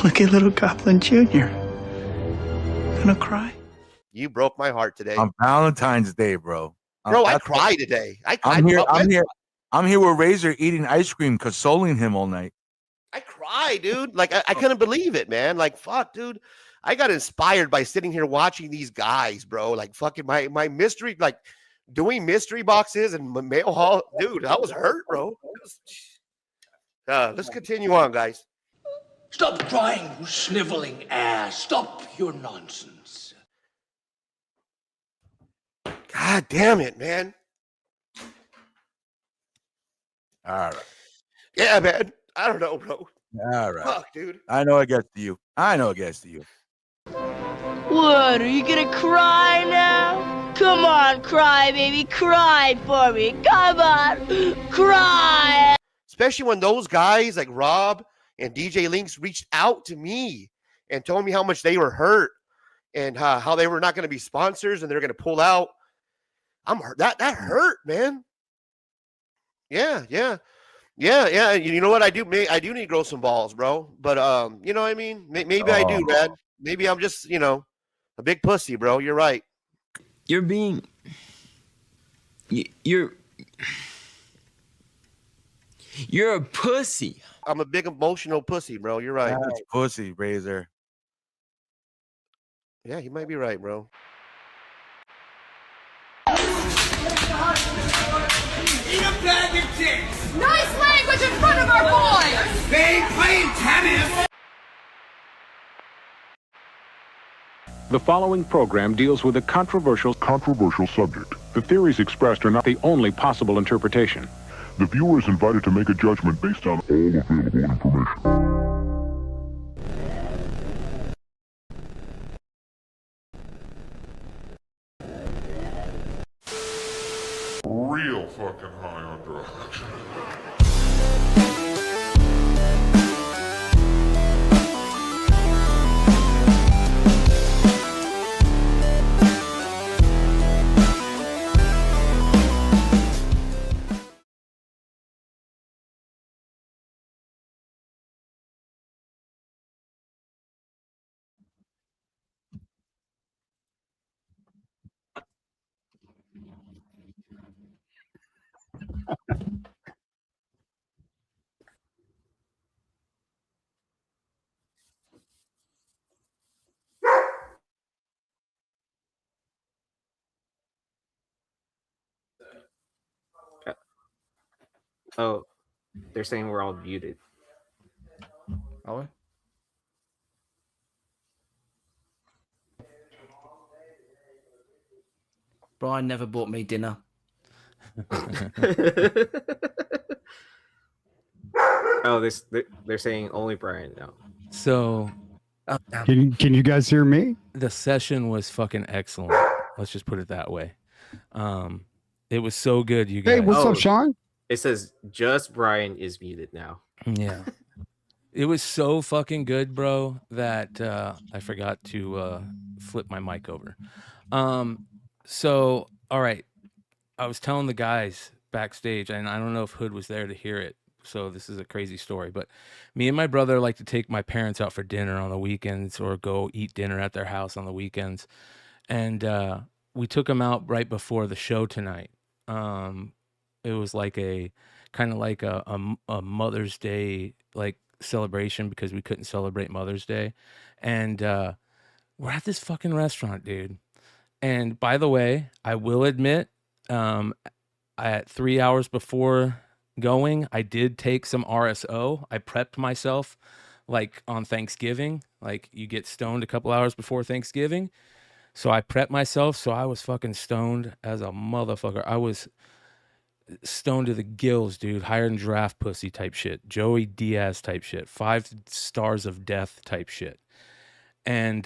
Look at little Goblin Jr. Gonna cry? You broke my heart today. On Valentine's Day, bro. Bro, I cried today. I'm here with Razor eating ice cream, consoling him all night. I cried, dude. Like, I couldn't believe it, man. Like, fuck, dude. I got inspired by sitting here watching these guys, bro. Like, fucking my mystery, like, doing mystery boxes and mail haul. Dude, I was hurt, bro. Let's continue on, guys. Stop crying, you sniveling ass. Stop your nonsense. God damn it, man. All right. Yeah, man. I don't know, bro. All right. Fuck, dude. I know it gets to you. What, are you gonna cry now? Come on, cry, baby. Cry for me. Come on. Cry. Especially when those guys like Rob and DJ Links reached out to me and told me how much they were hurt and how they were not going to be sponsors and they're going to pull out. I'm hurt. That hurt, man. Yeah. You know what I do? I do need to grow some balls, bro. But you know what I mean? Maybe I do, Rad. Maybe I'm just, a big pussy, bro. You're right. You're a pussy. I'm a big emotional pussy, bro. You're right. That's pussy, Razor. Yeah, you might be right, bro. Eat a bag of dicks. Nice language in front of our boys! They ain't playing tennis. The following program deals with a controversial subject. The theories expressed are not the only possible interpretation. The viewer is invited to make a judgment based on all available information. Real fucking high on drugs. Oh, they're saying we're all muted. Are we? Brian never bought me dinner. Oh, they're saying only Brian now. So, can you guys hear me? The session was fucking excellent. Let's just put it that way. It was so good, you guys. Hey, what's up, Sean? It says just Brian is muted now. Yeah. It was so fucking good, bro, that I forgot to flip my mic over. So, all right. I was telling the guys backstage, and I don't know if Hood was there to hear it. So this is a crazy story, but me and my brother like to take my parents out for dinner on the weekends or go eat dinner at their house on the weekends. And we took them out right before the show tonight. It was like a kind of like a Mother's Day like celebration because we couldn't celebrate Mother's Day. And we're at this fucking restaurant, dude. And by the way, I will admit, at 3 hours before going, I did take some RSO. I prepped myself like on Thanksgiving, like you get stoned a couple hours before Thanksgiving. So I prepped myself. So I was fucking stoned as a motherfucker. I was stoned to the gills, dude. Higher than giraffe pussy type shit. Joey Diaz type shit. 5 stars of death type shit. And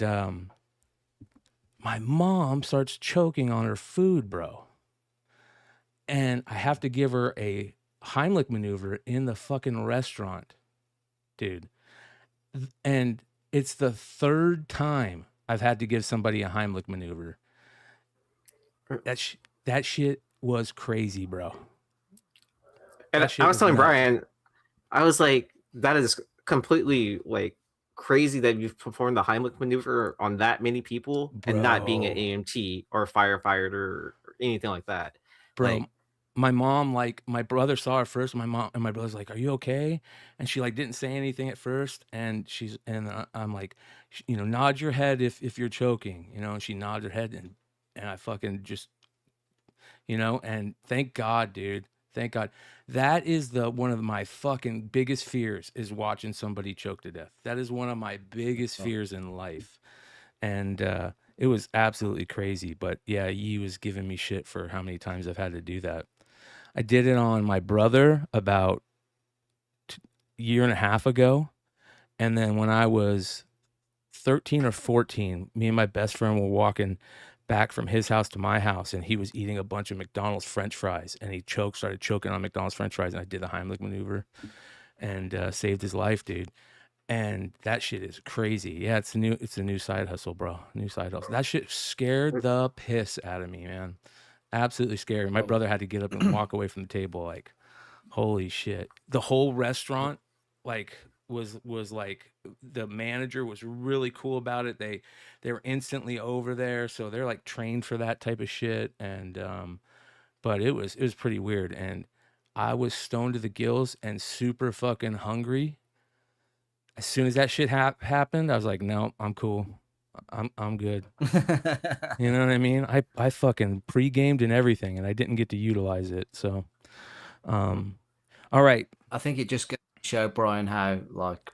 my mom starts choking on her food, bro. And I have to give her a Heimlich maneuver in the fucking restaurant, dude. And it's the 3rd time I've had to give somebody a Heimlich maneuver. That shit was crazy, bro. And I was telling Brian, I was like, that is completely like crazy that you've performed the Heimlich maneuver on that many people and not being an Bro. EMT or a firefighter or anything like that. Bro, Like, my mom, like, my brother saw her first. My mom and my brother's like, "Are you okay?" And she like didn't say anything at first. And I'm like, nod your head if you're choking, And she nods her head, and I fucking just, And thank God, dude. Thank God. That is one of my fucking biggest fears is watching somebody choke to death. That is one of my biggest fears in life. And it was absolutely crazy. But yeah, he was giving me shit for how many times I've had to do that. I did it on my brother about a year and a half ago. And then when I was 13 or 14, me and my best friend were walking back from his house to my house, and he was eating a bunch of McDonald's French fries, and he started choking on McDonald's French fries, and I did the Heimlich maneuver and saved his life, dude. And that shit is crazy. Yeah, it's a new side hustle, bro. New side hustle. That shit scared the piss out of me, man. Absolutely scary. My brother had to get up and walk away from the table like, holy shit. The whole restaurant like was like, the manager was really cool about it. They were instantly over there, so they're like trained for that type of shit. And but it was pretty weird. And I was stoned to the gills and super fucking hungry. As soon as that shit happened, I was like, no, I'm cool. I'm good. You know what I mean? I fucking pre-gamed and everything, and I didn't get to utilize it. So, all right. I think it just goes to show, Brian, how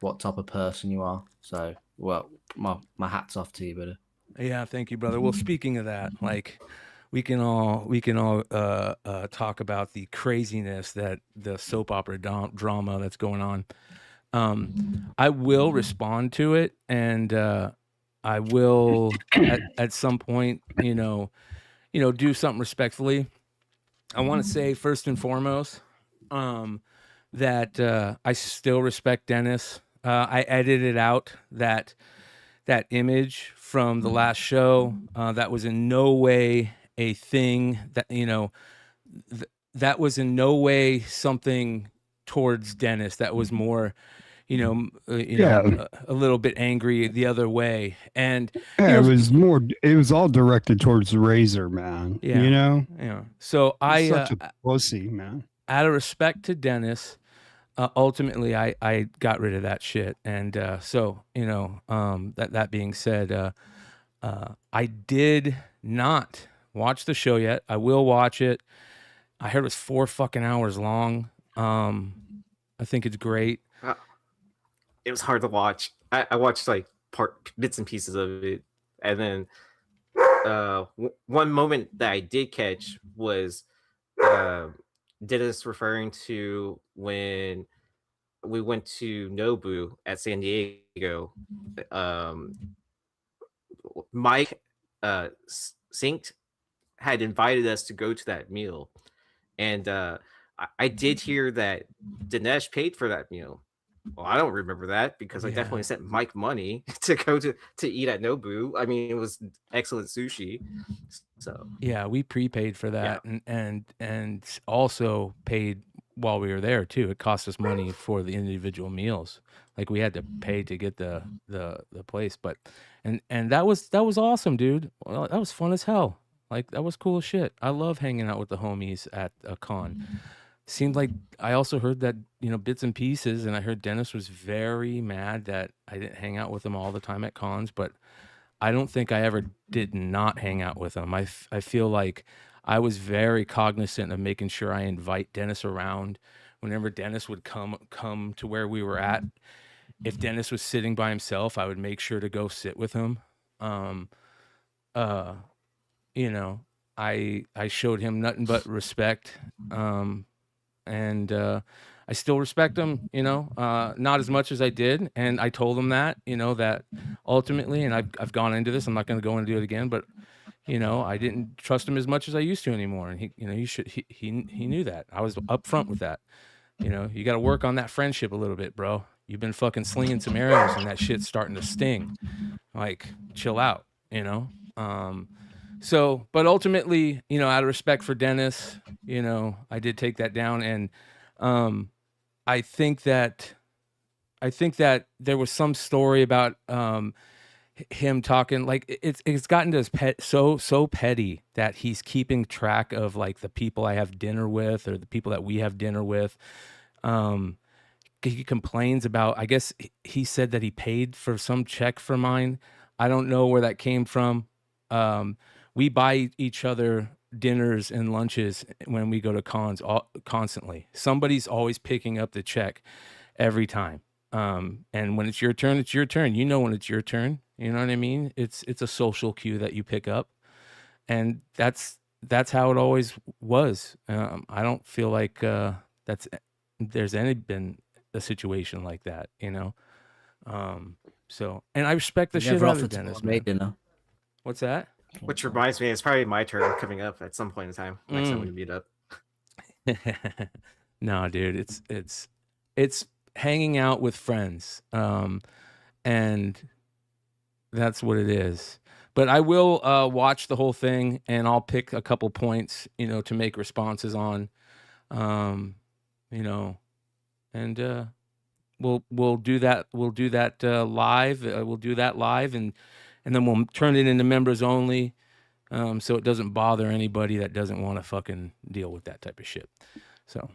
what type of person you are. So, well, my hat's off to you, brother. Yeah, thank you, brother. Well, speaking of that, like, we can all talk about the craziness that the soap opera drama that's going on. I will respond to it, and I will at some point, do something respectfully. I want to say first and foremost that I still respect Dennis. I edited out that image from the last show. That was in no way a thing that, that was in no way something towards Dennis. That was more, a little bit angry the other way. And yeah, it was all directed towards Razor, man. Yeah. Yeah. So He's such a pussy, man. Out of respect to Dennis, ultimately I got rid of that shit. And that being said, I did not watch the show yet. I will watch it. I heard it was 4 fucking hours long. I think it's great. it was hard to watch. I watched like bits and pieces of it, and then one moment that I did catch was Dennis referring to when we went to Nobu at San Diego. Mike Synced had invited us to go to that meal, and I did hear that Dinesh paid for that meal. Well, I don't remember that because I definitely sent Mike money to go to eat at Nobu. I mean, it was excellent sushi. So yeah, we prepaid for that, and also paid while we were there too. It cost us money for the individual meals. Like we had to pay to get the place, but and that was awesome, dude. Well, that was fun as hell. Like that was cool as shit. I love hanging out with the homies at a con. Seemed like I also heard that, bits and pieces, and I heard Dennis was very mad that I didn't hang out with him all the time at cons, but I don't think I ever did not hang out with him. I feel like I was very cognizant of making sure I invite Dennis around whenever Dennis would come to where we were at. If Dennis was sitting by himself, I would make sure to go sit with him. I showed him nothing but respect. And I still respect him, not as much as I did. And I told him that, that ultimately, and I've gone into this, I'm not going to go and do it again, but, I didn't trust him as much as I used to anymore. And he knew that. I was upfront with that. You got to work on that friendship a little bit, bro. You've been fucking slinging some arrows and that shit's starting to sting. Like, chill out, So, but ultimately, out of respect for Dennis, I did take that down. And I think that I think that there was some story about him talking like it's gotten to his so petty that he's keeping track of like the people I have dinner with or the people that we have dinner with. He complains about, I guess he said that he paid for some check for mine. I don't know where that came from. We buy each other dinners and lunches when we go to cons constantly. Somebody's always picking up the check every time. And when it's your turn, it's your turn. You know when it's your turn. You know what I mean? It's a social cue that you pick up. And that's how it always was. I don't feel like there's been a situation like that, you know? So, and I respect the shit out of Dennis, man. Dinner. What's that? Which reminds me, it's probably my turn coming up at some point in time. Next time we meet up. No, dude, it's hanging out with friends. And that's what it is. But I will watch the whole thing and I'll pick a couple points, you know, to make responses on. You know, and we'll do that. We'll do that live. We'll do that live, and then we'll turn it into members only, so it doesn't bother anybody that doesn't want to fucking deal with that type of shit. So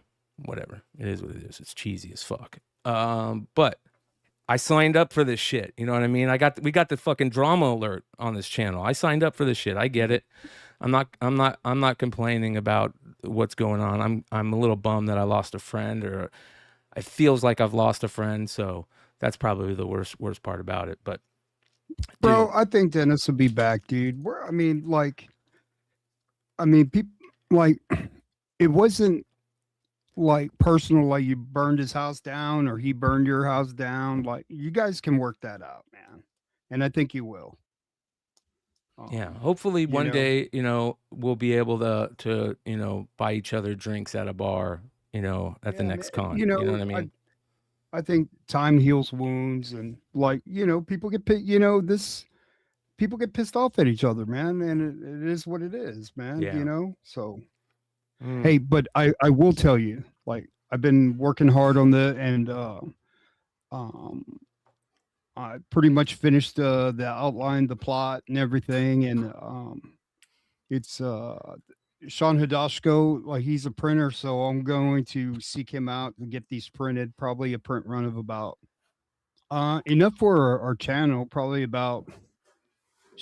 whatever, it is what it is. It's cheesy as fuck. But I signed up for this shit. You know what I mean? We got the fucking drama alert on this channel. I signed up for this shit. I get it. I'm not complaining about what's going on. I'm a little bummed that I lost a friend, or it feels like I've lost a friend. So that's probably the worst part about it. But bro, I think Dennis will be back, dude. People like it wasn't like personal, like you burned his house down or he burned your house down. Like you guys can work that out, man. And I think you will. Yeah, hopefully one day, you know, we'll be able to, you know, buy each other drinks at a bar, you know, at the next con. You know what I mean? I think time heals wounds, and like, you know, people get people get pissed off at each other, man, and it is what it is, man. Yeah. You know, so hey, but I will tell you, like, I've been working hard on and I pretty much finished the outline, the plot, and everything, and it's Sean Hidashko, like he's a printer, so I'm going to seek him out and get these printed. Probably a print run of about enough for our channel. Probably about,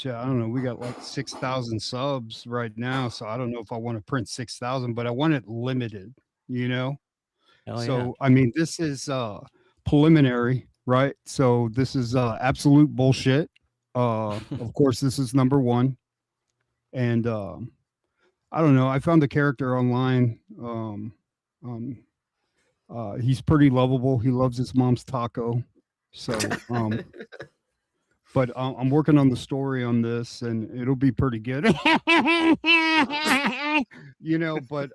I don't know. We got like 6,000 subs right now, so I don't know if I want to print 6,000, but I want it limited. You know, so I mean, this is preliminary. Right. So this is absolute bullshit. Of course, this is number one. And I don't know. I found a character online. He's pretty lovable. He loves his mom's taco. So, but I'm working on the story on this, and it'll be pretty good. You know, but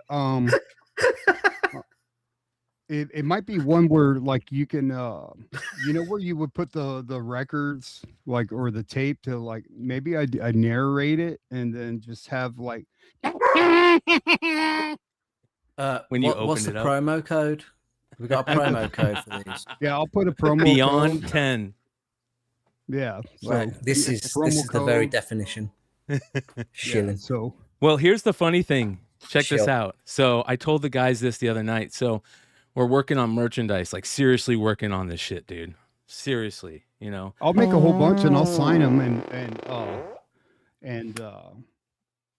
it might be one where like you can you know, where you would put the records, like, or the tape to, like, maybe I narrate it and then just have like when you open what's it the up? promo code? We got a promo code for these. Yeah, I'll put a promo Beyond code. 10. Yeah, so right. This is the very definition. Shilling. Yeah, so well, here's the funny thing. Check this out. So I told the guys this the other night. So we're working on merchandise, like seriously working on this shit, dude. Seriously, you know. I'll make a whole bunch and I'll sign them and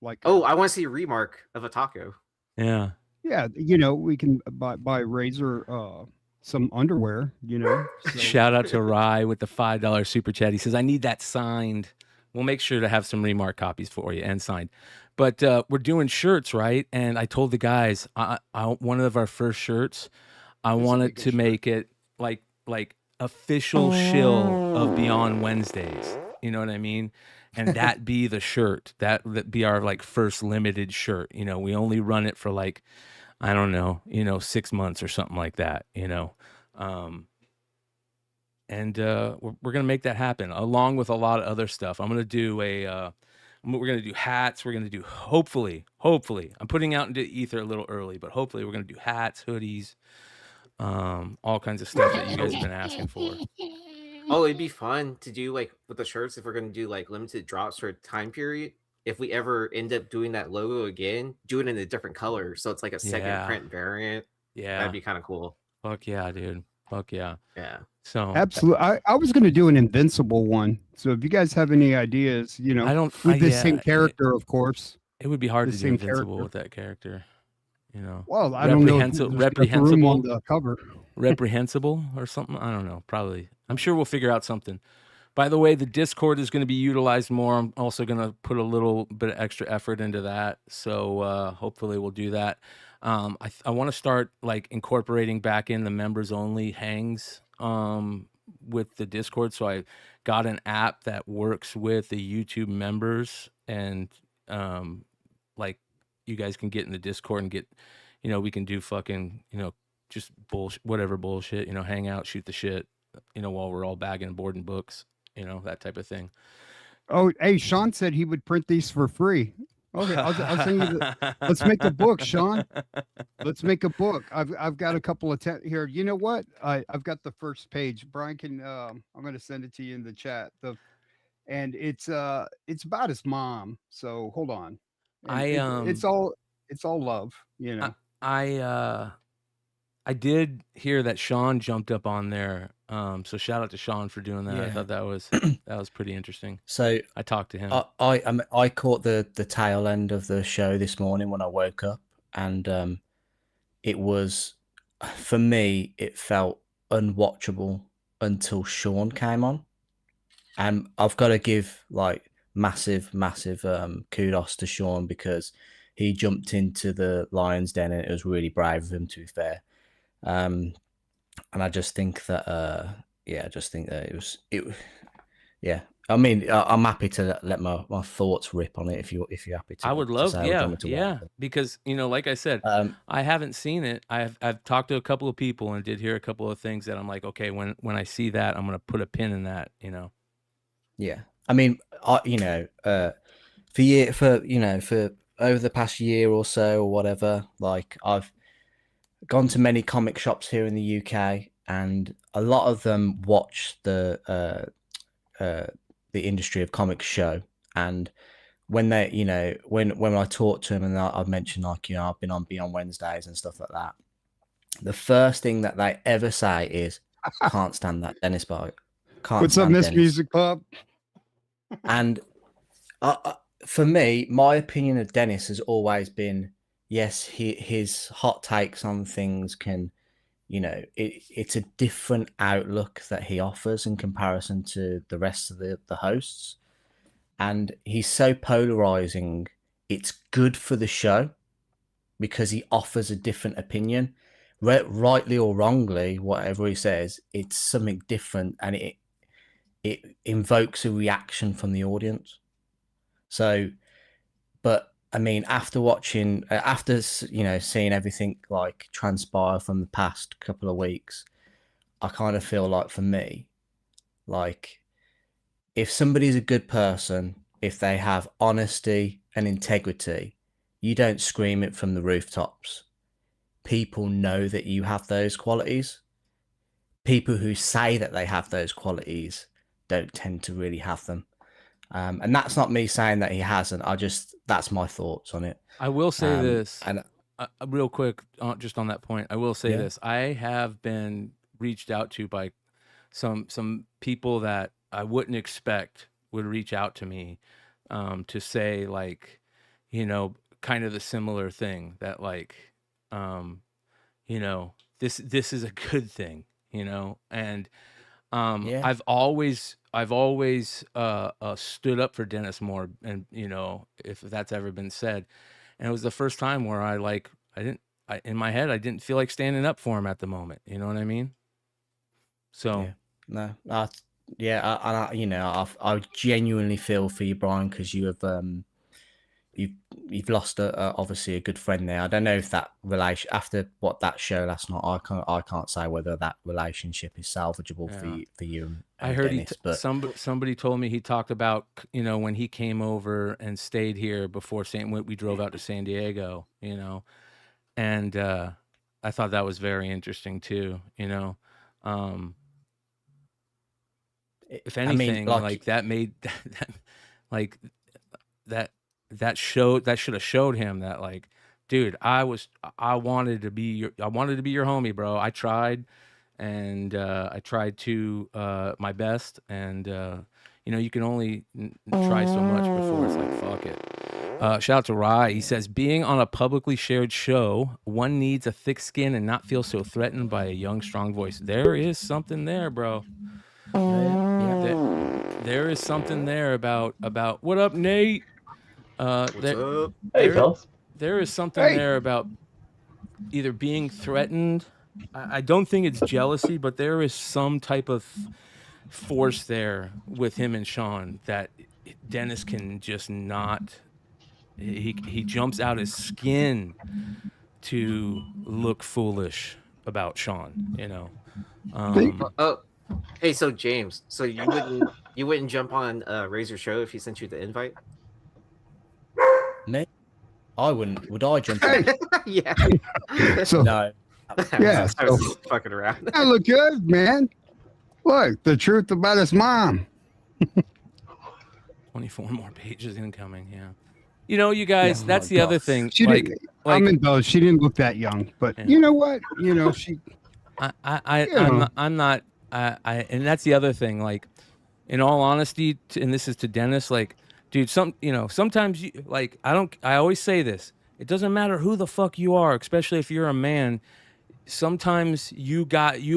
like. Oh, I want to see a remark of a taco. Yeah. Yeah, you know, we can buy Razor some underwear, you know. So. Shout out to Rye with the $5 super chat. He says, I need that signed. We'll make sure to have some remark copies for you and signed. But we're doing shirts, right? And I told the guys, I one of our first shirts, I wanted to make it like official shill of Beyond Wednesdays. You know what I mean? And that be the shirt. That be our like first limited shirt. You know, we only run it for like, I don't know, you know, 6 months or something like that, you know. And we're gonna make that happen along with a lot of other stuff. I'm gonna do we're gonna do hats. We're gonna do hopefully. I'm putting out into ether a little early, but hopefully we're gonna do hats, hoodies, all kinds of stuff that you guys have been asking for. Oh, it'd be fun to do like with the shirts if we're gonna do like limited drops for a time period. If we ever end up doing that logo again, do it in a different color, so it's like a second print variant. Yeah, that'd be kind of cool. Fuck yeah, dude. Fuck yeah. Yeah. So Absolutely. I was going to do an Invincible one. So if you guys have any ideas, I don't with the same character, of course. It would be hard The to do same Invincible character. with that character. Well, I don't know if there's enough room reprehensible on the cover. Reprehensible or something. I don't know. Probably. I'm sure we'll figure out something. By the way, the Discord is going to be utilized more. I'm also going to put a little bit of extra effort into that. So hopefully we'll do that. I want to start like incorporating back in the members only hangs with the Discord. So I got an app that works with the YouTube members, and like you guys can get in the Discord and get, we can do fucking, just bullshit, whatever bullshit, hang out, shoot the shit, while we're all bagging board and books, that type of thing. Oh, hey, Sean said he would print these for free. Okay, I'll send you let's make a book, Sean. Let's make a book. I've got a couple of here. You know what? I've got the first page. Brian can I'm going to send it to you in the chat. And it's about his mom. So hold on. It's all love, I did hear that Sean jumped up on there. So shout out to Sean for doing that. Yeah. I thought that was pretty interesting. So I talked to him. I caught the tail end of the show this morning when I woke up, and it was, for me, it felt unwatchable until Sean came on, and I've got to give like massive kudos to Sean, because he jumped into the lion's den, and it was really brave of him, to be fair. And I just think that yeah. I mean, I'm happy to let my thoughts rip on it if you're happy to. I would love, because like I said, I haven't seen it. I've talked to a couple of people and did hear a couple of things that I'm like, okay, when I see that, I'm gonna put a pin in that, Yeah, I mean, for over the past year or so or whatever, like I've gone to many comic shops here in the UK, and a lot of them watch the industry of comics show. And when they, when I talk to them and I've mentioned like, I've been on Beyond Wednesdays and stuff like that, the first thing that they ever say is, can't stand that Dennis Barger. What's up, Miss Music Pub? And for me, my opinion of Dennis has always been, yes, his hot takes on things can, it's a different outlook that he offers in comparison to the rest of the hosts. And he's so polarizing. It's good for the show because he offers a different opinion. Rightly or wrongly, whatever he says, it's something different, and it invokes a reaction from the audience. So, but I mean, after watching, seeing everything like transpire from the past couple of weeks, I kind of feel like, for me, like if somebody's a good person, if they have honesty and integrity, you don't scream it from the rooftops. People know that you have those qualities. People who say that they have those qualities don't tend to really have them. And that's not me saying that he hasn't. That's my thoughts on it. I will say this, and real quick, just on that point, I will say this. I have been reached out to by some people that I wouldn't expect would reach out to me to say, like, kind of the similar thing, that like, this is a good thing, and I've always stood up for Dennis more, and if that's ever been said, and it was the first time where in my head I didn't feel like standing up for him at the moment. You know what I mean? So I genuinely feel for you, Brian, because you have you've lost obviously a good friend there. I don't know if that relation, after that show last night, I can't say whether that relationship is salvageable for you. I heard Dennis, but somebody told me he talked about when he came over and stayed here before we drove out to San Diego, and I thought that was very interesting too. You know, if I mean, anything, like that made like that should have showed him that, like, dude, I wanted to be your homie, bro. I tried, and I tried to my best, and you know, you can only try so much before it's like, fuck it. Shout out to Rye. He says, being on a publicly shared show, one needs a thick skin and not feel so threatened by a young, strong voice. There is something there, bro. There is something there about what up, Nate? What's up? Hey, fellas. There is something there about either being threatened. I don't think it's jealousy, but there is some type of force there with him and Sean that Dennis can just not. He jumps out his skin to look foolish about Sean, you know. Oh, hey, so James, so you wouldn't jump on Razor's show if he sent you the invite? No, I wouldn't. Would I jump on? Yeah. So, No. Yeah, I was just fucking around. I look good, man. Look, the truth about his mom. 24 more pages incoming, yeah. You know, you guys, that's the other thing. She like, didn't, I'm indulged. She didn't look that young, but you know what? You know, she. I'm not. And that's the other thing. Like, in all honesty, and this is to Dennis. Like, dude, sometimes you like. I always say this. It doesn't matter who the fuck you are, especially if you're a man. Sometimes you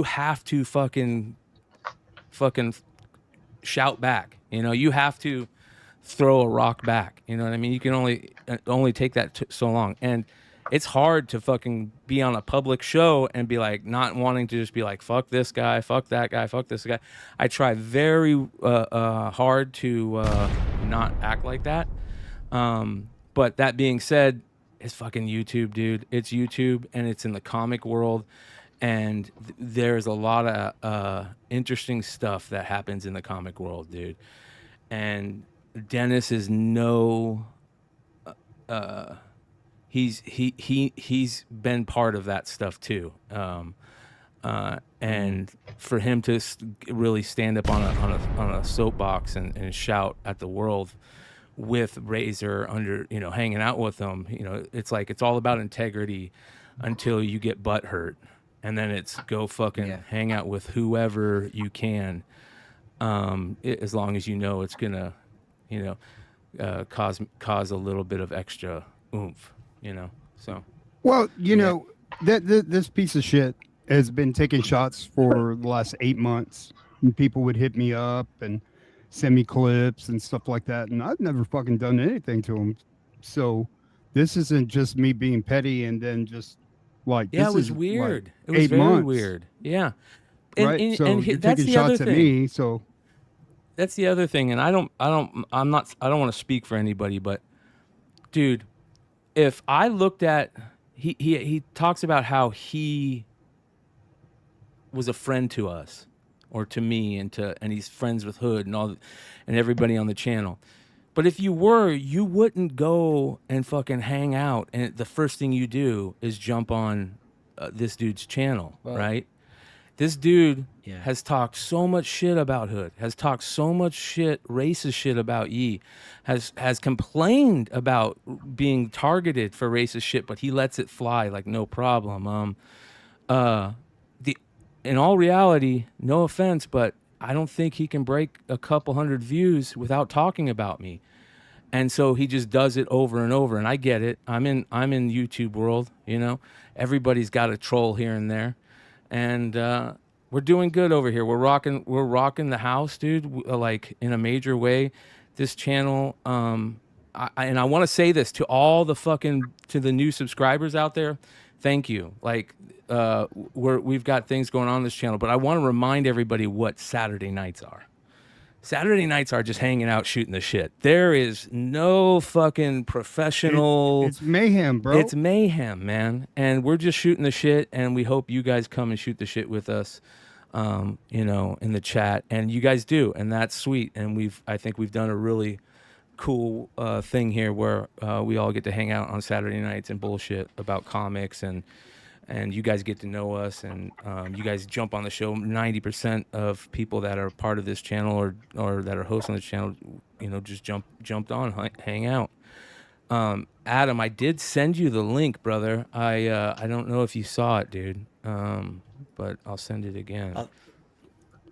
have to fucking shout back. You know, you have to throw a rock back. You know what I mean? You can only take that so long, and it's hard to fucking be on a public show and be like not wanting to just be like, fuck this guy, fuck that guy, fuck this guy. I try very hard to not act like that. But that being said, it's fucking YouTube, dude. It's YouTube, and it's in the comic world, and there's a lot of interesting stuff that happens in the comic world, dude. And Dennis is he's been part of that stuff too, and for him to really stand up on a soapbox and shout at the world with Razor under, you know, hanging out with them, you know, it's like it's all about integrity until you get butt hurt, and then it's go fucking hang out with whoever you can, as long as you know it's gonna, you know, cause a little bit of extra oomph, you know. So Well, you know, this piece of shit has been taking shots for the last 8 months. And people would hit me up and send me clips and stuff like that, and I've never fucking done anything to them. So this isn't just me being petty and then just like, yeah, this it was is weird. Like it was 8 very months, weird. Yeah. right? So you're that's taking the other shots at thing. me. So That's the other thing, and I don't want to speak for anybody, but dude, if I looked at he talks about how he was a friend to us or to me and he's friends with Hood and everybody on the channel. But if you were, you wouldn't go and fucking hang out, and the first thing you do is jump on this dude's channel, right? This dude has talked so much shit about Hood, has talked so much shit, racist shit about Yee, has complained about being targeted for racist shit, but he lets it fly like no problem. In all reality, no offense, but I don't think he can break a couple hundred views without talking about me. And so he just does it over and over, and I get it. I'm in YouTube world, you know. Everybody's got a troll here and there. And we're doing good over here. We're rocking the house, dude. Like in a major way. This channel, and I want to say this to all to the new subscribers out there. Thank you. Like we've got things going on this channel, but I want to remind everybody what Saturday nights are. Saturday nights are just hanging out, shooting the shit. There is no fucking professional. it's mayhem, bro. It's mayhem, man. And we're just shooting the shit, and we hope you guys come and shoot the shit with us, you know, in the chat. And you guys do, and that's sweet. And I think we've done a really cool thing here where we all get to hang out on Saturday nights and bullshit about comics and and you guys get to know us, and you guys jump on the show. 90% of people that are part of this channel or that are hosts on this channel, just jumped on, hang out. Adam, I did send you the link, brother. I don't know if you saw it, dude. But I'll send it again.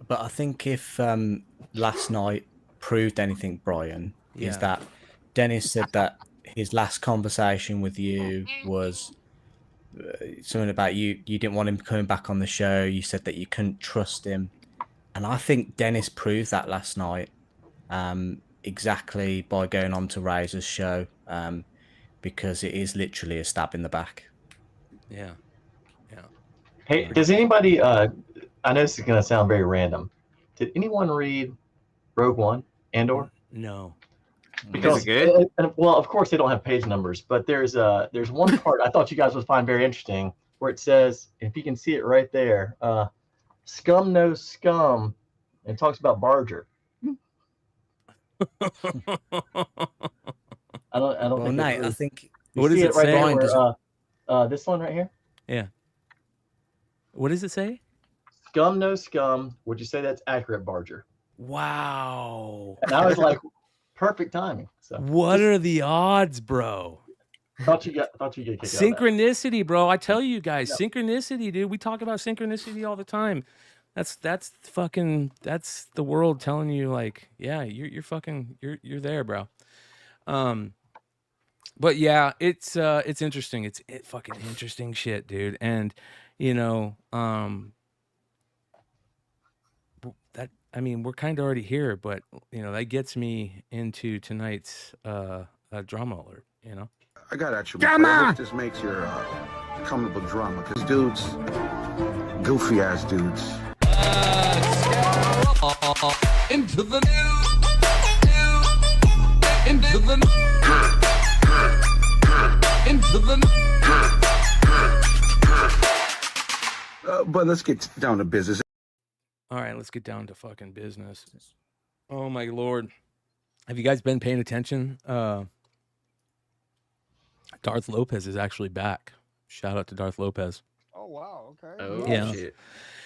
But I think if last night proved anything, Brian, is that Dennis said that his last conversation with you was something about you didn't want him coming back on the show. You said that you couldn't trust him. And I think Dennis proved that last night exactly by going on to Razor's show, because it is literally a stab in the back. Yeah. Hey, does anybody, I know this is going to sound very random. Did anyone read Rogue One, Andor? No. Because, well, of course they don't have page numbers, but there's one part I thought you guys would find very interesting where it says, if you can see it right there, scum knows scum, and it talks about Barger. I don't think. Nate, I think. What does it say? This one right here. Yeah. What does it say? Scum knows scum. Would you say that's accurate, Barger? Wow. And I was like, perfect timing. So what are the odds, bro? Thought you get kicked out of that. Synchronicity, bro. I tell you guys, synchronicity, dude. We talk about synchronicity all the time. That's the world telling you, like, yeah, you're there, bro. But yeah, it's interesting. It's fucking interesting shit, dude. And that, I mean, we're kind of already here, but that gets me into tonight's drama alert. I got actually. I hope this makes your comfortable drama, because dudes, goofy ass dudes. Into the news. Into the into the But let's get down to business. All right, let's get down to fucking business. Oh my Lord. Have you guys been paying attention? Darth Lopez is actually back. Shout out to Darth Lopez. Oh wow, okay. Oh Yeah. shit.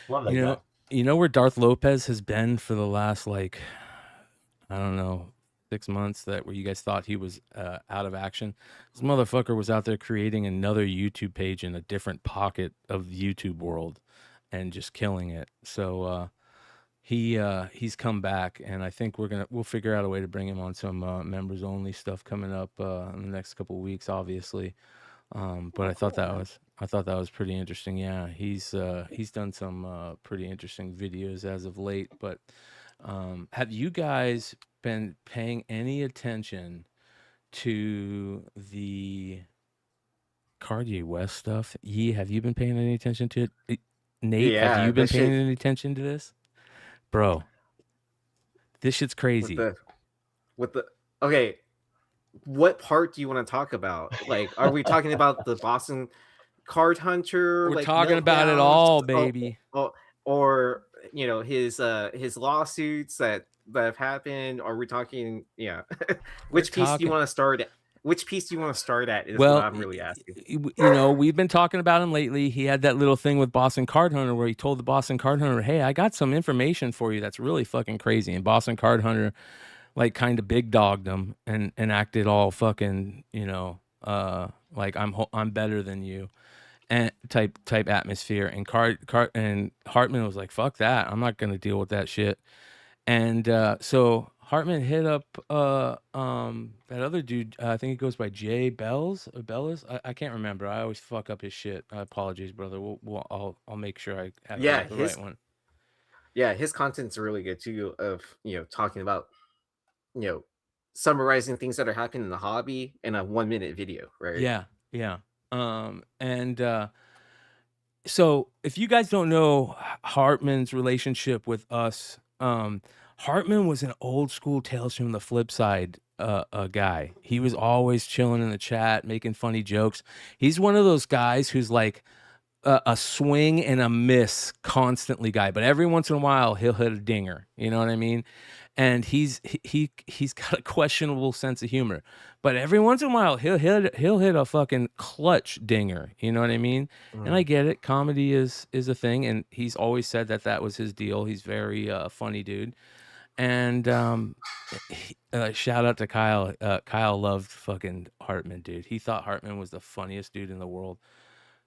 Love that guy. You know where Darth Lopez has been for the last, like, I don't know, 6 months, where you guys thought he was out of action? This motherfucker was out there creating another YouTube page in a different pocket of the YouTube world and just killing it. So he's come back, and I think we'll figure out a way to bring him on some members only stuff coming up in the next couple of weeks, obviously. But I thought that was pretty interesting. Yeah, he's done some pretty interesting videos as of late. But have you guys been paying any attention to the Kanye West stuff? Have you been paying any attention to it? Nate, have you been paying any attention to this? Bro, this shit's crazy. Okay, what part do you want to talk about? Like, are we talking about the Boston card hunter? We're like, talking about it meltdowns? all, baby. Or his lawsuits that have happened. Are we talking? Yeah. Which piece do you want to start at? Which piece do you want to start at? Is what I'm really asking. We've been talking about him lately. He had that little thing with Boston Card Hunter where he told the Boston Card Hunter, "Hey, I got some information for you that's really fucking crazy." And Boston Card Hunter, like, kind of big dogged him and acted all fucking, like I'm better than you, and type atmosphere. And and Hartman was like, "Fuck that! I'm not gonna deal with that shit." And so Hartman hit up that other dude. I think he goes by Jay Bells or Bellis. I can't remember. I always fuck up his shit. I apologize, brother. I'll make sure I have the right one. Yeah, his content's really good too. Of talking about summarizing things that are happening in the hobby in a 1 minute video, right? Yeah. So if you guys don't know Hartman's relationship with us, Hartman was an old school Tales from the Flip Side guy. He was always chilling in the chat, making funny jokes. He's one of those guys who's like a swing and a miss constantly guy, but every once in a while he'll hit a dinger. You know what I mean? And he's got a questionable sense of humor, but every once in a while he'll hit a fucking clutch dinger. You know what I mean? And I get it. Comedy is a thing, and he's always said that was his deal. He's very funny dude. And shout out to Kyle. Kyle loved fucking Hartman, dude. He thought Hartman was the funniest dude in the world.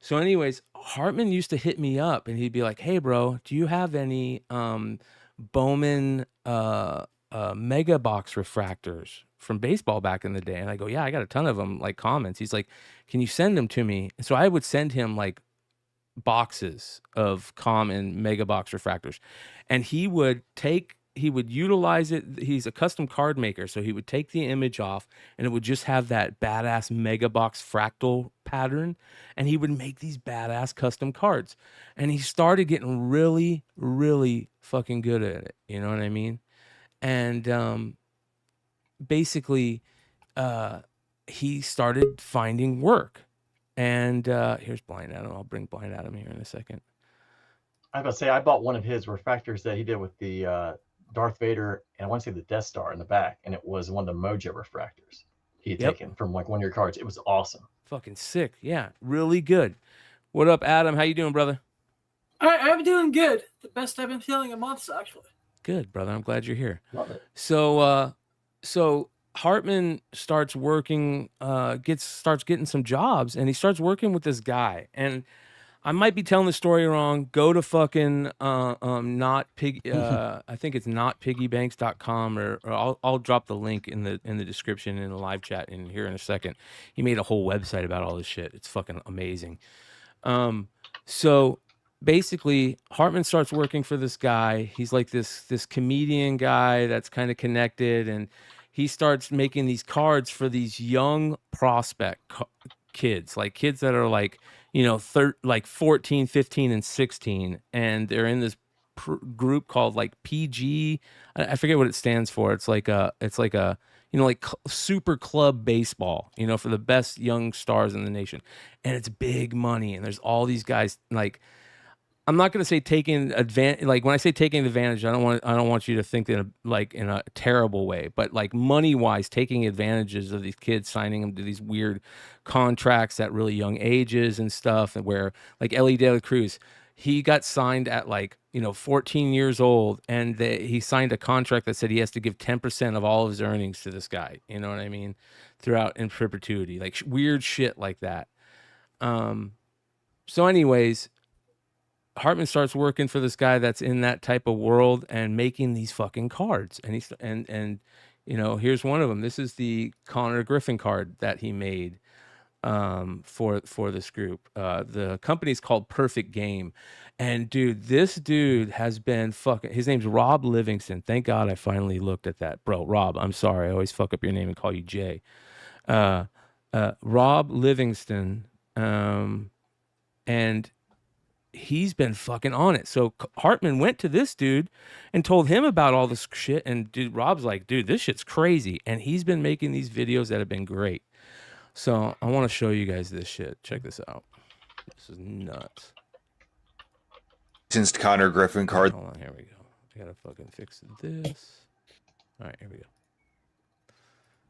So anyways, Hartman used to hit me up and he'd be like, "Hey bro, do you have any Bowman mega box refractors from baseball back in the day?" And I go, "Yeah, I got a ton of them, like comments." He's like, "Can you send them to me?" And so I would send him like boxes of common mega box refractors, and he would utilize it. He's a custom card maker, so he would take the image off and it would just have that badass mega box fractal pattern, and he would make these badass custom cards. And he started getting really, really fucking good at it. You know what I mean? And basically, he started finding work. And here's Blind Adam. I'll bring Blind Adam here in a second. I was about to say, I bought one of his refractors that he did with the Darth Vader, and I want to say the Death Star in the back, and it was one of the Mojo refractors he had taken from like one of your cards. It was awesome. Fucking sick. Yeah, really good. What up, Adam? How you doing, brother? I'm doing good. The best I've been feeling in months, actually. Good, brother. I'm glad you're here. Love it. So Hartman starts working, starts getting some jobs, and he starts working with this guy. And I might be telling the story wrong. Go to fucking I think it's notpiggybanks.com, or I'll drop the link in the description in the live chat in here in a second. He made a whole website about all this shit. It's fucking amazing. So basically Hartman starts working for this guy. He's like this comedian guy that's kind of connected, and he starts making these cards for these young prospect kids, like kids that are like, you know, like 14, 15, and 16. And they're in this group called like PG. I forget what it stands for. It's like a, you know, like super club baseball, you know, for the best young stars in the nation. And it's big money. And there's all these guys, like, I'm not going to say taking advantage. Like when I say taking advantage, I don't want you to think that in a terrible way, but like money wise, taking advantages of these kids, signing them to these weird contracts at really young ages and stuff. And where like Ellie De La Cruz, he got signed at like, you know, 14 years old, and he signed a contract that said he has to give 10% of all of his earnings to this guy. You know what I mean? Throughout in perpetuity, like weird shit like that. So anyways, Hartman starts working for this guy that's in that type of world and making these fucking cards. And he's and you know, here's one of them. This is the Connor Griffin card that he made for this group. The company's called Perfect Game. And dude, this dude has been fucking, his name's Rob Livingston. Thank God I finally looked at that. Bro, Rob, I'm sorry. I always fuck up your name and call you Jay. Rob Livingston. And he's been fucking on it. So Hartman went to this dude and told him about all this shit. And dude, Rob's like, dude, this shit's crazy. And he's been making these videos that have been great. So I want to show you guys this shit. Check this out. This is nuts. Since Connor Griffin card. Hold on, here we go. I gotta fucking fix this. All right, here we go.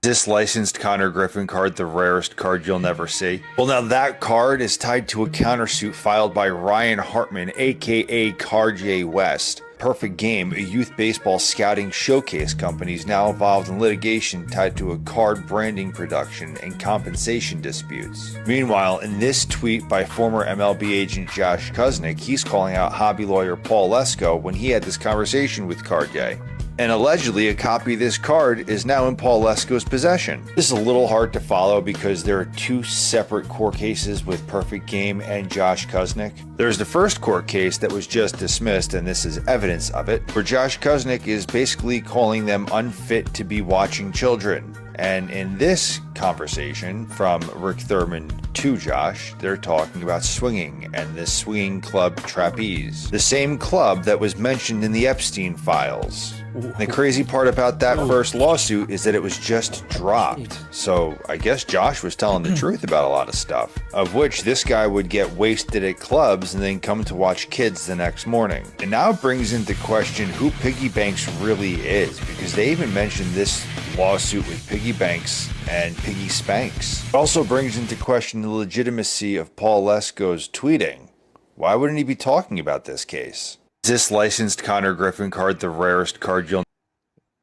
This licensed Connor Griffin card, the rarest card you'll never see. Well, now that card is tied to a countersuit filed by Ryan Hartman, aka CarJ West. Perfect Game, a youth baseball scouting showcase company, is now involved in litigation tied to a card branding production and compensation disputes. Meanwhile, in this tweet by former MLB agent Josh Kuznick, he's calling out hobby lawyer Paul Lesko when he had this conversation with CarJ. And allegedly, a copy of this card is now in Paul Lesko's possession. This is a little hard to follow because there are two separate court cases with Perfect Game and Josh Kuznick. There's the first court case that was just dismissed, and this is evidence of it, where Josh Kuznick is basically calling them unfit to be watching children. And in this conversation from Rick Thurman to Josh, they're talking about swinging and the swinging club Trapeze, the same club that was mentioned in the Epstein files. The crazy part about that first lawsuit is that it was just dropped. So I guess Josh was telling the truth about a lot of stuff, of which this guy would get wasted at clubs and then come to watch kids the next morning. And now it brings into question who Piggy Banks really is, because they even mentioned this lawsuit with Piggy Banks and Piggy Spanks. It also brings into question the legitimacy of Paul Lesko's tweeting. Why wouldn't he be talking about this case? Is this licensed Connor Griffin card the rarest card you'll...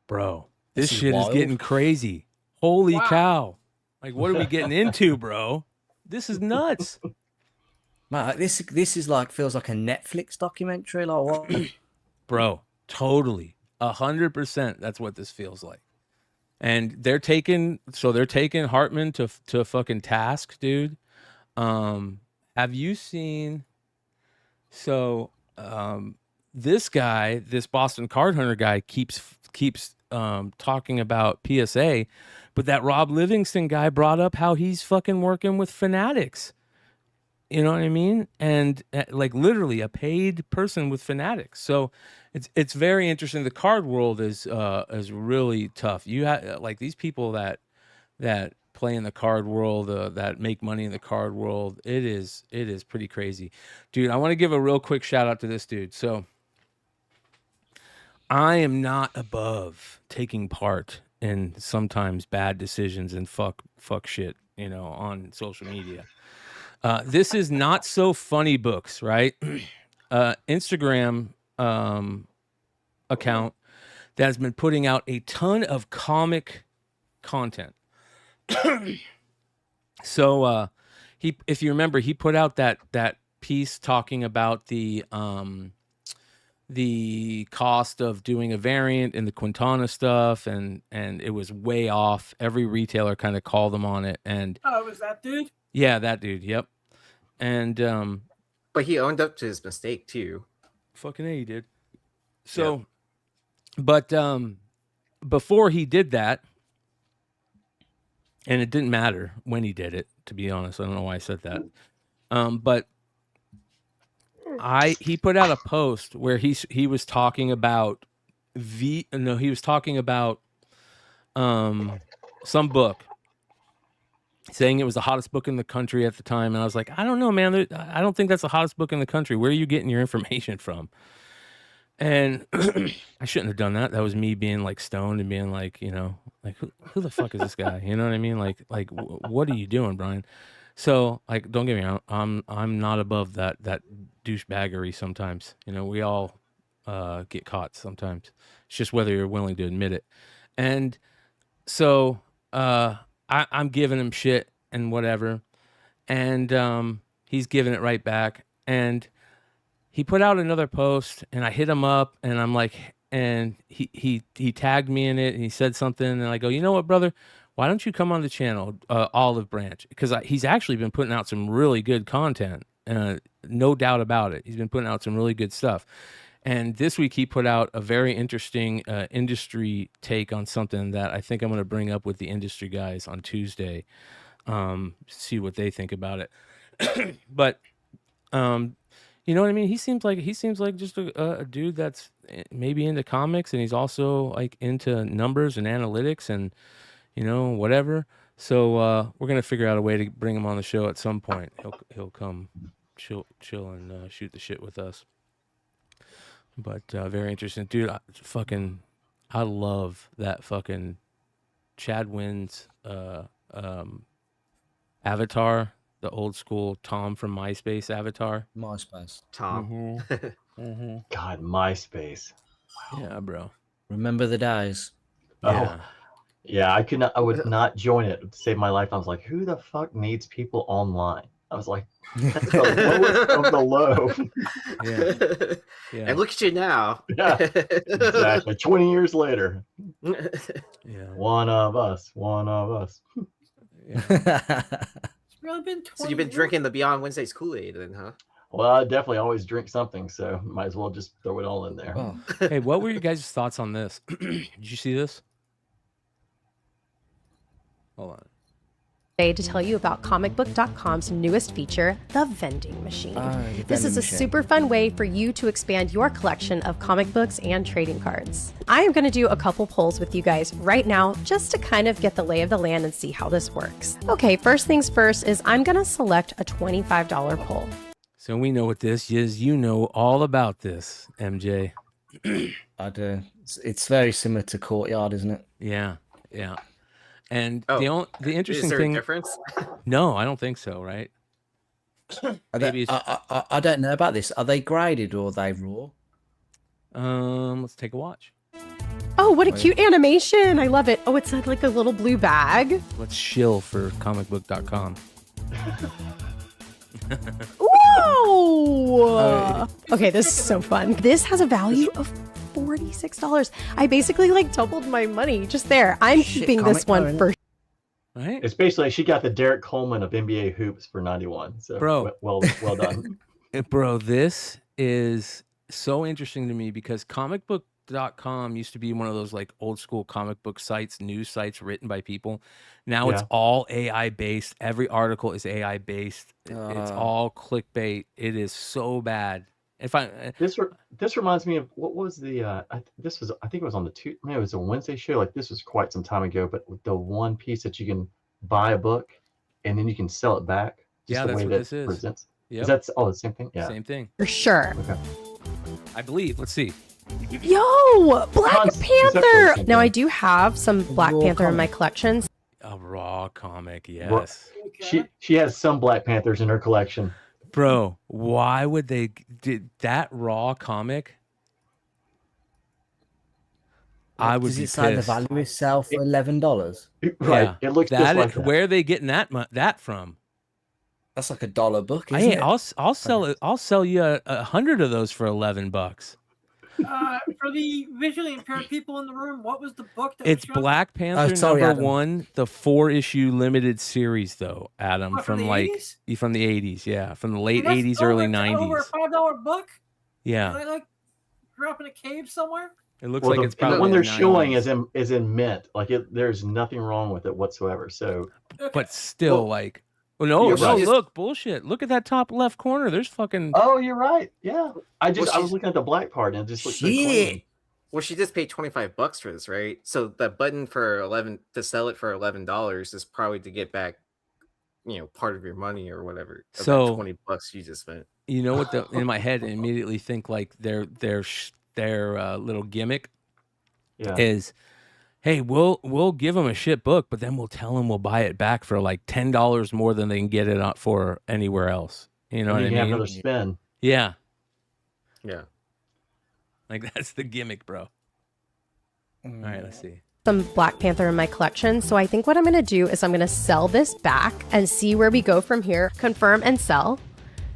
Bro, this shit is getting crazy. Holy cow. Like, what are we getting into, bro? This is nuts. Man, this is like, feels like a Netflix documentary. Like, what? Bro, totally. 100%. That's what this feels like. And they're taking Hartman to fucking task, dude. Have you seen... So, this guy, this Boston Card Hunter guy, keeps talking about PSA, but that Rob Livingston guy brought up how he's fucking working with Fanatics. You know what I mean? And like literally a paid person with Fanatics. So it's very interesting. The card world is really tough. You have like these people that play in the card world, that make money in the card world. It is pretty crazy, dude. I want to give a real quick shout out to this dude. So I am not above taking part in sometimes bad decisions and fuck shit, you know, on social media. This is Not So Funny Books, right? Instagram account that has been putting out a ton of comic content. So if you remember, he put out that piece talking about the cost of doing a variant and the Quintana stuff, and it was way off. Every retailer kind of called them on it. And oh, was that dude? Yeah, that dude. Yep. And but he owned up to his mistake too. Fucking A, he did. So, but before he did that, and it didn't matter when he did it, to be honest. I don't know why I said that. But he put out a post where he was talking about some book, saying it was the hottest book in the country at the time. And I was like, I don't know, man. I don't think that's the hottest book in the country. Where are you getting your information from? And I shouldn't have done that. That was me being like stoned and being like, you know, like who the fuck is this guy? You know what I mean? Like what are you doing, Brian? So like, don't get me wrong. I'm not above that douchebaggery sometimes. You know, we all get caught sometimes. It's just whether you're willing to admit it. And so I'm giving him shit and whatever. And he's giving it right back. And he put out another post, and I hit him up, and I'm like, and he tagged me in it, and he said something, and I go, you know what, brother? Why don't you come on the channel, Olive Branch? Because he's actually been putting out some really good content, no doubt about it. He's been putting out some really good stuff. And this week he put out a very interesting industry take on something that I think I'm going to bring up with the industry guys on Tuesday, see what they think about it. But you know what I mean? He seems like just a dude that's maybe into comics, and he's also like into numbers and analytics and, you know, whatever. So we're gonna figure out a way to bring him on the show at some point. He'll come chill and shoot the shit with us. But very interesting, dude. I love that fucking Chad Wynn's avatar. The old school Tom from MySpace avatar. MySpace. Tom. Mm-hmm. God, MySpace. Wow. Yeah, bro. Remember the days. Yeah. Yeah, I would not join it to save my life. I was like, who the fuck needs people online? I was like, that's the lowest of the low. Yeah. And look at you now. Yeah, exactly. 20 years later. Yeah. One of us. Yeah. Really been 20 So you've been drinking the Beyond Wednesday's Kool-Aid then, huh? Well, I definitely always drink something, so might as well just throw it all in there. Oh. Hey, what were your guys' thoughts on this? Did you see this? Hold on. today to tell you about comicbook.com's newest feature, the vending machine. This is a super fun way for you to expand your collection of comic books and trading cards. I am going to do a couple polls with you guys right now just to kind of get the lay of the land and see how this works. Okay, first things first is I'm going to select a $25 poll. So we know what this is. You know all about this, MJ. I do. It's very similar to Courtyard, isn't it? Yeah, yeah. And the interesting is there thing, a difference? No, I don't think so. Right? Maybe I don't know about this. Are they graded or are they raw? Let's take a watch. Oh, what a cute animation. I love it. Oh, it's like a little blue bag. Let's shill for comicbook.com. Whoa! Okay, this is so fun. This has a value of $46. I basically doubled my money just there. I'm keeping this one for right. It's basically she got the Derek Coleman of NBA hoops for 91. So Bro. well done. Bro, this is so interesting to me because comicbook.com used to be one of those old school comic book sites, news sites written by people. Now it's all AI based. Every article is AI based. It's all clickbait. It is so bad. This reminds me of what was the I think it was on it was a Wednesday show. This was quite some time ago, but with the one piece that you can buy a book and then you can sell it back. Yeah, that's what this is. Presents. Yep. Is that the same thing? Yeah. Same thing. For sure. Okay. I believe. Let's see. Yo, Black Panther. Now I do have some Black Panther in my collection. A raw comic, yes. She has some Black Panthers in her collection. Bro, why would they did that raw comic? I would Does be it say the pissed. value is sell for $11? Right. Yeah. It looks just like that. Where are they getting that from? That's like $1 book, isn't Hey, it? I'll sell it. I'll sell you 100 of those for $11. For the visually impaired people in the room, what was the book? It's Black Panther #1, the 4-issue limited series, though, Adam, What, from the 80s? From the 80s, yeah, from the late That's 80s, early 90s. Over a $5 book? Yeah, Did I grew up in a cave somewhere? it looks like it's probably when the they're showing 90s. is in mint. There's nothing wrong with it whatsoever. So, but still, no, You're right. look, bullshit. Look at that top left corner. There's fucking. Oh, you're right. Yeah, I was looking at the black part and it just looked so clean. Well, she just paid $25 for this, right? So the button for to sell it for $11 is probably to get back, part of your money or whatever. Of So that $20 you just spent. You know what? In my head, I immediately think their little gimmick is, hey, we'll give them a shit book, but then we'll tell them we'll buy it back for $10 more than they can get it for anywhere else. You know what I mean? Have another spin. Yeah. Yeah. That's the gimmick, bro. All right, let's see. Some Black Panther in my collection. So I think what I'm going to do is I'm going to sell this back and see where we go from here. Confirm and sell.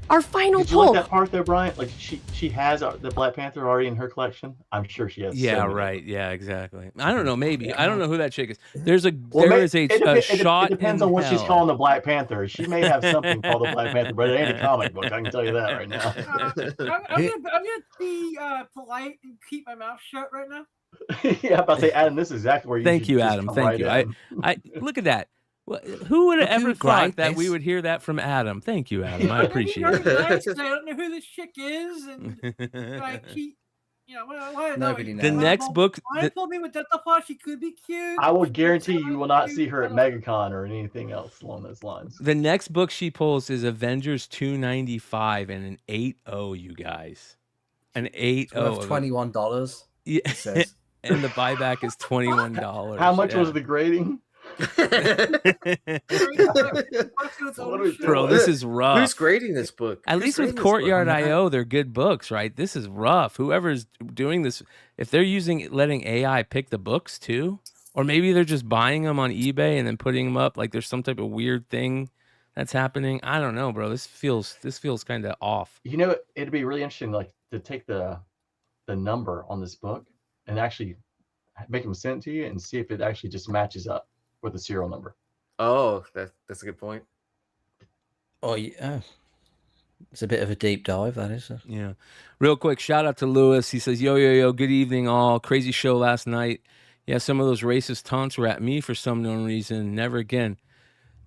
Our final Did you poll. like that part though, Brian? She has the Black Panther already in her collection. I'm sure she has. Yeah, so many. right. Yeah, exactly. I don't know. Maybe I don't know who that chick is. There is a It shot. depends in on what she's hell. calling the Black Panther. She may have something called the Black Panther, but it ain't a comic book. I can tell you that right now. I'm gonna be polite and keep my mouth shut right now. Yeah, I'm about to say, Adam, this is exactly where you. Thank should you, just Adam. come Thank right you. in. I look at that. Well, who would have ever who's thought great, that we this. would hear that from Adam? Thank you, Adam. I appreciate Very it. nice. I don't know who this chick is, and I keep, Nobody knows. The next book. Brian told me with Delta Plus she could be cute. I will guarantee you will not see her at MegaCon or anything else along those lines. The next book she pulls is Avengers 295 and an 8.0, you guys. An 8.0. Worth $21. Yeah. It says. And the buyback is $21. How much was the grading? Bro, this is rough. Who's grading this book? At least with Courtyard IO, they're good books, right? This is rough. Whoever's doing this, if they're letting AI pick the books too, or maybe they're just buying them on eBay and then putting them up, like there's some type of weird thing that's happening. I don't know, bro. This feels kind of off. It'd be really interesting, to take the number on this book and actually make them send it to you and see if it actually just matches up with the serial number. Oh, that's a good point. Oh, yeah. It's a bit of a deep dive, that is. Yeah. Real quick, shout out to Lewis. He says, yo, good evening all. Crazy show last night. Yeah, some of those racist taunts were at me for some known reason. Never again.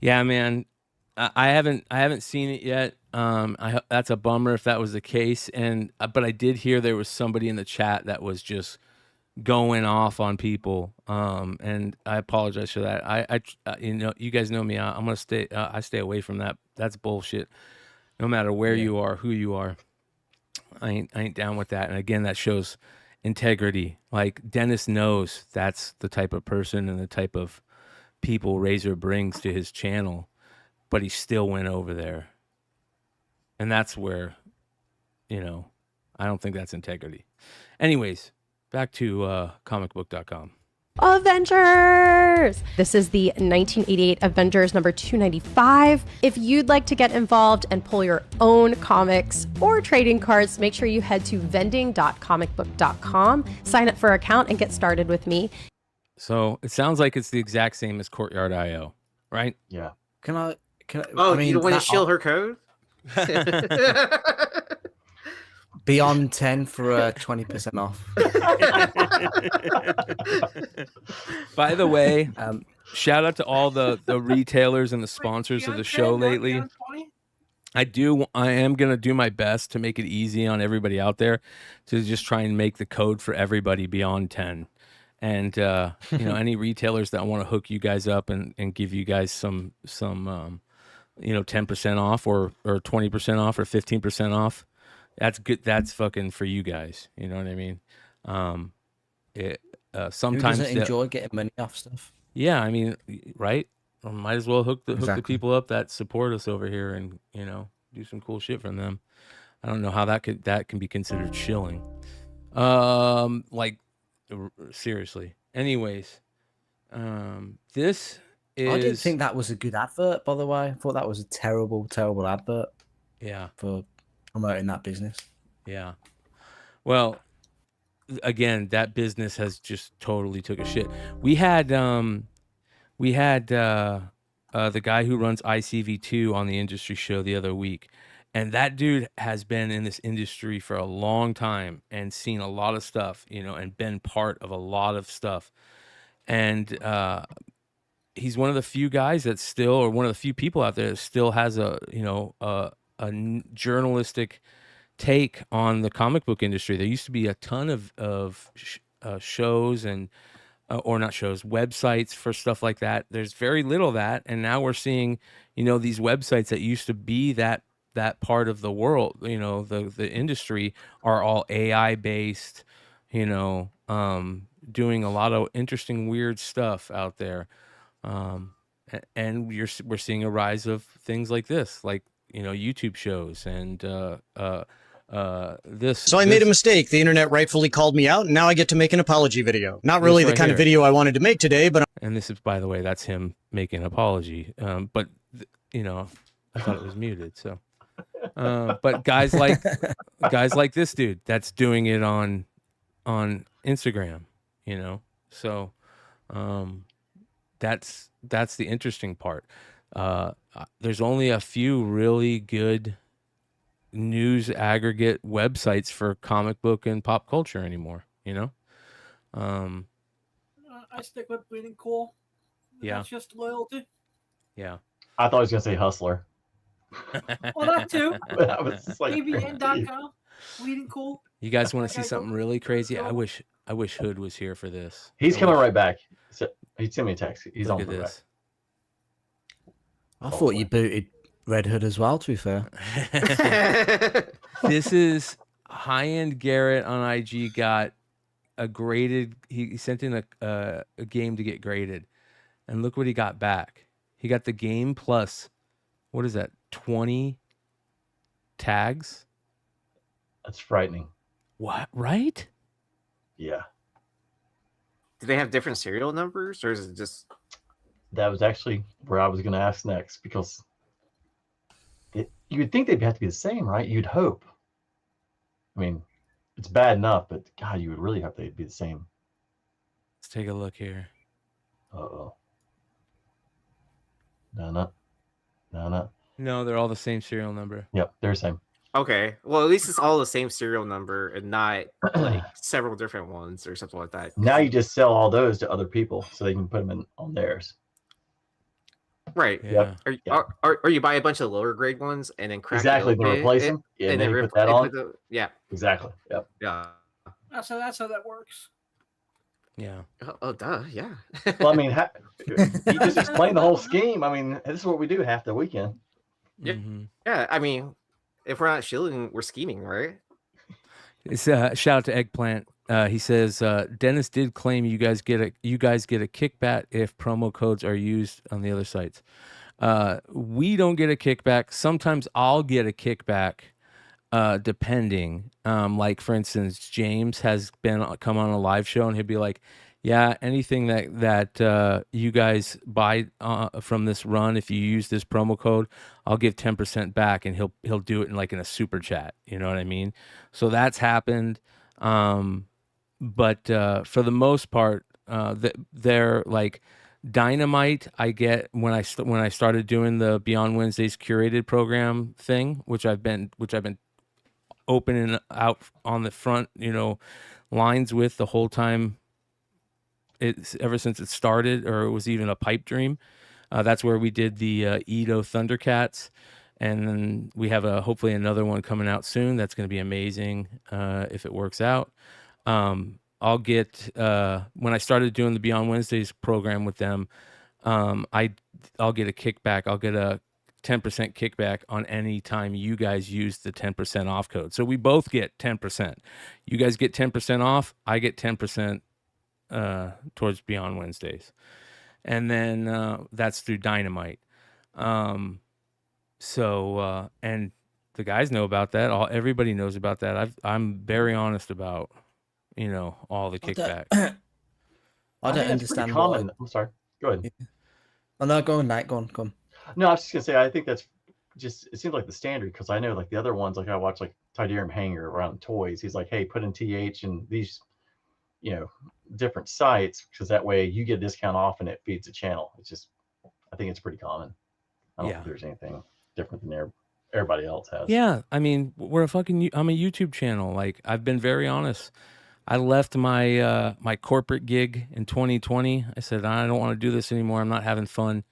Yeah, man. I haven't seen it yet. That's a bummer if that was the case. And but I did hear there was somebody in the chat that was just going off on people. And I apologize for that. I you guys know me. I'm gonna stay. I stay away from that. That's bullshit. No matter where you are, who you are, I ain't down with that. And again, that shows integrity. Like Dennis knows that's the type of person and the type of people Razor brings to his channel, but he still went over there. And that's where, I don't think that's integrity. Anyways, back to comicbook.com. Avengers! This is the 1988 Avengers number 295. If you'd like to get involved and pull your own comics or trading cards, make sure you head to vending.comicbook.com, sign up for an account, and get started with me. So it sounds like it's the exact same as Courtyard IO, right? Yeah. Can I Oh, I mean, you don't want to that- shill her code? Beyond 10 for 20% off. By the way, shout out to all the retailers and the sponsors of the show lately. I am going to do my best to make it easy on everybody out there to just try and make the code for everybody beyond 10. And, any retailers that want to hook you guys up and give you guys some 10% off or 20% off or 15% off. That's good. That's fucking for you guys. You know what I mean? Sometimes Who doesn't enjoy getting money off stuff? Yeah, I mean, right? Or might as well hook the people up that support us over here and do some cool shit from them. I don't know how that can be considered shilling. Seriously. Anyways, this is. I didn't think that was a good advert, by the way. I thought that was a terrible, terrible advert. Yeah. For promoting that business. Yeah. Well, again, that business has just totally took a shit. We had the guy who runs ICV2 on the industry show the other week, and that dude has been in this industry for a long time and seen a lot of stuff, and been part of a lot of stuff. And he's one of the few guys that still, or one of the few people out there that still has a journalistic take on the comic book industry. There used to be a ton of shows and or not shows, websites for stuff like that. There's very little of that, and now we're seeing these websites that used to be that part of the world, the industry, are all AI based, doing a lot of interesting weird stuff out there. And we're seeing a rise of things like this, like YouTube shows and this. So I made a mistake. The internet rightfully called me out, and now I get to make an apology video. Not really the kind of video I wanted to make today, but. And this is, by the way, that's him making an apology. But I thought it was muted. So, but guys like this dude that's doing it on Instagram. So that's the interesting part. There's only a few really good news aggregate websites for comic book and pop culture anymore. I stick with Bleeding Cool. Yeah. That's just loyalty. Yeah. I thought he was gonna say Hustler. Well, that too. That was like ABN.com. Bleeding Cool. You guys want to see something really crazy? I wish Hood was here for this. He's coming right back. So he sent me a text. He's Look on at the this. I thought you booted Red Hood as well, to be fair. This is High-End Garrett on IG got a graded. He sent in a game to get graded, and look what he got back. He got the game plus, what is that? 20 tags. That's frightening. What? Right? Yeah. Do they have different serial numbers, or is it just? That was actually where I was going to ask next, because you would think they'd have to be the same, right? You'd hope. I mean, it's bad enough, but God, you would really hope they'd be the same. Let's take a look here. Uh-oh. No. No, they're all the same serial number. Yep, they're the same. Okay, well, at least it's all the same serial number and not like several different ones or something like that. Now you just sell all those to other people so they can put them on theirs. Right. Yeah. Or you buy a bunch of lower grade ones and then crack Exactly. it Then open, replace them. Yeah, and then you put that on. Yeah. Exactly. Yep. Yeah. That's how that works. Yeah. Oh, duh. Yeah. Well, I mean, you just explained the whole scheme. I mean, this is what we do half the weekend. Yeah. Yeah. I mean, if we're not shielding, we're scheming, right? It's shout out to Eggplant. He says Dennis did claim you guys get a kickback if promo codes are used on the other sites. We don't get a kickback. Sometimes I'll get a kickback, depending. Like for instance, James has come on a live show and he'll be like, "Yeah, anything that you guys buy from this run, if you use this promo code, I'll give 10% back," and he'll do it in a super chat. You know what I mean? So that's happened. But for the most part, they're like Dynamite. I get when I started doing the Beyond Wednesdays curated program thing, which I've been opening out on the front, lines with the whole time. It's ever since it started, or it was even a pipe dream. That's where we did the Edo Thundercats, and then we have hopefully another one coming out soon. That's going to be amazing if it works out. I'll get when I started doing the Beyond Wednesdays program with them, I'll get a kickback. I'll get a 10% kickback on any time you guys use the 10% off code. So we both get 10%. You guys get 10% off. I get 10% towards Beyond Wednesdays, and then that's through Dynamite. So and the guys know about that. Everybody knows about that. I'm very honest about all the kickback. I don't understand common. why. I'm sorry. Go ahead. Oh no, go on, Nate. Go on. No, I was just gonna say I think that's just it seems like the standard because I know like the other ones like I watch like Tidarium Hanger around toys. He's like, hey, put in TH and these different sites because that way you get a discount off and it feeds the channel. It's just I think it's pretty common. I don't think there's anything different than everybody else has. Yeah, I mean, I'm a YouTube channel. Like I've been very honest. I left my my corporate gig in 2020. I said I don't want to do this anymore. I'm not having fun.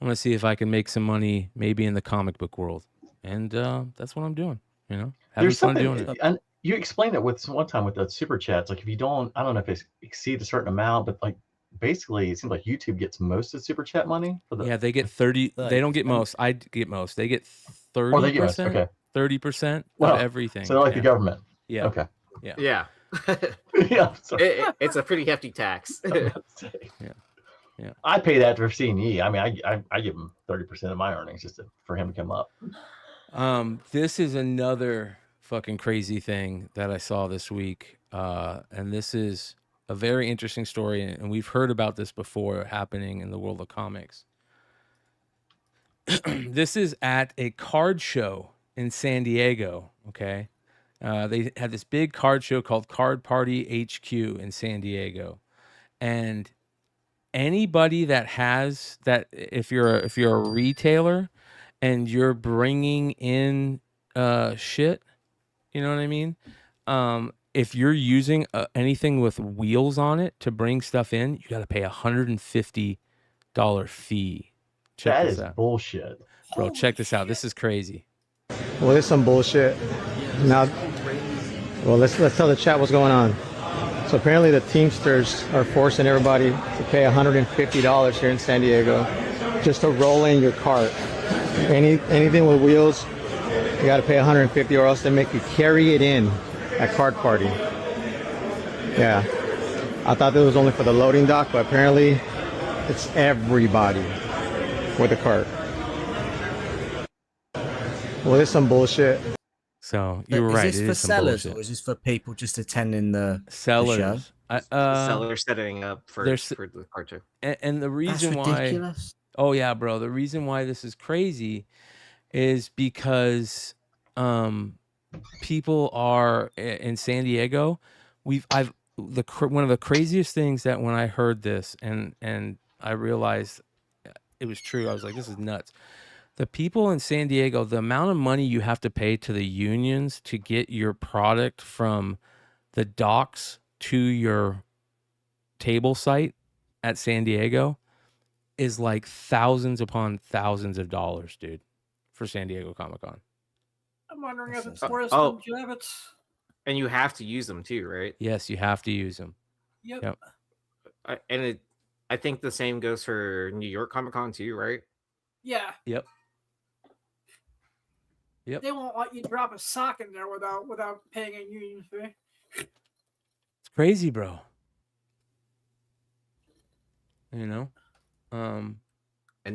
I want to see if I can make some money, maybe in the comic book world, and that's what I'm doing. Having There's fun something, doing it. and you explained it with one time with the super chats. Like if you don't, I don't know if it exceeds a certain amount, but like basically it seems like YouTube gets most of the super chat money for the. Yeah, they get 30. They don't get most. I get most. They get 30%. Oh, they get most. Okay. 30% Wow. of everything. So they're like the government. Yeah. Okay. Yeah. Yeah. Yeah. It's a pretty hefty tax. Yeah. I pay that for C&E. I mean, I give him 30% of my earnings just for him to come up. This is another fucking crazy thing that I saw this week. And this is a very interesting story. And we've heard about this before happening in the world of comics. This is at a card show in San Diego. Okay. They had this big card show called Card Party HQ in San Diego. And anybody that has that, if you're a retailer and you're bringing in shit, you know what I mean? If you're using anything with wheels on it to bring stuff in, you got to pay $150 fee. That is bullshit, bro. Check this out. This is crazy. Well, there's some bullshit. Now, well, let's tell the chat what's going on. So apparently the Teamsters are forcing everybody to pay $150 here in San Diego just to roll in your cart. Anything with wheels, you got to pay $150 or else they make you carry it in at Card Party. Yeah, I thought that was only for the loading dock, but apparently it's everybody with a cart. Well, there's some bullshit. So you were right. Is this for sellers or is this for people just attending the sellers? The show? Sellers setting up for the card show. And the reason That's why, ridiculous. oh yeah, bro, the reason why this is crazy is because people are in San Diego. One of the craziest things that when I heard this and I realized it was true, I was like, this is nuts. The people in San Diego, the amount of money you have to pay to the unions to get your product from the docks to your table site at San Diego is like thousands upon thousands of dollars, dude, for San Diego Comic-Con. I'm wondering if it's worse Oh. than Javits. And you have to use them too, right? Yes, you have to use them. Yep. I think the same goes for New York Comic Con too, right? Yeah. Yep. Yep. They won't let you drop a sock in there without paying a union fee. It's crazy, bro. You know? And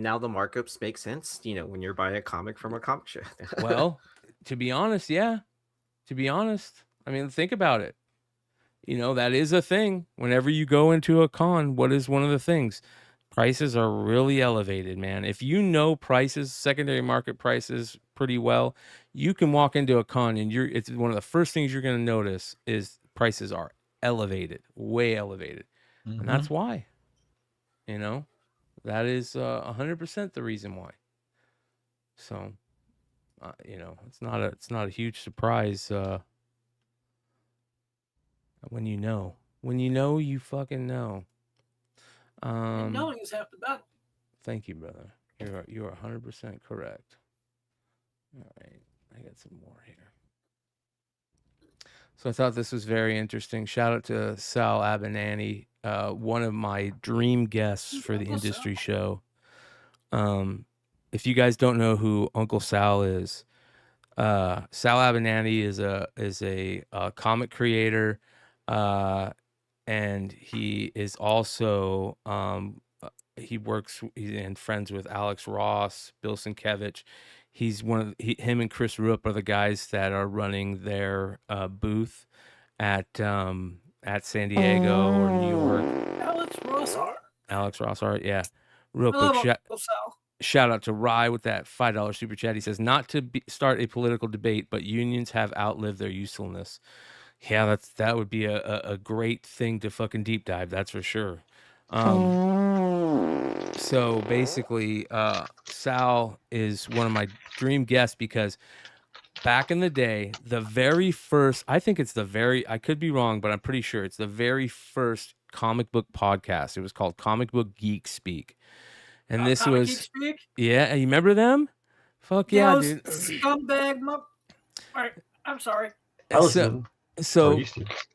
now the markups make sense, you know, when you're buying a comic from a comic shop. Well, to be honest, yeah. To be honest, I mean, think about it. You know, that is a thing. Whenever you go into a con, what is one of the things? Prices are really elevated, man. If you know prices, secondary market prices pretty well, you can walk into a con and it's one of the first things you're going to notice is prices are elevated, way elevated. Mm-hmm. And that's why, you know, that is 100% the reason why. So, you know, it's not a huge surprise when you know, you fucking know. And knowing is half the battle. Thank you, brother. You are 100% correct. All right, I got some more here. So I thought this was very interesting. Shout out to Sal Abinanti, one of my dream guests for the industry show. If you guys don't know who Uncle Sal is, Sal Abinanti is a comic creator, and he is also he's friends with Alex Ross, Bill Sienkiewicz. He's him and Chris Rupp are the guys that are running their booth at San Diego or New York. Alex Ross Art, yeah. Real quick, shout out to Rye with that $5 super chat. He says, not to start a political debate, but unions have outlived their usefulness. Yeah, that would be a great thing to fucking deep dive. That's for sure. So basically, Sal is one of my dream guests because back in the day, the very first, I could be wrong, but I'm pretty sure it's the very first comic book podcast. It was called Comic Book Geek Speak. And this was, Geek Speak? Yeah, you remember them? Fuck yeah, dude. Scumbag. All right, I'm sorry. So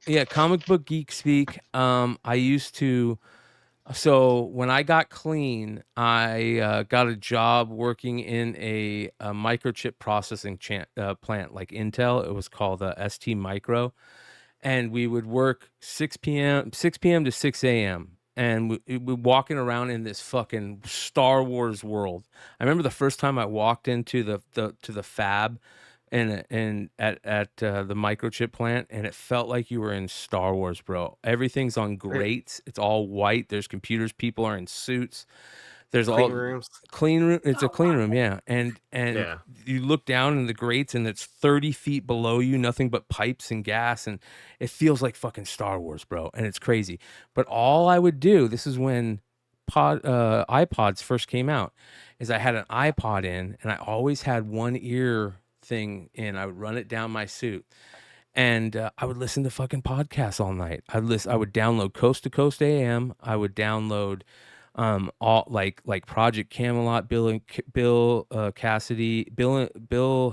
yeah, Comic Book Geek Speak. I used to. So when I got clean, I got a job working in a microchip processing plant like Intel. It was called ST Micro, and we would work 6 p.m. to 6 a.m. And we're walking around in this fucking Star Wars world. I remember the first time I walked into the fab and at the microchip plant, and it felt like you were in Star Wars, bro. Everything's on grates. It's all white. There's computers. People are in suits. There's clean rooms. Clean room. It's a clean room, yeah. And you look down in the grates, and it's 30 feet below you, nothing but pipes and gas, and it feels like fucking Star Wars, bro. And it's crazy. But all I would do, this is when iPods first came out, is I had an iPod in, and I always had one ear thing in. I would run it down my suit, and I would listen to fucking podcasts all night. I would download Coast to Coast AM. I would download all like Project Camelot, Bill Cassidy, Bill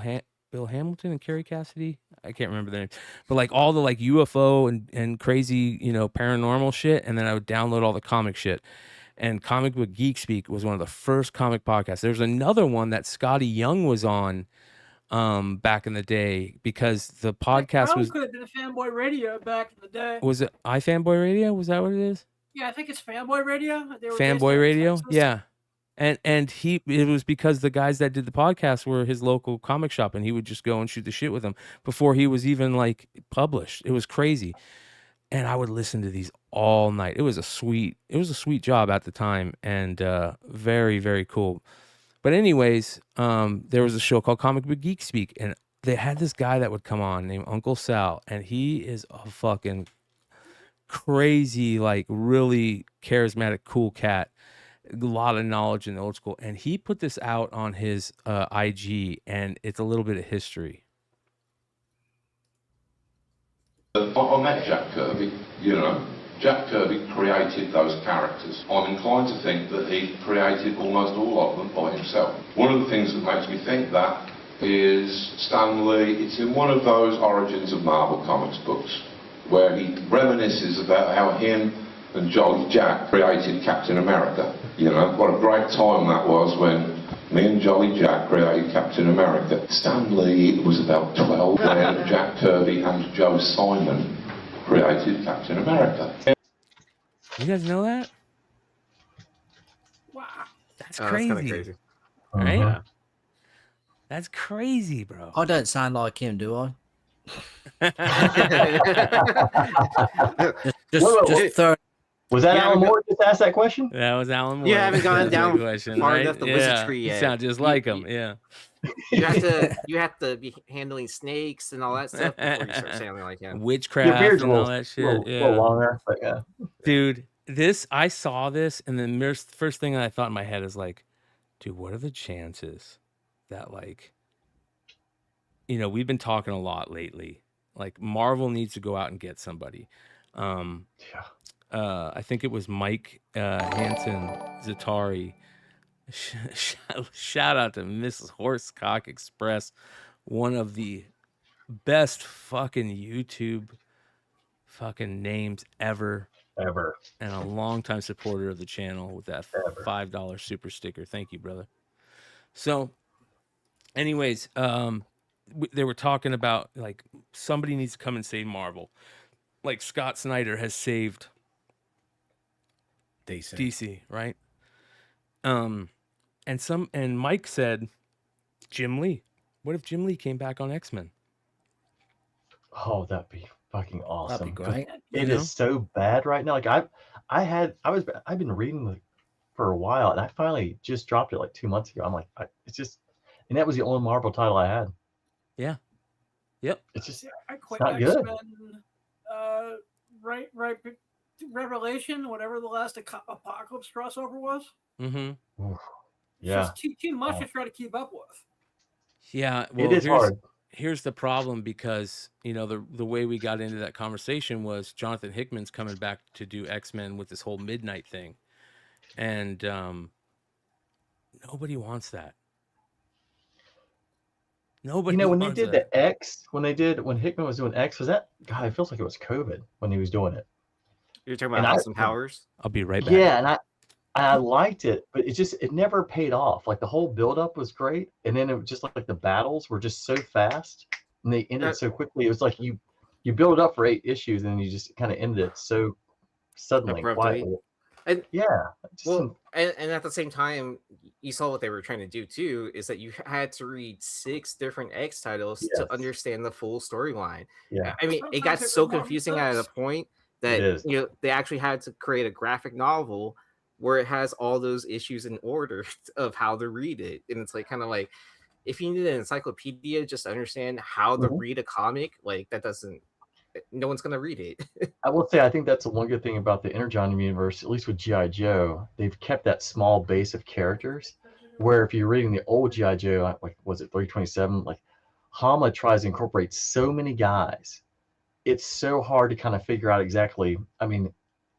Hamilton and Carrie Cassidy. I can't remember their name, but like all the like UFO and crazy, you know, paranormal shit. And then I would download all the comic shit. And Comic Book Geek Speak was one of the first comic podcasts. There's another one that Scotty Young was on back in the day, because the podcast was could have been a Fanboy Radio back in the day. Was it iFanboy Radio? Was that what it is? Yeah, I think it's Fanboy Radio. Fanboy Radio, yeah. And it was because the guys that did the podcast were his local comic shop, and he would just go and shoot the shit with them before he was even like published. It was crazy. And I would listen to these all night. It was a sweet job at the time, and very, very cool. But anyways, there was a show called Comic Book Geek Speak, and they had this guy that would come on named Uncle Sal, and he is a fucking crazy, like really charismatic, cool cat. A lot of knowledge in the old school. And he put this out on his IG, and it's a little bit of history. On that Jack Kirby, you know, Jack Kirby created those characters. I'm inclined to think that he created almost all of them by himself. One of the things that makes me think that is Stan Lee. It's in one of those Origins of Marvel Comics books where he reminisces about how him and Jolly Jack created Captain America. You know, what a great time that was when me and Jolly Jack created Captain America. Stan Lee was about 12 when Jack Kirby and Joe Simon created Captain America. You guys know that? Wow. That's That's crazy. kind of crazy. Right? Yeah. That's crazy, bro. I don't sound like him, do I? just throw. Was that Alan Moore just asked that question? That was Alan Moore. You haven't gone down question, far right? enough the wizard Yeah. tree You yet. sound just like him. Yeah. You have to be handling snakes and all that stuff before you start sounding like him. Witchcraft and all that shit. little longer, but yeah. Dude, I saw this, and the first thing I thought in my head is like, dude, what are the chances that, like, you know, we've been talking a lot lately. Like, Marvel needs to go out and get somebody. I think it was Mike Hansen Zatari. Shout out to Mrs. Horsecock Express, one of the best fucking YouTube names ever, and a longtime supporter of the channel with that $5 super sticker. Thank you, brother. So, anyways, they were talking about, like, somebody needs to come and save Marvel, like Scott Snyder has saved DC, right? And Mike said, Jim Lee. What if Jim Lee came back on X-Men? Oh, that'd be fucking awesome. That'd be great. It is so bad right now. Like I've been reading for a while, and I finally just dropped it like 2 months ago. I'm like, and that was the only Marvel title I had. Yeah. Yep. It's just I quit not good. X-Men, right Revelation, whatever the last Apocalypse crossover was. Mm-hmm. Yeah. It's just too much to try to keep up with. Yeah, well, it is hard. Here's the problem, because, you know, the way we got into that conversation was Jonathan Hickman's coming back to do X-Men with this whole Midnight thing, and nobody wants that. Nobody. You know, when they wants did that. the X, when Hickman was doing X, was that God? It feels like it was COVID when he was doing it. You're talking about Austin Powers? I'll be right back. Yeah, and I liked it, but it never paid off. Like the whole buildup was great, and then it was just like the battles were just so fast and they ended so quickly. It was like you build it up for 8 issues and then you just kind of ended it so suddenly, quietly. And yeah, and at the same time, you saw what they were trying to do too, is that you had to read 6 different X titles to understand the full storyline. Yeah, I mean, it got so confusing at a point that you know they actually had to create a graphic novel where it has all those issues in order of how to read it. And it's like kind of like, if you need an encyclopedia just to understand how to read a comic, like that doesn't, no one's going to read it. I will say, I think that's the one good thing about the Energon universe, at least with G.I. Joe. They've kept that small base of characters where if you're reading the old G.I. Joe, like, was it 327? Like, Hama tries to incorporate so many guys. It's so hard to kind of figure out exactly, I mean,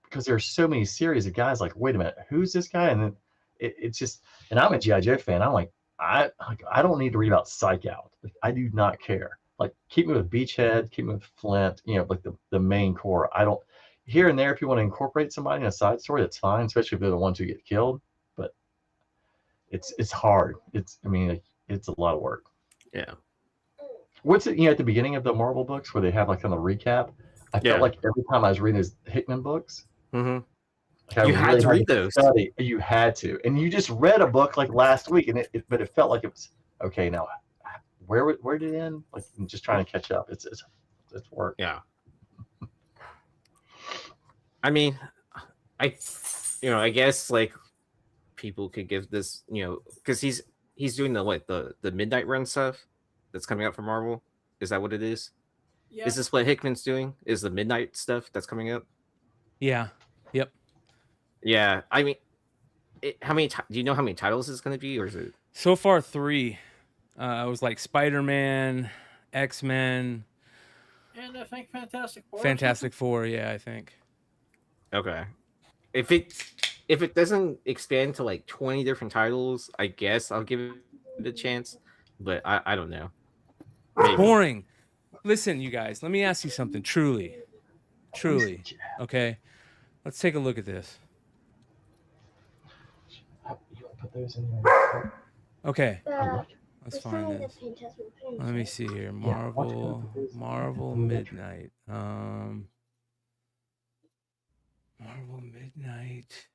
because there's so many series of guys like, wait a minute, who's this guy? And then it's just, and I'm a G.I. Joe fan. I'm like, I don't need to read about Psych Out. Like, I do not care. Like, keep me with Beachhead, keep me with Flint, you know, like the main core. I don't, here and there, if you want to incorporate somebody in a side story, that's fine, especially if they're the ones who get killed. But it's hard. It's a lot of work. Yeah. What's it, you know, at the beginning of the Marvel books where they have like kind of recap? I felt like every time I was reading his Hickman books, you really had to read those. Study. You had to, and you just read a book like last week, and but it felt like it was okay. Now, where did it end? Like, I'm just trying to catch up. It's work. Yeah. I mean, I guess like people could give this, you know, because he's doing the Midnight Run stuff that's coming out for Marvel. Is that what it is? Yeah. Is this what Hickman's doing? Is the Midnight stuff that's coming up? Yeah. Yep. Yeah. I mean, how many? Do you know how many titles it's going to be, or is it so far 3? It was like Spider-Man, X-Men, and I think Fantastic Four. Fantastic Four, yeah, I think. Okay. If it doesn't expand to like 20 different titles, I guess I'll give it a chance. But I don't know. Maybe. Boring. Listen, you guys, let me ask you something. Truly. Okay. Let's take a look at this. Put those in there. Okay. Let's find this. Let me see here. Marvel Midnight. Marvel Midnight.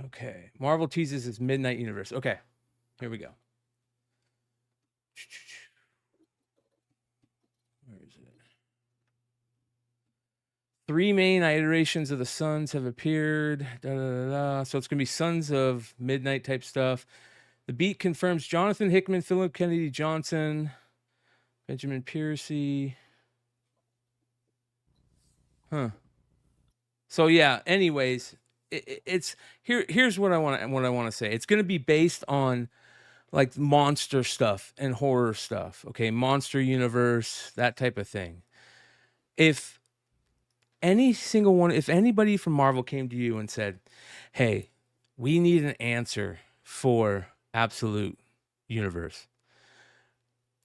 Okay. Marvel teases its Midnight Universe. Okay. Here we go. Where is it? 3 main iterations of the Sons have appeared. So it's going to be Sons of Midnight type stuff. The Beat confirms Jonathan Hickman, Philip Kennedy Johnson, Benjamin Piercy. Huh. So yeah, anyways, it's here's what I want to say. It's going to be based on like monster stuff and horror stuff. Okay, monster universe, that type of thing. If anybody from Marvel came to you and said, "Hey, we need an answer for Absolute Universe.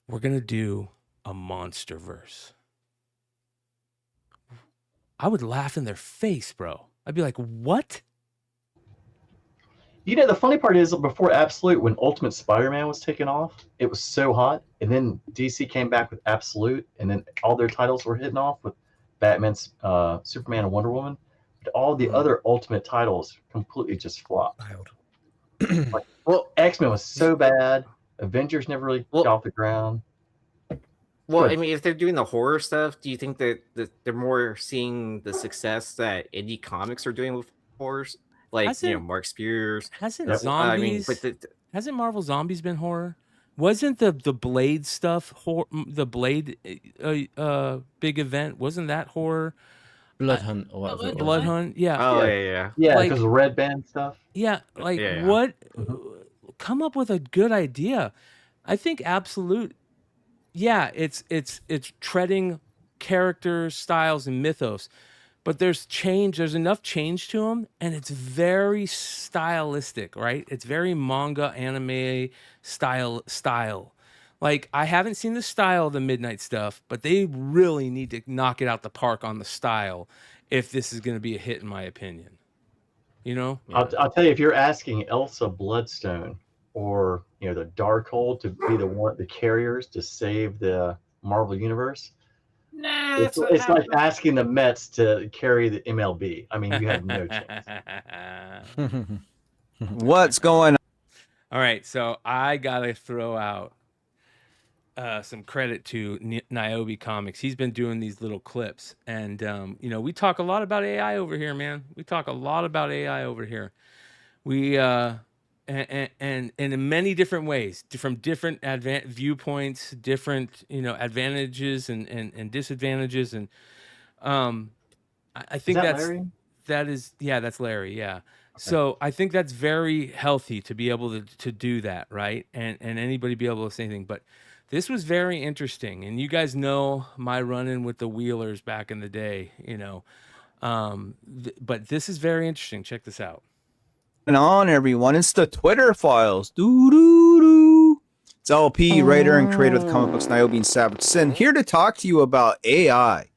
We're going to do a Monsterverse." I would laugh in their face, bro. I'd be like, "What?" You know, the funny part is before Absolute, when Ultimate Spider-Man was taken off, it was so hot. And then DC came back with Absolute, and then all their titles were hitting off with Batman, Superman, and Wonder Woman. But all the other Ultimate titles completely just flopped. Like, well, X-Men was so bad. Avengers never really got off the ground. Well, I mean, if they're doing the horror stuff, do you think that they're more seeing the success that indie comics are doing with horrors? Like, Mark Spears. Hasn't Zombies? I mean, hasn't Marvel Zombies been horror? Wasn't the Blade stuff the Blade big event? Wasn't that horror? Blood Hunt or whatever. Blood Hunt, yeah. Oh yeah. Yeah, Like- because of Red Band stuff. Yeah, like Yeah. what? Come up with a good idea. I think Absolute. Yeah, it's treading characters, styles, and mythos, but there's change. There's enough change to them, and it's very stylistic, right? It's very manga, anime style. Like, I haven't seen the style of the Midnight stuff, but they really need to knock it out the park on the style if this is going to be a hit, in my opinion. You know? I'll tell you, if you're asking Elsa Bloodstone or the Darkhold to be the carriers to save the Marvel Universe, Nah, it's like asking the Mets to carry the MLB. I mean, you have no chance. What's going on? All right, so I gotta throw out some credit to Niobe Comics. He's been doing these little clips, and we talk a lot about AI over here, man. We talk a lot about AI over here. We and in many different ways, from different viewpoints, different advantages and disadvantages, and I think Larry? that's Larry, yeah. So I think that's very healthy to be able to do that, right? And anybody be able to say anything. But this was very interesting, and you guys know my run-in with the Wheelers back in the day, but this is very interesting. Check this out. On everyone, it's the Twitter files. It's LP, writer and creator of the comic books Niobe and Savage Sin, here to talk to you about AI.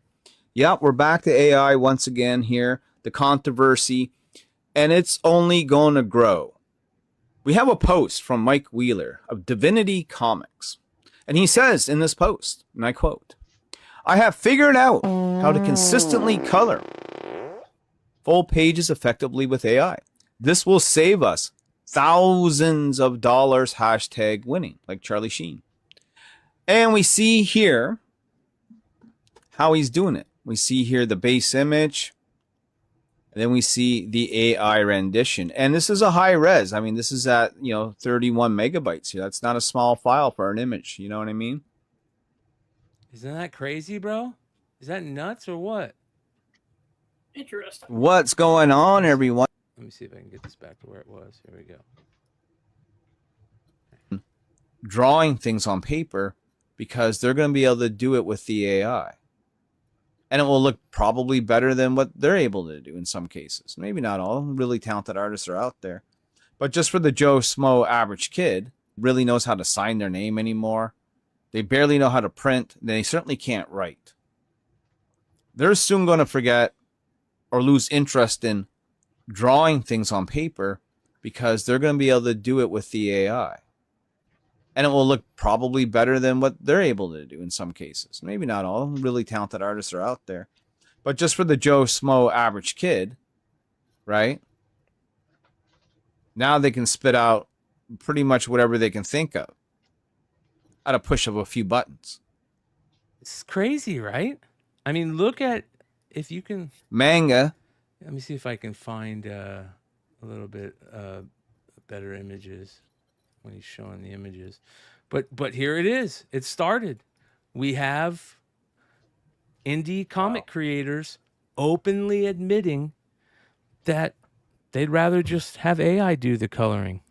Yep, we're back to AI once again here, the controversy, and it's only going to grow. We have a post from Mike Wheeler of Divinity Comics, and he says in this post, and I quote, "I have figured out how to consistently color full pages effectively with AI. This will save us thousands of dollars, #winning, like Charlie Sheen." And we see here how he's doing it. We see here the base image, and then we see the AI rendition. And this is a high res. I mean, this is at 31 megabytes here. That's not a small file for an image. You know what I mean? Isn't that crazy, bro? Is that nuts or what? Interesting. What's going on, everyone? Let me see if I can get this back to where it was. Here we go. Drawing things on paper because they're going to be able to do it with the AI. And it will look probably better than what they're able to do in some cases. Maybe not all. Really talented artists are out there. But just for the Joe Smo average kid, really knows how to sign their name anymore. They barely know how to print. They certainly can't write. They're soon going to forget or lose interest in drawing things on paper because they're going to be able to do it with the AI. And it will look probably better than what they're able to do in some cases. Maybe not all. Really talented artists are out there. But just for the Joe Smo average kid, right? Now they can spit out pretty much whatever they can think of at a push of a few buttons. It's crazy, right? I mean, look at, if you can... Manga. Let me see if I can find a little bit better images when he's showing the images. But here it is. It started. We have indie comic creators openly admitting that they'd rather just have AI do the coloring.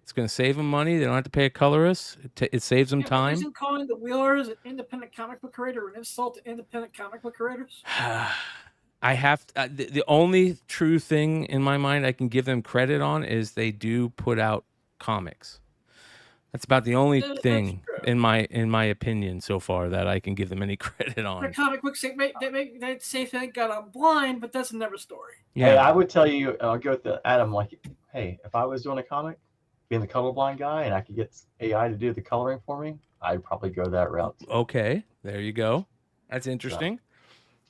It's going to save them money. They don't have to pay a colorist. It saves them time. Isn't calling the Wheelers an independent comic book creator an insult to independent comic book creators? I have to, the only true thing in my mind I can give them credit on is they do put out comics. That's about the only thing in my opinion so far that I can give them any credit on. The comic books they say thank God I'm blind, but that's another story. Yeah. Hey, I would tell you, I'll go with Adam. Like, hey, if I was doing a comic, being the colorblind guy, and I could get AI to do the coloring for me, I'd probably go that route. Okay, there you go. That's interesting.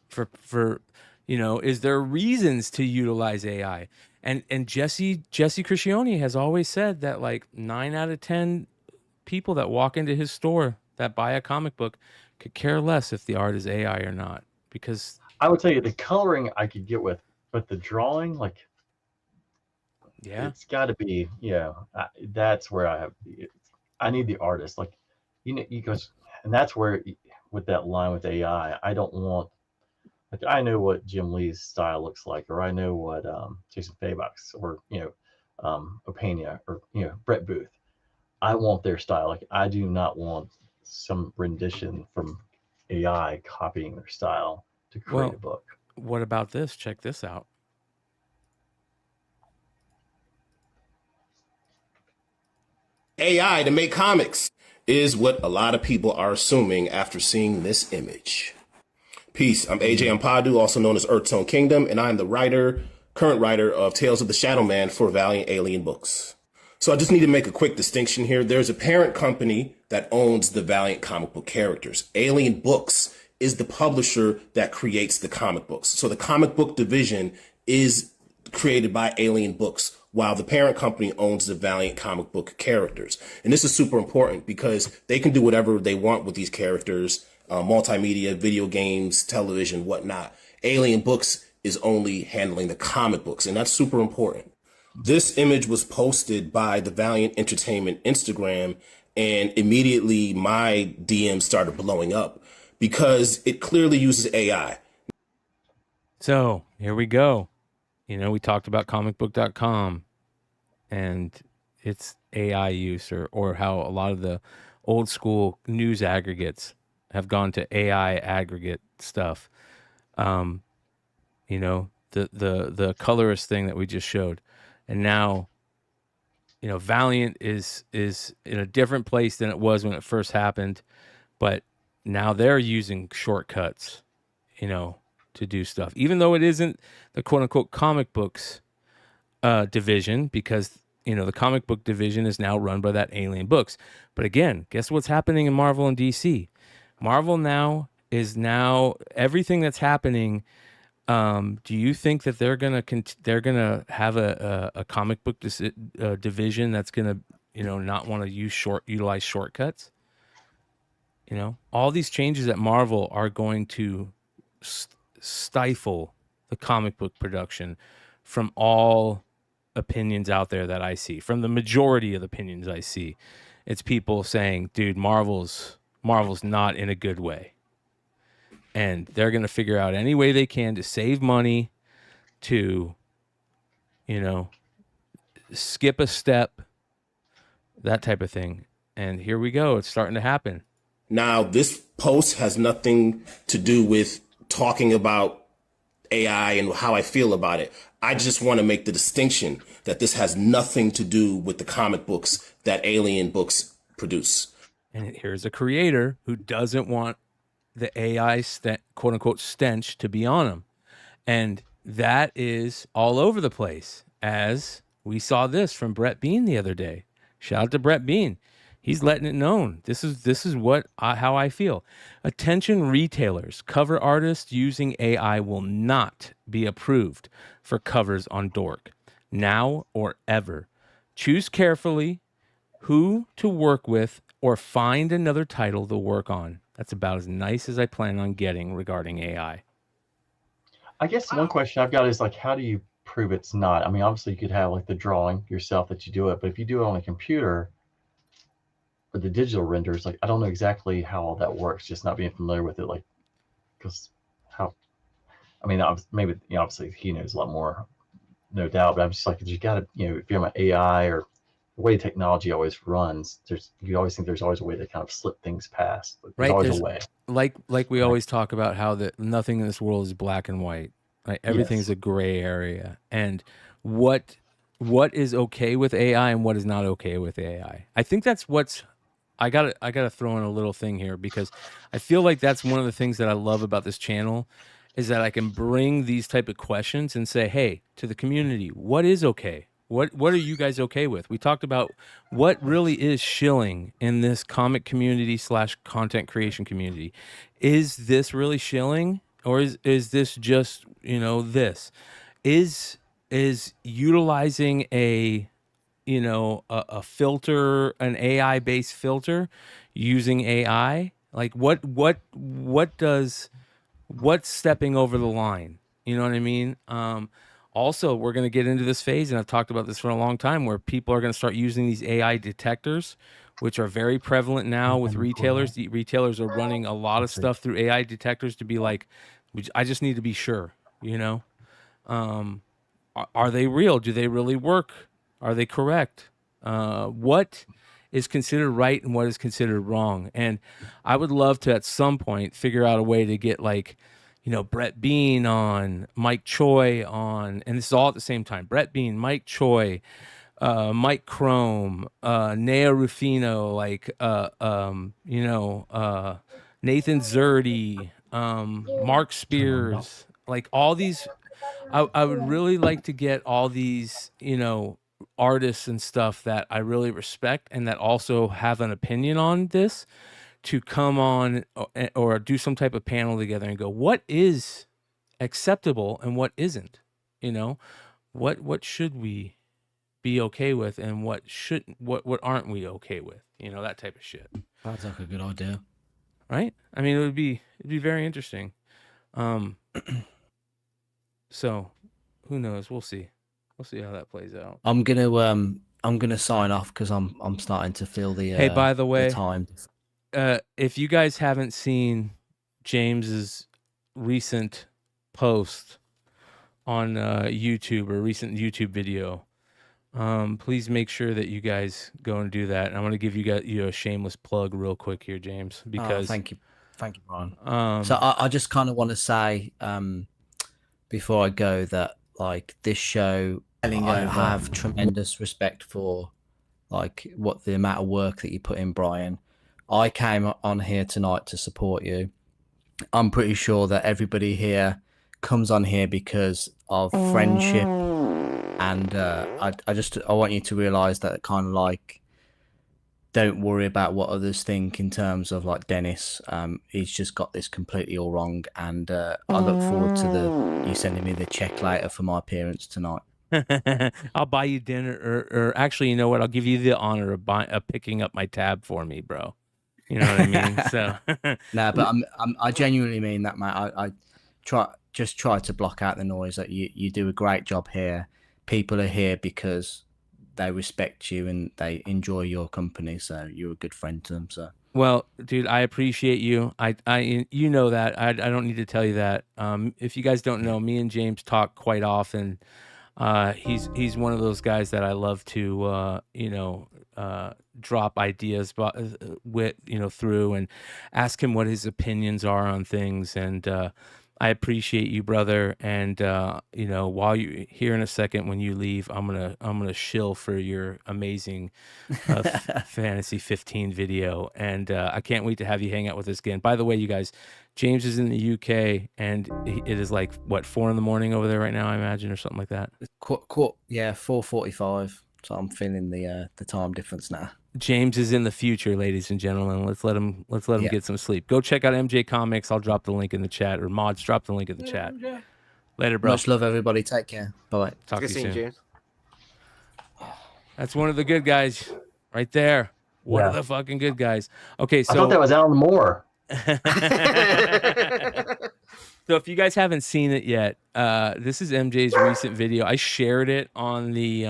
Yeah. For you know, is there reasons to utilize AI? And Jesse Crescione has always said that like 9 out of 10 people that walk into his store that buy a comic book could care less if the art is AI or not, because I would tell you the coloring I could get with, but the drawing, like, yeah, it's got to be, that's where I need the artist. Like, you goes, and that's where with that line with AI, I don't want, like, I know what Jim Lee's style looks like, or I know what Jason Fabok's, or Opania, or Brett Booth. I want their style. Like, I do not want some rendition from AI copying their style to create a book. What about this? Check this out. AI to make comics is what a lot of people are assuming after seeing this image. Peace. I'm AJ Ampadu, also known as Earthstone Kingdom, and I'm the current writer of Tales of the Shadow Man for Valiant Alien Books. So I just need to make a quick distinction here. There's a parent company that owns the Valiant comic book characters. Alien Books is the publisher that creates the comic books. So the comic book division is created by Alien Books, while the parent company owns the Valiant comic book characters. And this is super important because they can do whatever they want with these characters, multimedia, video games, television, whatnot. Alien Books is only handling the comic books, and that's super important. This image was posted by the Valiant Entertainment Instagram, and immediately my DM started blowing up because it clearly uses AI. So here we go. We talked about comicbook.com and its AI use, or how a lot of the old school news aggregates have gone to AI aggregate stuff. The colorist thing that we just showed. And now, Valiant is in a different place than it was when it first happened, but now they're using shortcuts, to do stuff, even though it isn't the quote unquote comic books division, because, the comic book division is now run by that Alien Books. But again, guess what's happening in Marvel and DC? Marvel now is everything that's happening. Do you think that they're gonna have a comic book division that's gonna not want to utilize shortcuts? All these changes at Marvel are going to stifle the comic book production from all opinions out there that I see. From the majority of the opinions I see, it's people saying, "Dude, Marvel's not in a good way." And they're going to figure out any way they can to save money, to, skip a step, that type of thing. And here we go. It's starting to happen. Now, this post has nothing to do with talking about AI and how I feel about it. I just want to make the distinction that this has nothing to do with the comic books that Alien Books produce. And here's a creator who doesn't want the AI quote unquote stench to be on him. And that is all over the place, as we saw this from Brett Bean the other day. Shout out to Brett Bean. He's letting it known. This is how I feel. Attention retailers, cover artists using AI will not be approved for covers on Dork, now or ever. Choose carefully who to work with or find another title to work on. That's about as nice as I plan on getting regarding AI. I guess one question I've got is like, how do you prove it's not? I mean, obviously you could have like the drawing yourself that you do it, but if you do it on a computer or the digital renders, like I don't know exactly how all that works, just not being familiar with it. Like, because how, I mean, maybe, you know, obviously he knows a lot more, no doubt, but I'm just like, you got to, you know, if you're on AI or the way technology always runs, you always think there's always a way to kind of slip things past. There's always a way. Like we always talk about how that nothing in this world is black and white. Right? Everything's a gray area. And what is okay with AI and what is not okay with AI. I think that's what's I gotta throw in a little thing here, because I feel like that's one of the things that I love about this channel is that I can bring these type of questions and say, hey, to the community, what is okay? What are you guys okay with? We talked about what really is shilling in this comic community / content creation community. Is this really shilling, or is this just, you know, this? Is utilizing a filter, an AI based filter, using AI, like what's stepping over the line? You know what I mean? Also, we're going to get into this phase, and I've talked about this for a long time, where people are going to start using these AI detectors, which are very prevalent now with retailers. The retailers are running a lot of stuff through AI detectors to be like, I just need to be sure, you know? Are they real? Do they really work? Are they correct? What is considered right and what is considered wrong? And I would love to, at some point, figure out a way to get, like, you know, Brett Bean on, Mike Choi on, and this is all at the same time. Brett Bean, Mike Choi, Mike Chrome, Nea Rufino, like, Nathan Zerdy, Mark Spears, like all these. I would really like to get all these, you know, artists and stuff that I really respect and that also have an opinion on this, to come on or do some type of panel together and go, what is acceptable and what isn't? You know, what should we be okay with and what aren't we okay with? You know, that type of shit. Sounds like a good idea, right? I mean, it'd be very interesting. So who knows? We'll see how that plays out. I'm gonna sign off because I'm starting to feel the hey, by the way, time. If you guys haven't seen James's recent post on YouTube, or recent YouTube video, please make sure that you guys go and do that. And I'm going to give you a shameless plug real quick here, James, because thank you, Brian. So I just kind of want to say before I go that, like, this show, I have tremendous respect for, like, what the amount of work that you put in, Brian. I came on here tonight to support you. I'm pretty sure that everybody here comes on here because of friendship, and I want you to realize that, kind of like, don't worry about what others think in terms of, like, Dennis. He's just got this completely all wrong, and I look forward to you sending me the check later for my appearance tonight. I'll buy you dinner, or actually, you know what? I'll give you the honor of picking up my tab for me, bro. You know what I mean? So no, but I genuinely mean that, mate. I try to block out the noise. That you do a great job here. People are here because they respect you and they enjoy your company. So you're a good friend to them. So well, dude, I appreciate you. I you know that. I don't need to tell you that. If you guys don't know, me and James talk quite often. He's one of those guys that I love to drop ideas with through and ask him what his opinions are on things. And I appreciate you, brother. And while you here in a second when you leave, I'm gonna shill for your amazing Fantasy 15 video, and I can't wait to have you hang out with us again. By the way, you guys, James is in the UK, and it is like what 4 a.m. over there right now, I imagine, or something like that. Yeah, 4:45. So I'm feeling the time difference now. James is in the future, ladies and gentlemen. Let's let him get some sleep. Go check out MJ Comics. I'll drop the link in the chat, or Mods, drop the link in the chat. Later, bro. Much love, everybody. Take care. Bye. Talk to you soon. James. That's one of the good guys right there. One of the fucking good guys. Okay, so I thought that was Alan Moore. So if you guys haven't seen it yet, this is MJ's recent video. I shared it on the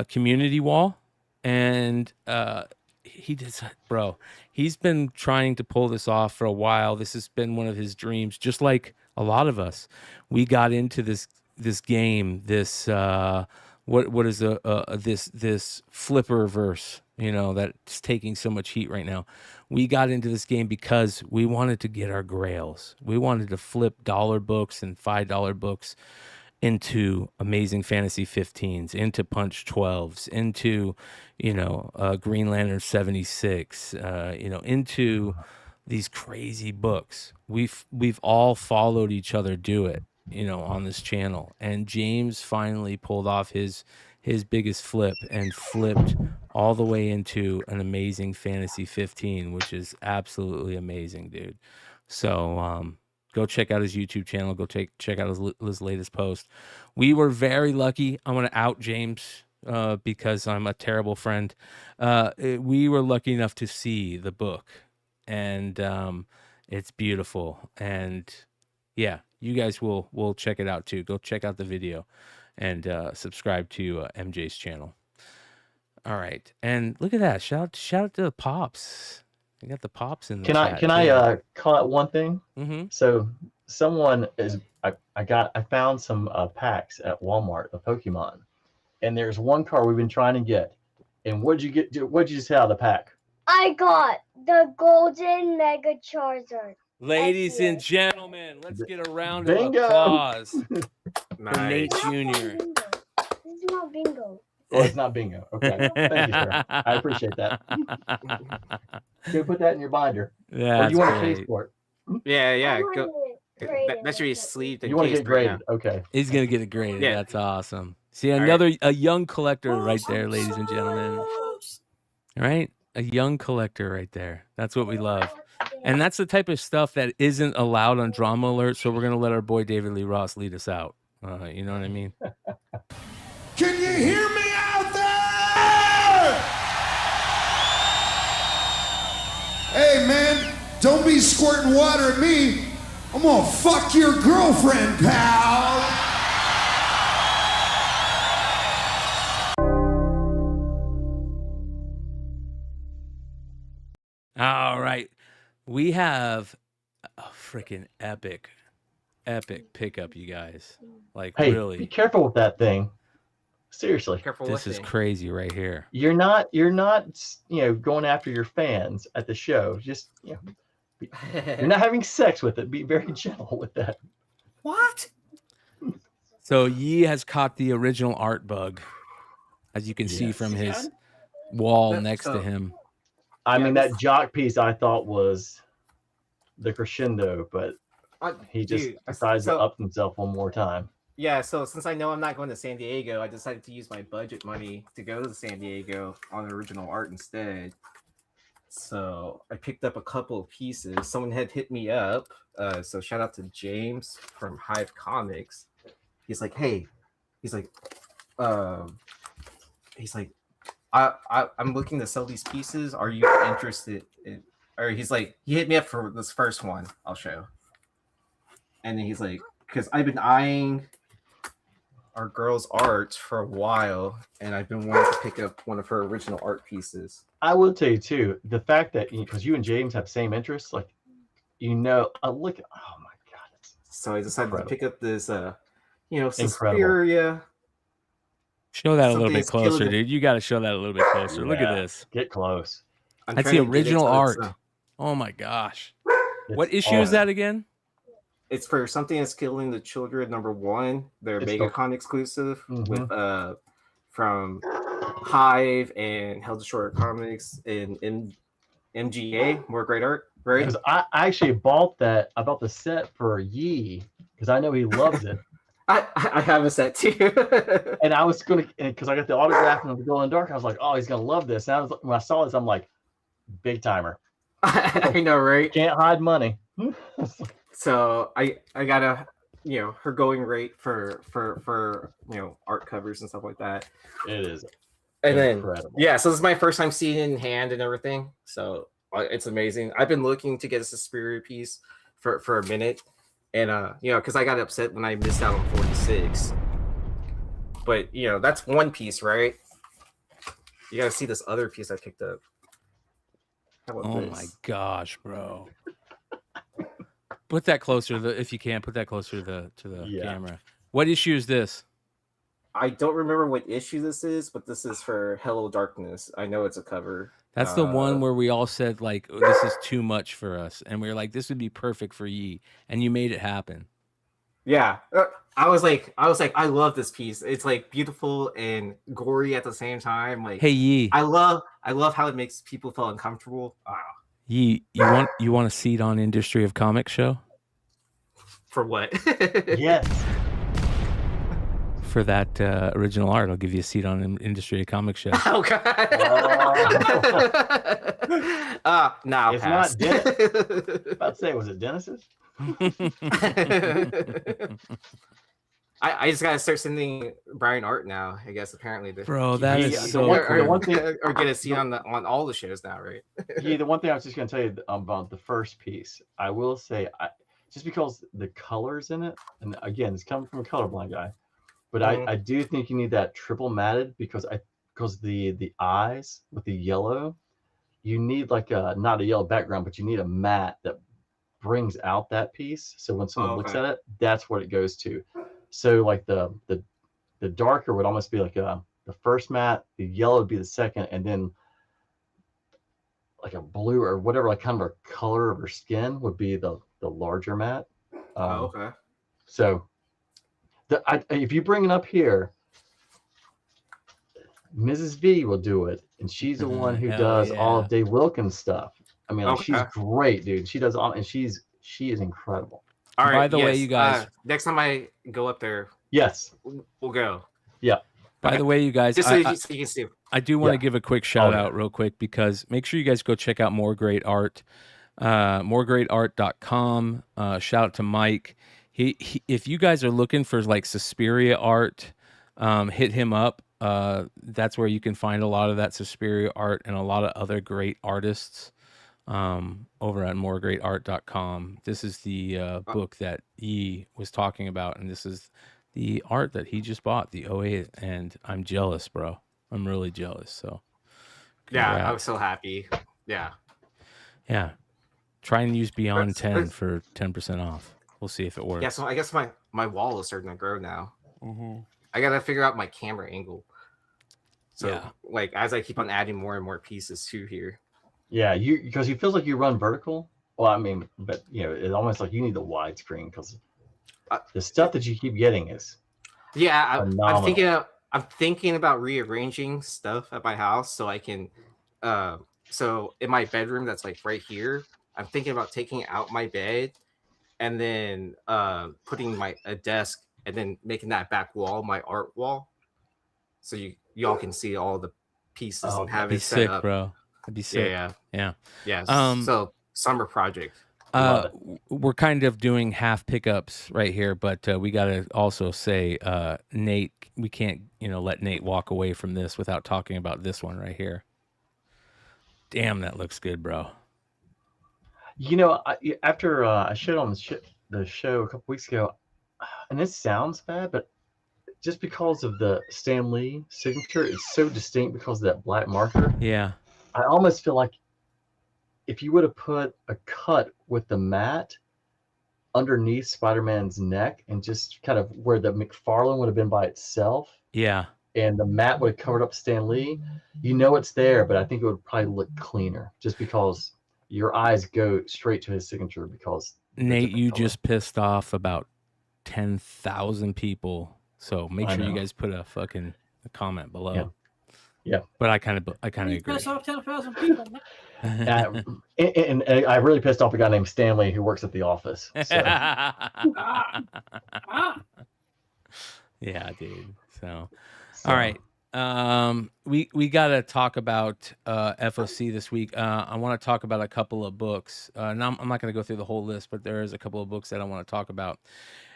community wall, and he did, bro. He's been trying to pull this off for a while. This has been one of his dreams, just like a lot of us. We got into this game, this what is this flipper verse, that's taking so much heat right now. We got into this game because we wanted to get our grails. We wanted to flip dollar books and $5 books into amazing Fantasy 15s, into Punch 12s, into Green Lantern 76, into these crazy books. We've all followed each other do it, on this channel. And James finally pulled off his biggest flip and flipped all the way into an amazing Fantasy 15, which is absolutely amazing, dude. So go check out his YouTube channel. Go check out his latest post. We were very lucky. I'm going to out James because I'm a terrible friend. We were lucky enough to see the book, and it's beautiful. And yeah, you guys will check it out too. Go check out the video and subscribe to MJ's channel. All right, and look at that! Shout out to the pops. I got the pops in the chat. Can I call out one thing? Mm-hmm. So someone is I found some packs at Walmart of Pokemon, and there's one card we've been trying to get. And what'd you get? What'd you just out of the pack? I got the Golden Mega Charizard. Ladies and gentlemen, let's get a round of applause for Nate Jr. This is not bingo. Oh, it's not bingo. Okay. Thank you, sir. I appreciate that. Go put that in your binder. Yeah. Or you want a case for it? Yeah. Go. That should be sleeved. You want to get graded? Okay. He's gonna get it graded. Yeah. That's awesome. See, a young collector right there, ladies and gentlemen. All right, a young collector right there. That's what we love, and that's the type of stuff that isn't allowed on Drama Alert. So we're gonna let our boy David Lee Ross lead us out. You know what I mean? Can you hear me out there? Hey, man, don't be squirting water at me. I'm gonna fuck your girlfriend, pal. All right. We have a freaking epic pickup, you guys. Like, hey, really. Be careful with that thing. Seriously. This is crazy right here. You're not, going after your fans at the show. Just, you're not having sex with it. Be very gentle with that. What? So Yi has caught the original art bug, as you can see from his wall next to him. I mean, that jock piece I thought was the crescendo, but he just decides to up himself one more time. Yeah, so since I know I'm not going to San Diego, I decided to use my budget money to go to San Diego on original art instead. So I picked up a couple of pieces. Someone had hit me up. So shout out to James from Hive Comics. He's like, hey, I'm looking to sell these pieces. Are you interested in, or he's like, he hit me up for this first one I'll show. And then he's like, because I've been eyeing our girl's art for a while, and I've been wanting to pick up one of her original art pieces. I will tell you too, the fact that because you and James have same interests, like look, oh my god! So I decided to pick up this, Incredible. Suspiria Show that a little something bit is killing closer, the- dude. You got to show that a little bit closer. Look at Yeah, this. Get close. I'm That's trying the to get it original so art. it's, Oh my gosh. It's What issue is awesome. that again? It's for something that's killing the children. #1, their It's the- MegaCon exclusive Mhm. with from Hive and Held to Shorter Comics and MGA, More Great Art, right? Because I actually bought that. I bought the set for Yee because I know he loves it. I have a set too. And I was gonna, because I got the autograph and the Glow in the Dark. I was like, oh, he's gonna love this. And I was, when I saw this, I'm like, big timer. I know, right? Can't hide money. So I gotta, her going rate for art covers and stuff like that. It is. And incredible. then so this is my first time seeing it in hand and everything. So it's amazing. I've been looking to get a Suspiria piece for a minute, and because I got upset when I missed out on 46. But that's one piece, right? You gotta see this other piece I picked up. How about Oh this? my gosh, bro. Put that closer, if you can. Put that closer to the camera. What issue is this? I don't remember what issue this is, but this is for Hello Darkness. I know it's a cover. That's the one where we all said, like, oh, this is too much for us. And we were like, this would be perfect for Yee. And you made it happen. Yeah. I was like, I love this piece. It's like beautiful and gory at the same time. Like, Hey, Yee. I love how it makes people feel uncomfortable. Yee, you want a seat on Industry of Comics show? For what? Yes. For that original art, I'll give you a seat on Industry of Comics show. Oh God. Now It's not Dennis. About to say, was it Dennis's? I just gotta start sending Brian art now. I guess apparently. Bro, that is so or, cool. or get a seat on all the shows now, right? Yeah, the one thing I was just going to tell you about the first piece, I will say, just because the colors in it, and again, it's coming from a colorblind guy, but I do think you need that triple matted because the eyes with the yellow, you need like not a yellow background, but you need a matte that brings out that piece. So when someone looks at it, that's what it goes to. So like the darker would almost be like the first matte, the yellow would be the second, and then like a blue or whatever, like kind of a color of her skin would be the larger matte. So if you bring it up here, Mrs. V will do it, and she's the one who does all of Dave Wilkins stuff. I mean, like, she's great, dude. She does all, and she is incredible. All right. By the way, you guys, next time I go up there, yes, we'll go. Yeah. By the way, you guys, just so you can see. I do want to give a quick shout out real quick because make sure you guys go check out More Great Art, moregreatart.com. Shout out to Mike. He if you guys are looking for like Suspiria art, hit him up. That's where you can find a lot of that Suspiria art and a lot of other great artists over at moregreatart.com. This is the book that he was talking about, and this is the art that he just bought, the 08, and I'm jealous, bro. I'm really jealous. So yeah, I was so happy. Yeah. Try and use Beyond 10 for 10% off. We'll see if it works. Yeah, so I guess my wall is starting to grow now. I gotta figure out my camera angle. So like as I keep on adding more and more pieces to here. Yeah, because you feel like you run vertical. Well, I mean, but it's almost like you need the widescreen because the stuff that you keep getting is I'm thinking about rearranging stuff at my house so I can so in my bedroom that's like right here, I'm thinking about taking out my bed and then putting a desk and then making that back wall my art wall. So y'all can see all the pieces and have it set sick, up. Bro. That'd be sick. Yeah. Yeah. So summer project. We're kind of doing half pickups right here, but we got to also say, Nate, we can't, let Nate walk away from this without talking about this one right here. Damn, that looks good, bro. After I showed on the show a couple weeks ago, and this sounds bad, but just because of the Stan Lee signature, it's so distinct because of that black marker. Yeah. I almost feel like if you would have put a cut with the matte underneath Spider-Man's neck and just kind of where the McFarlane would have been by itself. Yeah. and the mat would have covered up Stan Lee, you know it's there, but I think it would probably look cleaner just because your eyes go straight to his signature because Nate, you just pissed off about 10,000 people. So make I sure you know. guys put a comment below. Yeah. But I kind of agree. Piss off 10,000 people. And I really pissed off a guy named Stanley who works at the office. So. Yeah, dude. So, all right. We got to talk about F.O.C. this week. I want to talk about a couple of books. Now I'm not going to go through the whole list, but there is a couple of books that I want to talk about.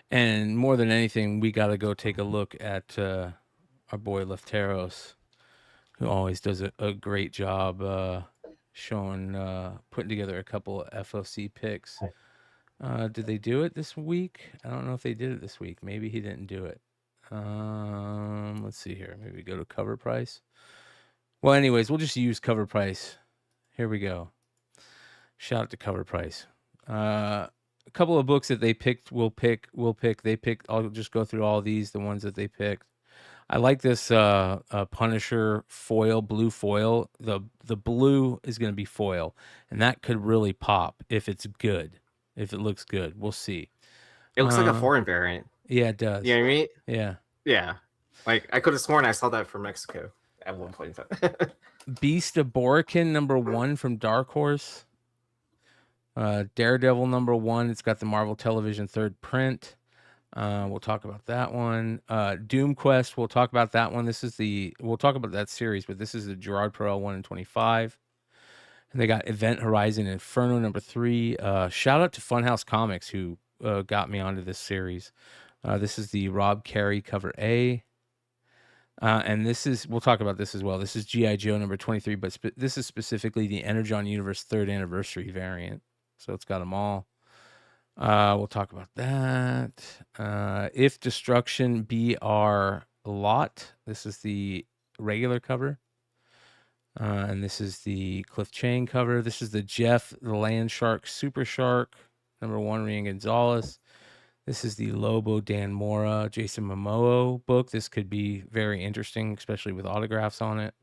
And more than anything, we got to go take a look at our boy Lefteros, who always does a great job putting together a couple of F.O.C. picks. Did they do it this week? I don't know if they did it this week. Maybe he didn't do it. Let's see here. Maybe go to cover price. Well, anyways, we'll just use cover price. Here we go. Shout out to cover price. A couple of books that they picked. We'll pick. They picked. I'll just go through all these. The ones that they picked. I like this Punisher foil, blue foil. The blue is going to be foil, and that could really pop if it's good. If it looks good, we'll see. It looks like a foreign variant. Yeah, it does. You know what I mean? Yeah. Yeah. Like I could have sworn I saw that from Mexico at one point in time. Beast of Borkin #1 from Dark Horse. Daredevil #1. It's got the Marvel Television third print. We'll talk about that one. Doom Quest. We'll talk about that one. We'll talk about that series, but this is the Gerard Perel 1 in 25. And they got Event Horizon Inferno #3. Shout out to Funhouse Comics who got me onto this series. This is the Rob Carey cover A. And we'll talk about this as well. This is G.I. Joe #23, but this is specifically the Energon Universe 3rd anniversary variant. So it's got them all. We'll talk about that. If Destruction Be Our Lot. This is the regular cover. And this is the Cliff Chang cover. This is the Jeff the Land Shark Super Shark #1, Rian Gonzalez. This is the Lobo Dan Mora, Jason Momoa book. This could be very interesting, especially with autographs on it.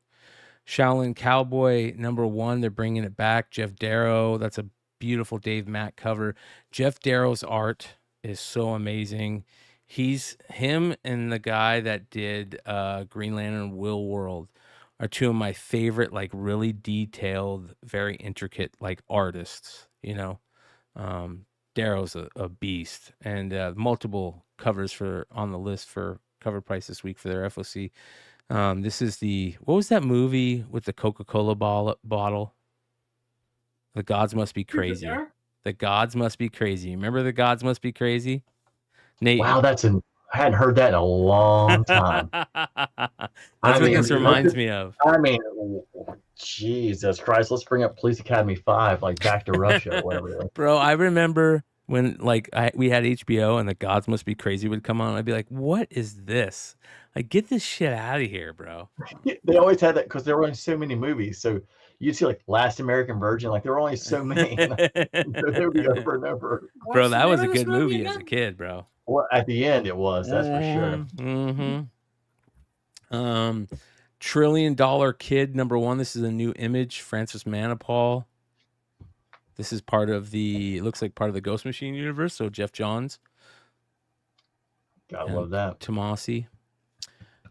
Shaolin Cowboy #1. They're bringing it back. Jeff Darrow. That's a beautiful Dave Mack cover. Jeff Darrow's art is so amazing. Him and the guy that did Green Lantern Will World are two of my favorite, like really detailed, very intricate, like artists, you know. Darrow's a beast, and multiple covers on the list for cover price this week for their FOC. This is what was that movie with the Coca-Cola bottle? The Gods Must Be Crazy. The Gods Must Be Crazy. Remember The Gods Must Be Crazy? Nate. Wow, I hadn't heard that in a long time. That's what this reminds me of. I mean, Jesus Christ, let's bring up Police Academy 5, like Back to Russia or whatever. Bro, I remember when we had HBO and The Gods Must Be Crazy would come on. I'd be like, what is this? Like, get this shit out of here, bro. They always had that because there were only so many movies. So you'd see like Last American Virgin, like there were only so many. So they would be over and over. Bro, that was a good movie as a kid, bro. Well, at the end it was, that's for sure. Mm-hmm. $1 Trillion Kid #1. This is a new Image, Francis Manapul. This is part of it looks like part of the Ghost Machine universe. So Jeff Johns. Gotta love that. Tomasi.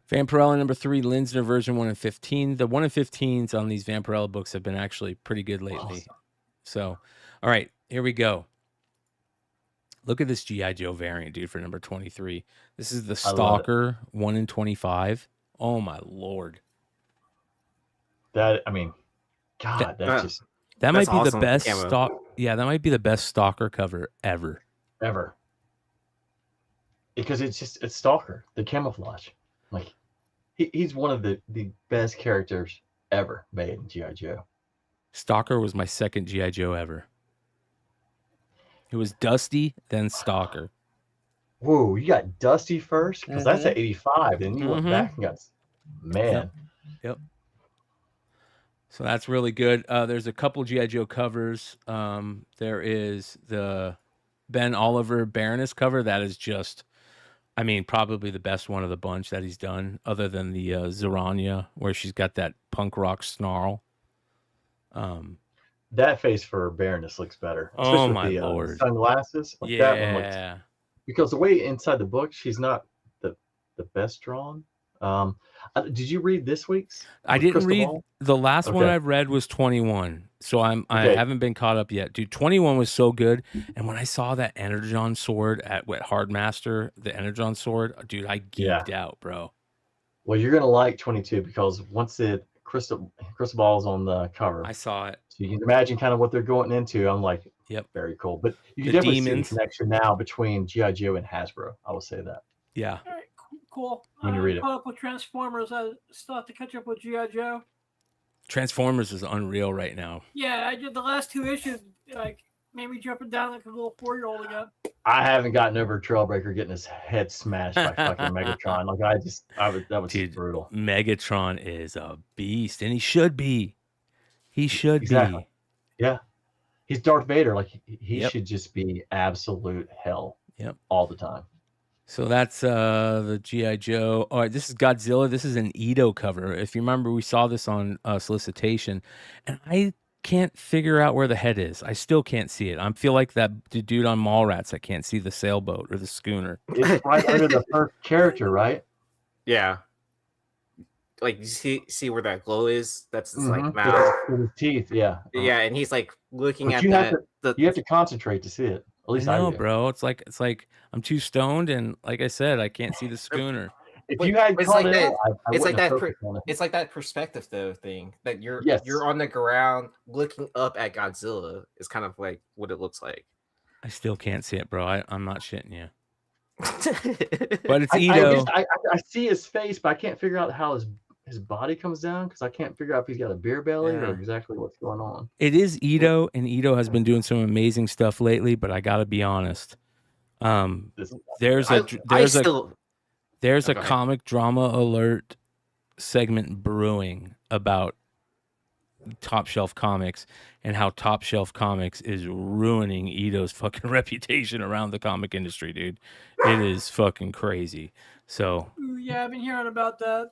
Vampirella #3, Linsner version 1 in 15. The 1 in 15s on these Vampirella books have been actually pretty good lately. Awesome. So, all right, here we go. Look at this G.I. Joe variant, dude, for #23. This is the Stalker 1 in 25. Oh my Lord. That might be the best that might be the best Stalker cover ever. Because it's Stalker, the camouflage. Like he's one of the best characters ever made in G.I. Joe. Stalker was my second G.I. Joe ever. It was Dusty, then Stalker. Whoa, you got Dusty first? Because that's at 85. Then you went back and got, man. Yep. So that's really good. There's a couple G.I. Joe covers. There is the Ben Oliver Baroness cover. That is just, I mean, probably the best one of the bunch that he's done, other than the Zarania, where she's got that punk rock snarl. That face for Baroness looks better. Oh Especially my with the lord! sunglasses. Like that one looks, because the way inside the book, she's not the best drawn. Did you read this week's? I with didn't Crystal read Ball? the last one Okay. I've read was 21, so I Okay. haven't been caught up yet, dude. 21 was so good, and when I saw that Energon sword at Hardmaster, the Energon sword, dude, I geeked out, bro. Well, you're gonna like 22 because once it Crystal Ball's on the cover, I saw it. so you can imagine kind of what they're going into. I'm like, yep, very cool. But you The can definitely demons. see the connection now between G.I. Joe and Hasbro. I will say that. Yeah. All right, cool. When you read it. Caught up with Transformers. I still have to catch up with G.I. Joe. Transformers is unreal right now. Yeah, I did the last 2 issues. Like, made me jumping down like a little 4-year-old again. I haven't gotten over Trailbreaker getting his head smashed by fucking Megatron. Like that was brutal. Megatron is a beast, and he should be. He should Exactly. be. Yeah. He's Darth Vader. Like he Yep. should just be absolute hell. Yep. All the time. So that's the G.I. Joe. All right, this is Godzilla. This is an Ito cover. If you remember, we saw this on solicitation, and I can't figure out where the head is. I still can't see it. I feel like the dude on Mallrats that can't see the sailboat or the schooner. It's right under the first character, right? Yeah. Like you see where that glow is? That's his like Mhm. mouth. With his teeth, yeah. Yeah, and he's like looking But at you that. you have to concentrate to see it. At least I I, know, do. bro. It's like I'm too stoned, and like I said, I can't see the schooner. If But you had it's called like it that. out, I It's like wouldn't have that. focused on it. It's like that perspective though thing that you're Yes. on the ground looking up at Godzilla is kind of like what it looks like. I still can't see it, bro. I'm not shitting you. But it's I Ito. see his face, but I can't figure out how his body comes down because I can't figure out if he's got a beer belly Yeah. or exactly what's going on. It is Ito, and Ito has been doing some amazing stuff lately. But I gotta be honest. There's a Go ahead. comic drama alert segment brewing about Top Shelf Comics and how Top Shelf Comics is ruining Ito's fucking reputation around the comic industry, dude. It is fucking crazy. So, Ooh, yeah, I've been hearing about that.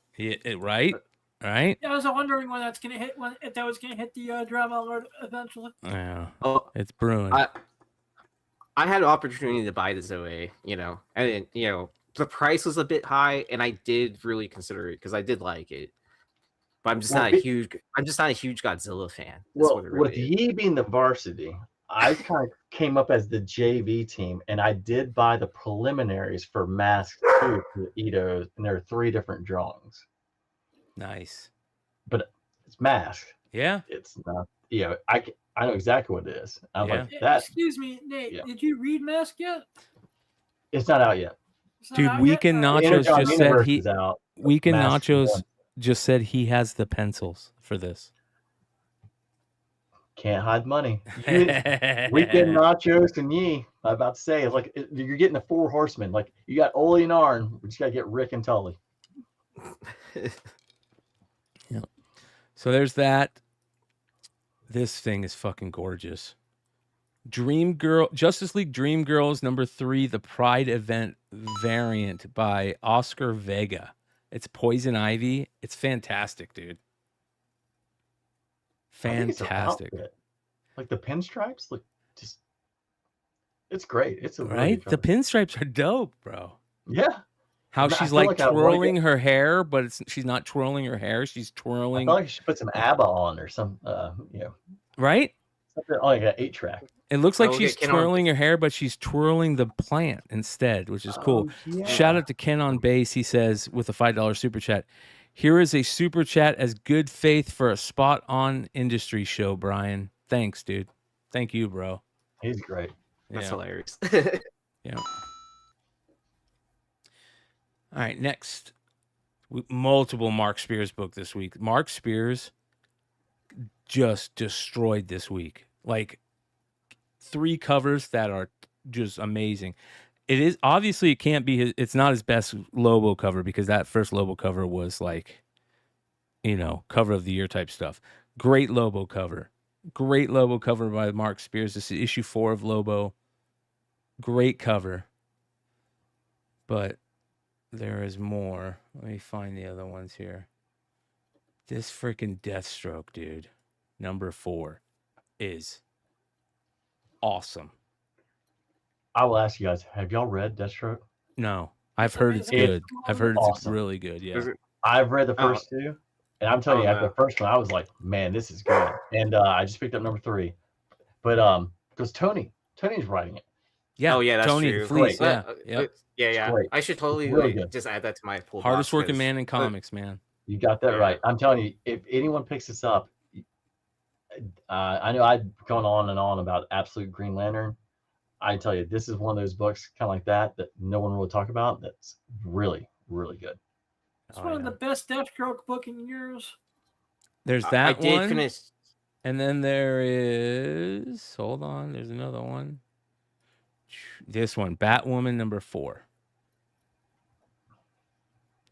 right? Right? Yeah, I was wondering when that's gonna hit. If that was gonna hit the drama alert eventually. Yeah. Oh, It's brewing. I had an opportunity to buy the Zoe, and the price was a bit high, and I did really consider it because I did like it. But I'm just not a huge Godzilla fan. That's Well, what it really with is. Yi being the varsity, I kind of came up as the JV team, and I did buy the preliminaries for Mask 2 for Ito's, and there are 3 different drawings. Nice. But it's Mask. Yeah. It's not. I know exactly what it is. I was like, Yeah, that. excuse me, Nate. yeah. Did you read Mask yet? It's not out yet. It's not Dude, out Weekend yet? Nachos Energon just said Universe he is out. Weekend Mask Nachos one. just said he has the pencils for this. Can't hide money. Weekend Nachos and Yi. I'm about to say, like you're getting the 4 horsemen. Like you got Oli and Arn. We just gotta get Rick and Tully. So there's that. This thing is fucking gorgeous. Justice League Dream Girls #3, the Pride event variant by Oscar Vega. It's Poison Ivy. It's fantastic, dude. I think it's an Fantastic. outfit. Like the pinstripes look just. It's great. It's a really Right? good The cover. pinstripes are dope, bro. Yeah. How I she's feel like like I wanna twirling get- her hair, but she's not twirling her hair. She's I twirling. feel like you should put some ABBA on or some, Right? something like an 8-track. It looks like Oh, she's okay, Ken on- twirling her hair, but she's twirling the plant instead, which is cool. yeah. Shout out to Ken on Base. He says with a $5 super chat, here is a super chat as good faith for a spot on industry show, Brian. Thanks, dude. Thank you, bro. He's great. That's Yeah. hilarious. Yeah. All right, next. Multiple Mark Spears book this week. Mark Spears just destroyed this week. Like 3 covers that are just amazing. It is obviously it can't be his, it's not his best Lobo cover because that first Lobo cover was like, cover of the year type stuff. Great Lobo cover. Great Lobo cover by Mark Spears. This is issue 4 of Lobo. Great cover. But there is more. Let me find the other ones here. This freaking Deathstroke, dude, number 4, is awesome. I will ask you guys, have y'all read Deathstroke? No, I've heard it's good. I've heard it's really good. Yeah. I've read the first 2, and I'm telling you, after the first one, I was like, man, this is good. And I just picked up number 3. But because Tony's writing it. Yeah. Oh yeah, that's Tony true. Fleece. Yeah. Yep. Yeah. great. I should totally It's really good. just add that to my pull. Hardest box, working 'cause- man in comics, man. You got that right. I'm telling you, if anyone picks this up, I know I've gone on and on about Absolute Green Lantern. I tell you, this is one of those books kind of like that no one will talk about. That's really, really good. It's one of the best Deathstroke book in years. There's I that did one. finish. And then there is, hold on, there's another one. This one, Batwoman number 4.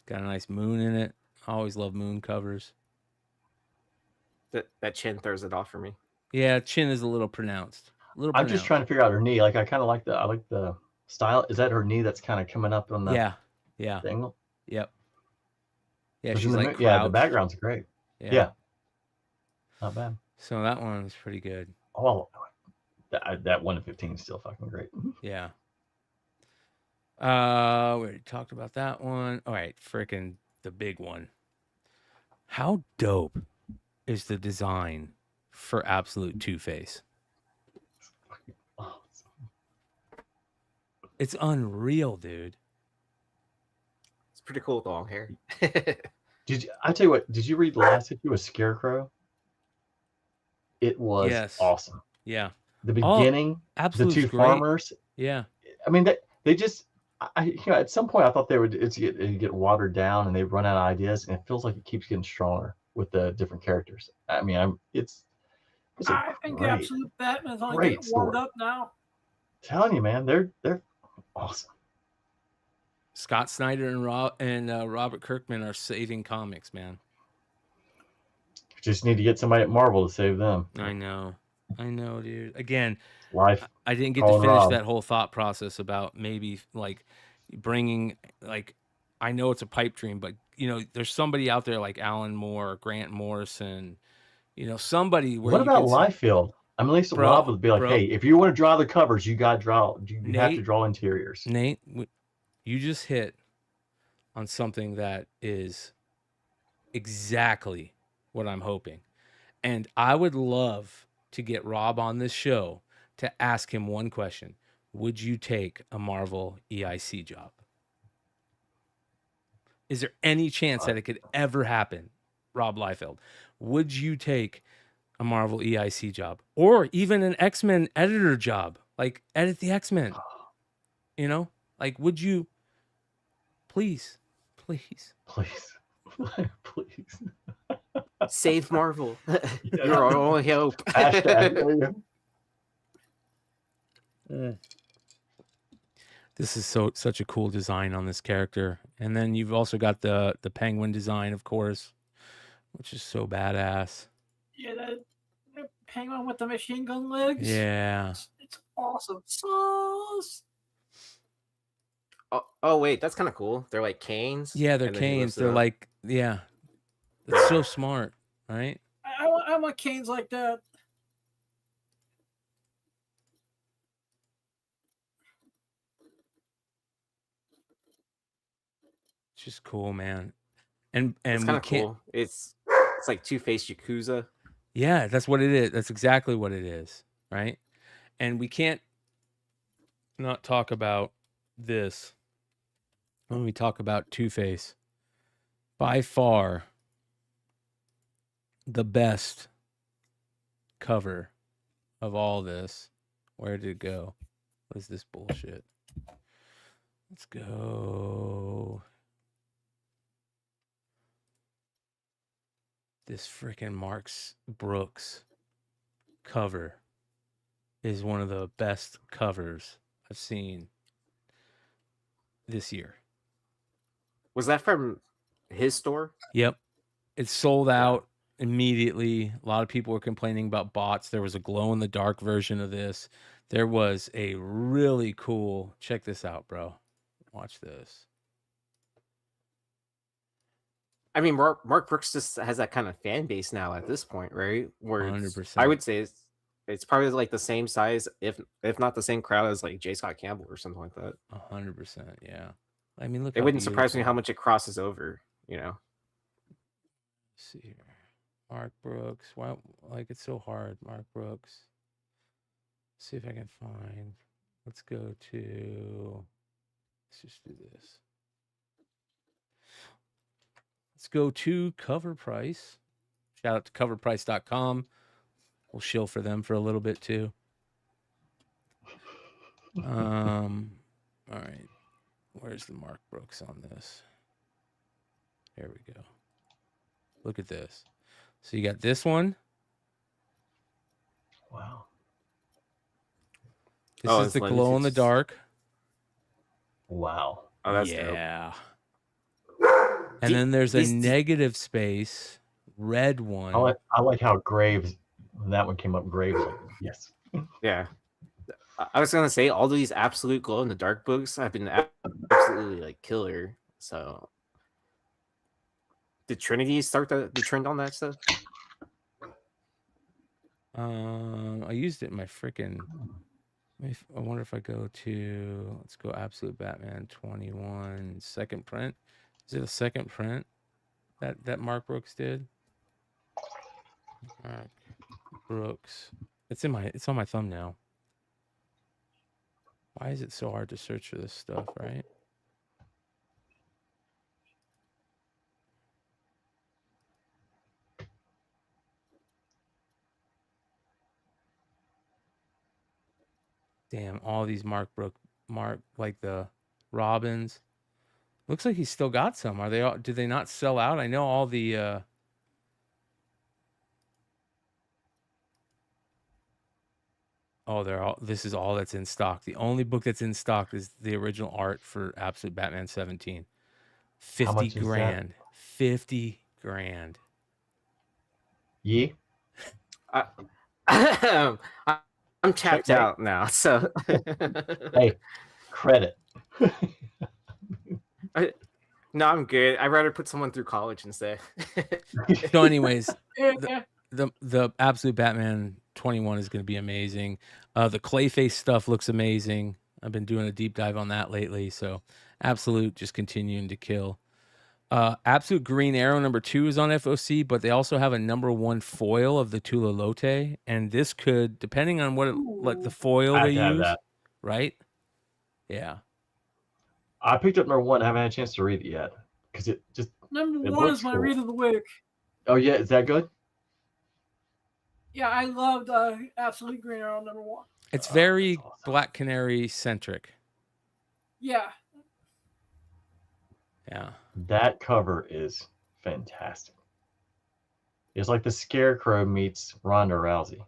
Got a nice moon in it. I always love moon covers. That chin throws it off for me. Yeah, chin is a little pronounced. I'm just trying to figure out her knee. Like I kind of like the style. Is that her knee that's kind of coming up on the yeah angle? Yep. Yeah, 'Cause she's in the like the crouched. background's great. Yeah. Not bad. So that one was pretty good. Oh, that 1 to 15 is still fucking great. Yeah. We already talked about that one. All right, freaking the big one. How dope is the design for Absolute Two-Face? It's unreal, dude. It's pretty cool with the long hair. I tell you what, did you read the last issue of Scarecrow? It was awesome. Yeah. The beginning, the Absolute's 2 great. farmers. Yeah. I mean, they just, at some point I thought it'd get watered down and they run out of ideas, and it feels like it keeps getting stronger with the different characters. I mean, it's I think great, Absolute Batman's only great getting warmed story. up now. Telling you, man, they're awesome. Scott Snyder and Robert Kirkman are saving comics, man. Just need to get somebody at Marvel to save them. I know, dude. Again, life. I didn't get to Colin finish Rob. that whole thought process about maybe like bringing, like, I know it's a pipe dream, but you know, there's somebody out there like Alan Moore, or Grant Morrison, you know, somebody. Where What you about can- Liefeld? I mean, at least Bro, Rob would be like, bro. hey, if you want to draw the covers, you got to draw. You have to Nate? draw interiors. Nate, you just hit on something that is exactly what I'm hoping. And I would love to get Rob on this show to ask him one question. Would you take a Marvel EIC job? Is there any chance that it could ever happen, Rob Liefeld? Would you take a Marvel EIC job or even an X-Men editor job? Like edit the X-Men, you know, like, would you please, Save Marvel. You're our only hope. This is such a cool design on this character. And then you've also got the penguin design, of course, which is so badass. Yeah, that penguin with the machine gun legs. Yeah. It's awesome sauce. Oh wait, that's kind of cool. They're like canes. Yeah, they're and then he canes. lifts it They're up. like, yeah. It's so smart, right? I want canes like that. It's just cool, man. And It's we kind of can't. cool. It's like Two-Face Yakuza. Yeah, that's what it is. That's exactly what it is, right? And we can't not talk about this when we talk about Two-Face. By far, the best cover of all this. Where did it go? What is this bullshit? Let's go. This freaking Marks Brooks cover is one of the best covers I've seen this year. Was that from his store? Yep. It sold out immediately. A lot of people were complaining about bots. There was a glow in the dark version of this. There was a really cool, check this out, bro. Watch this. I mean, Mark Brooks just has that kind of fan base now at this point, right? Where 100%. I would say it's probably like the same size, if not the same crowd as like J. Scott Campbell or something like that. 100%. Yeah. I mean, look. It wouldn't surprise me how much it crosses over. You know. Let's see here. Mark Brooks. Why? Like it's so hard. Mark Brooks. Let's see if I can find. Let's go to. Let's just do this. Let's go to Cover Price. Shout out to coverprice.com. We'll shill for them for a little bit too. All right. Where's the Mark Brooks on this? There we go. Look at this. So you got this one. Wow. This is the glow in the dark. Wow. Oh, that's dope. And then there's a negative space red one. I like how Graves, when that one came up, Graves like, yes. Yeah. I was gonna say all these absolute glow in the dark books have been absolutely like killer. So did Trinity start the trend on that stuff? I used it in my freaking. I wonder if I go to. Let's go Absolute Batman 21 second print. Is it a second print that Mark Brooks did? Mark Brooks. It's on my thumbnail. Why is it so hard to search for this stuff, right? Damn, all these Mark like the Robins. Looks like he's still got some. Are they all, do they not sell out? I know all the oh, they're all, this is all that's in stock. The only book that's in stock is the original art for Absolute Batman 17. 50 grand. 50 grand. Ye? I'm tapped out now, so hey, credit. No, I'm good. I'd rather put someone through college instead. So, anyways, the Absolute Batman 21 is going to be amazing. The Clayface stuff looks amazing. I've been doing a deep dive on that lately. So, Absolute just continuing to kill. Absolute Green Arrow #2 is on F.O.C, but they also have a #1 foil of the Tula Lote, and this could, depending on what the foil they use, right? Yeah. I picked up #1. I haven't had a chance to read it yet because it just #1 is my read of the week. Oh yeah, is that good? Yeah, I loved Absolute Green Arrow #1. It's very Black Canary centric. Yeah. Yeah. That cover is fantastic. It's like the Scarecrow meets Ronda Rousey.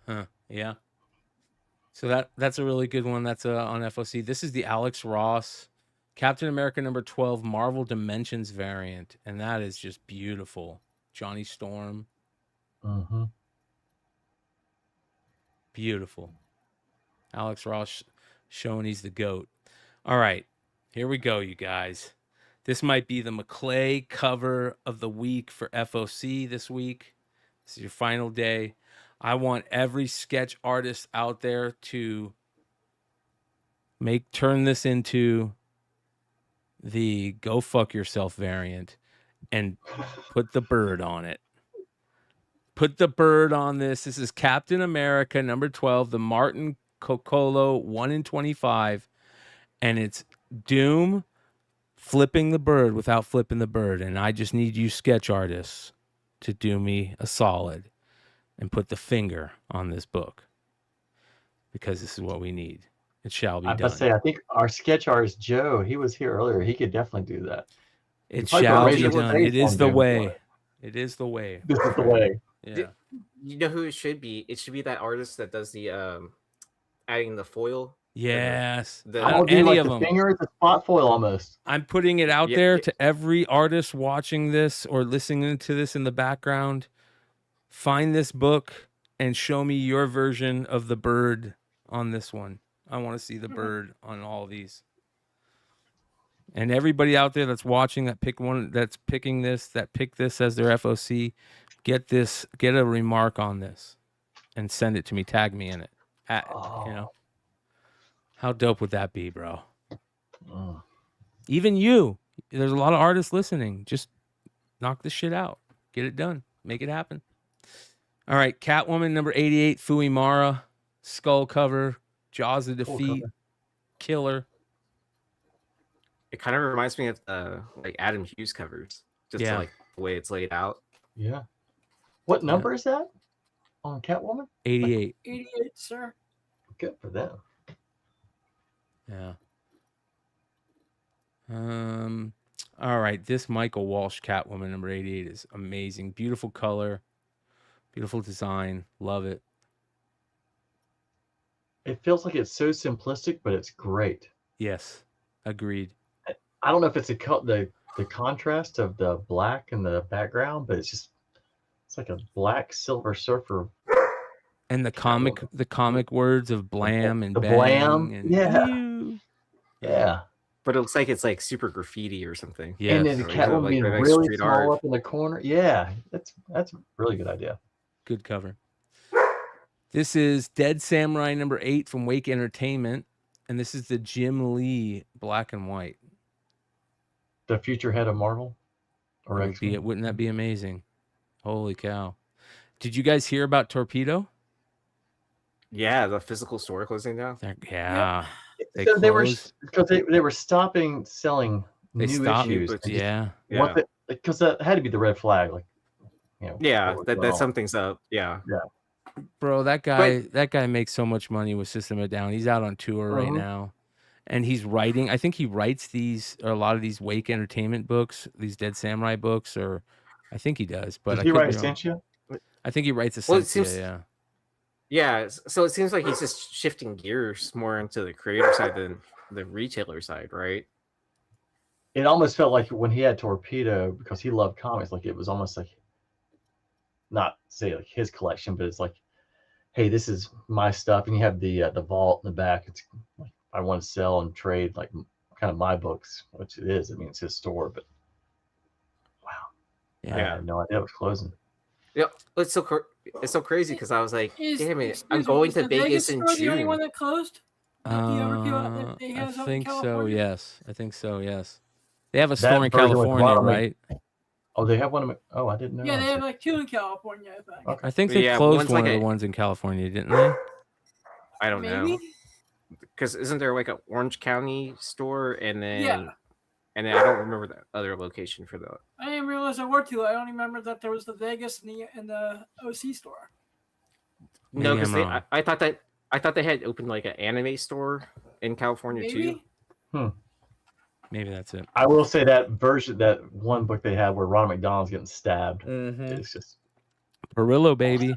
Huh. Yeah. So that's a really good one. That's on F.O.C. This is the Alex Ross Captain America #12 Marvel Dimensions variant, and that is just beautiful. Johnny Storm. Mm-hmm. Beautiful. Alex Ross showing he's the GOAT. All right, here we go, you guys. This might be the McClay cover of the week for F.O.C. this week. This is your final day. I want every sketch artist out there to turn this into the go fuck yourself variant and put the bird on it. Put the bird on this. This is Captain America #12, the Martin Coccolo 1 in 25, and it's Doom flipping the bird without flipping the bird. And I just need you sketch artists to do me a solid and put the finger on this book, because this is what we need. It shall be done. I think our sketch artist Joe, he was here earlier. He could definitely do that. It shall be done. It is the way. It is the way. This is the way. Yeah. You know who it should be? It should be that artist that does the adding the foil. Yes. Any of them. Finger is a spot foil almost. I'm putting it out there to every artist watching this or listening to this in the background. Find this book and show me your version of the bird on this one. I want to see the bird on all these. And everybody out there that's watching that picking this as their FOC, get a remark on this and send it to me. Tag me in it. You know, how dope would that be, bro? Even you. There's a lot of artists listening. Just knock this shit out. Get it done. Make it happen. All right, Catwoman number 88, Fui Mara, skull cover, Jaws of Defeat, killer. It kind of reminds me of like Adam Hughes covers, just like the way it's laid out. Yeah. What number is that on Catwoman? 88. 88, sir. Good for them. Yeah. All right, this Michael Walsh Catwoman number 88 is amazing. Beautiful color, beautiful design. Love it. It feels like it's so simplistic, but it's great. Yes, agreed. I don't know if it's the contrast of the black in the background, but it's like a black Silver Surfer. And the comic words of blam and the bang blam, and yeah. But it looks like it's like super graffiti or something. Yeah. And then the Catwoman being really small up in the corner. Yeah, that's a really good idea. Good cover. This is Dead Samurai number 8 from Wake Entertainment, and this is the Jim Lee black and white. The future head of Marvel? Wouldn't that be amazing? Holy cow. Did you guys hear about Torpedo? Yeah, the physical store closing down. Yeah. They were stopping selling new issues. Yeah. Because that had to be the red flag. Like, you know, that something's up. Yeah. Bro, that guy makes so much money with System of a Down. He's out on tour right now. And he's writing. I think he writes a lot of these Wake Entertainment books, these Dead Samurai books, or I think he does. But Did he write Essentia? I think he writes Essentia, yeah. Yeah, so it seems like he's just shifting gears more into the creator side than the retailer side, right? It almost felt like when he had Torpedo, because he loved comics, like it was almost like, not say like his collection, but it's like, hey, this is my stuff, and you have the vault in the back. It's like, I want to sell and trade like kind of my books, which it is. I mean, it's his store, but wow, I had no idea it was closing. Yeah, it's so crazy because I was like, damn it, I'm going to Vegas in June. The only one that closed? I think so. Yes, I think so. Yes, they have a store in California, right? Oh, they have one. Oh, I didn't know. Yeah, they have like 2 in California, I think. Okay. I think they closed one of the ones in California, didn't they? I don't know. Because isn't there like an Orange County store and then I don't remember the other location for the. I didn't realize there were 2. I only remember that there was the Vegas and the OC store. No, because I thought they had opened like an anime store in California too. Maybe that's it. I will say that one book they had where Ronald McDonald's getting stabbed. It's just Perillo, baby.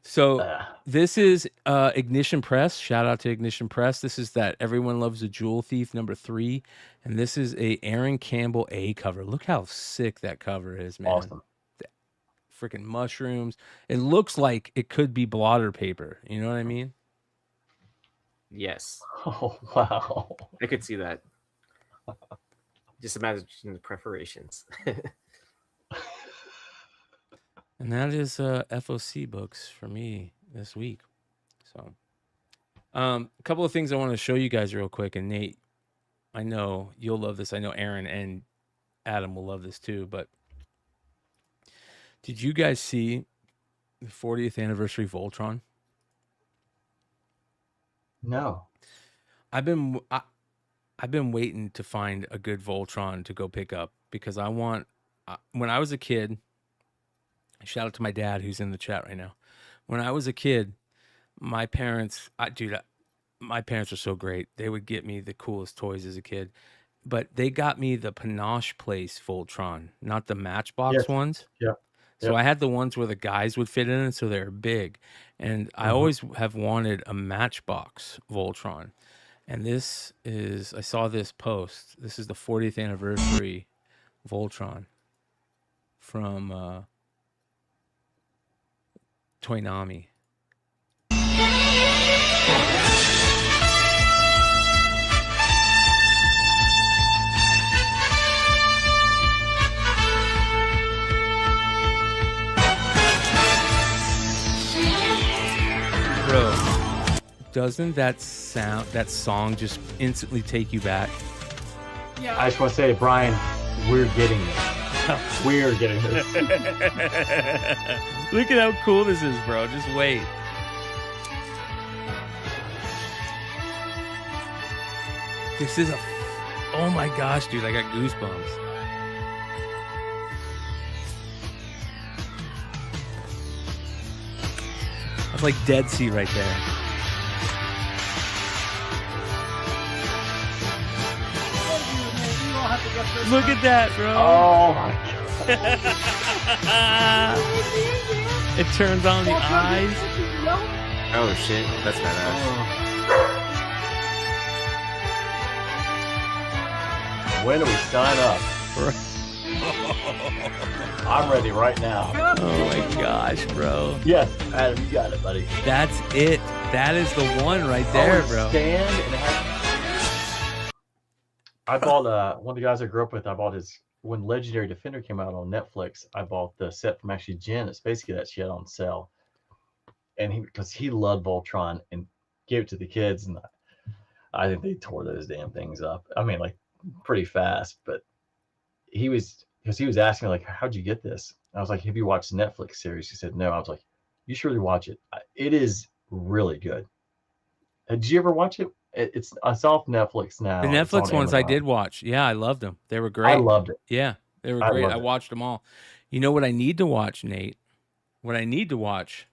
So this is Ignition Press. Shout out to Ignition Press. This is that Everyone Loves a Jewel Thief number 3, and this is a Aaron Campbell A cover. Look how sick that cover is, man. Awesome. Freaking mushrooms. It looks like it could be blotter paper. You know what I mean? Yes. Oh wow. I could see that. Just imagine the preparations. And that is F.O.C. books for me this week. So, a couple of things I want to show you guys real quick. And Nate, I know you'll love this. I know Aaron and Adam will love this too. But did you guys see the 40th anniversary Voltron? No. I've been waiting to find a good Voltron to go pick up because I want. When I was a kid. Shout out to my dad who's in the chat right now. When I was a kid, my parents were so great. They would get me the coolest toys as a kid. But they got me the Panache Place Voltron, not the Matchbox ones. Yeah. So I had the ones where the guys would fit in, so they're big. And I always have wanted a Matchbox Voltron. And this is, I saw this post. This is the 40th anniversary Voltron from Toynami. doesn't that song just instantly take you back? Yeah. I just want to say, Brian, we're getting this. We're getting this. Look at how cool this is, bro. Just wait. This is oh my gosh, dude, I got goosebumps. That's like Dead Sea right there. Look at that, bro. Oh my god. It turns on the eyes. Oh shit, that's badass. When do we sign up? I'm ready right now. Oh my gosh, bro. Yes, Adam, you got it, buddy. That's it. That is the one right there, bro. Stand and I bought one of the guys I grew up with. I bought when Legendary Defender came out on Netflix. I bought the set from actually Jen. It's basically that she had on sale, and because he loved Voltron and gave it to the kids, and I think they tore those damn things up. I mean, like pretty fast. But he was asking me like, "How'd you get this?" I was like, "Have you watched the Netflix series?" He said, "No." I was like, "You should really watch it. It is really good." Did you ever watch it? It's off Netflix now. The Netflix ones I did watch. Yeah, I loved them. They were great. I loved it. Yeah, they were great. I watched them all. You know what I need to watch, Nate? What I need to watch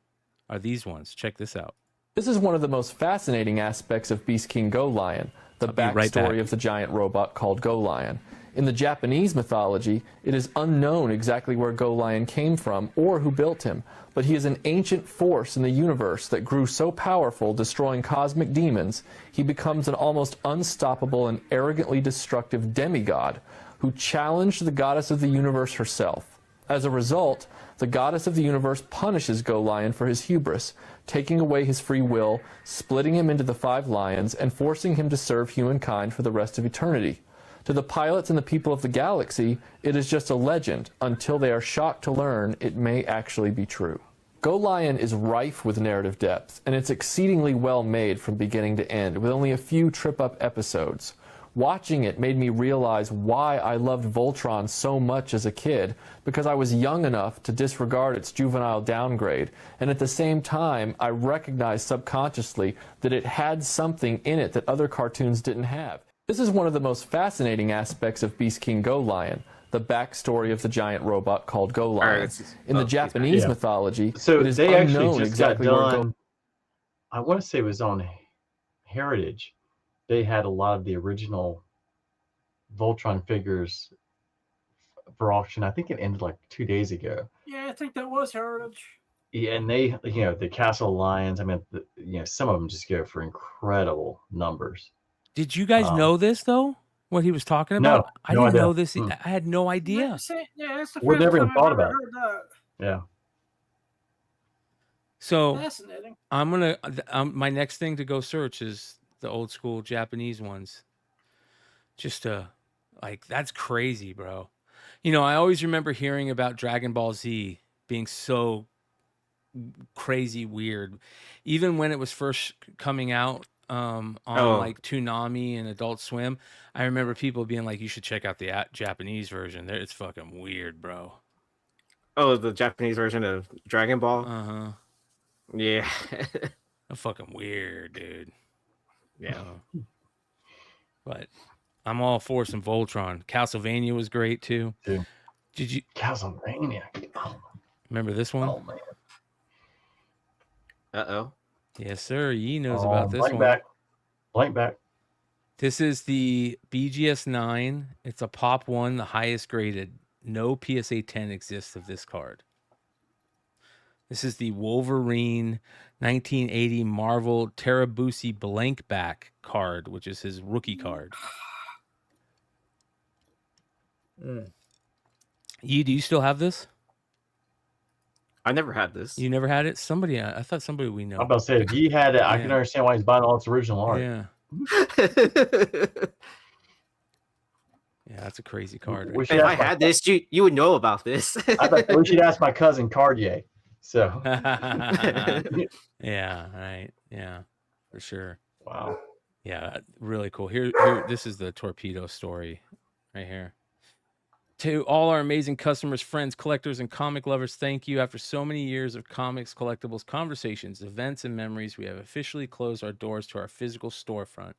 are these ones. Check this out. This is one of the most fascinating aspects of Beast King Go Lion, the backstory of the giant robot called Go Lion. In the Japanese mythology, it is unknown exactly where Go Lion came from or who built him, but he is an ancient force in the universe that grew so powerful, destroying cosmic demons, he becomes an almost unstoppable and arrogantly destructive demigod who challenged the goddess of the universe herself. As a result, the goddess of the universe punishes Go Lion for his hubris, taking away his free will, splitting him into the 5 lions, and forcing him to serve humankind for the rest of eternity. To the pilots and the people of the galaxy, it is just a legend until they are shocked to learn it may actually be true. Go Lion is rife with narrative depth, and it's exceedingly well made from beginning to end, with only a few trip-up episodes. Watching it made me realize why I loved Voltron so much as a kid, because I was young enough to disregard its juvenile downgrade, and at the same time, I recognized subconsciously that it had something in it that other cartoons didn't have. This is one of the most fascinating aspects of Beast King Go Lion, the backstory of the giant robot called Go Lion. In the Japanese mythology, so it is they actually unknown just exactly got where done. I want to say it was on Heritage. They had a lot of the original Voltron figures for auction. I think it ended like 2 days ago. Yeah, I think that was Heritage. Yeah, and they, the Castle Lions. I mean, some of them just go for incredible numbers. Did you guys know this though? What he was talking about? I didn't know this. I had no idea. Yeah, that's the We first never even time thought I've about ever heard that. Yeah. So Fascinating. I'm gonna. My next thing to go search is the old school Japanese ones. Just that's crazy, bro. I always remember hearing about Dragon Ball Z being so crazy weird, even when it was first coming out. Like Toonami and Adult Swim, I remember people being like, "You should check out the Japanese version. It's fucking weird, bro." Oh, the Japanese version of Dragon Ball. Yeah, fucking weird, dude. Yeah, but I'm all for some Voltron. Castlevania was great too. Dude. Did you Castlevania? Remember this one? Oh man. Uh-oh. Yes, sir. He knows about this one. Blank back. This is the BGS 9. It's a Pop 1, the highest graded. No PSA 10 exists of this card. This is the Wolverine 1980 Marvel Terabusi blank back card, which is his rookie card. Yee, do you still have this? I never had this. You never had it? I thought somebody we know. I'm about to say, if he had it, I can understand why he's buying all its original art. Yeah. Yeah, that's a crazy card. If I had this, you would know about this. I bet we should ask my cousin Cartier. So. Yeah, right. Yeah. for sure. Wow. Yeah, really cool. Here, this is the torpedo story right here. To all our amazing customers, friends, collectors, and comic lovers, thank you. After so many years of comics, collectibles, conversations, events, and memories, we have officially closed our doors to our physical storefront.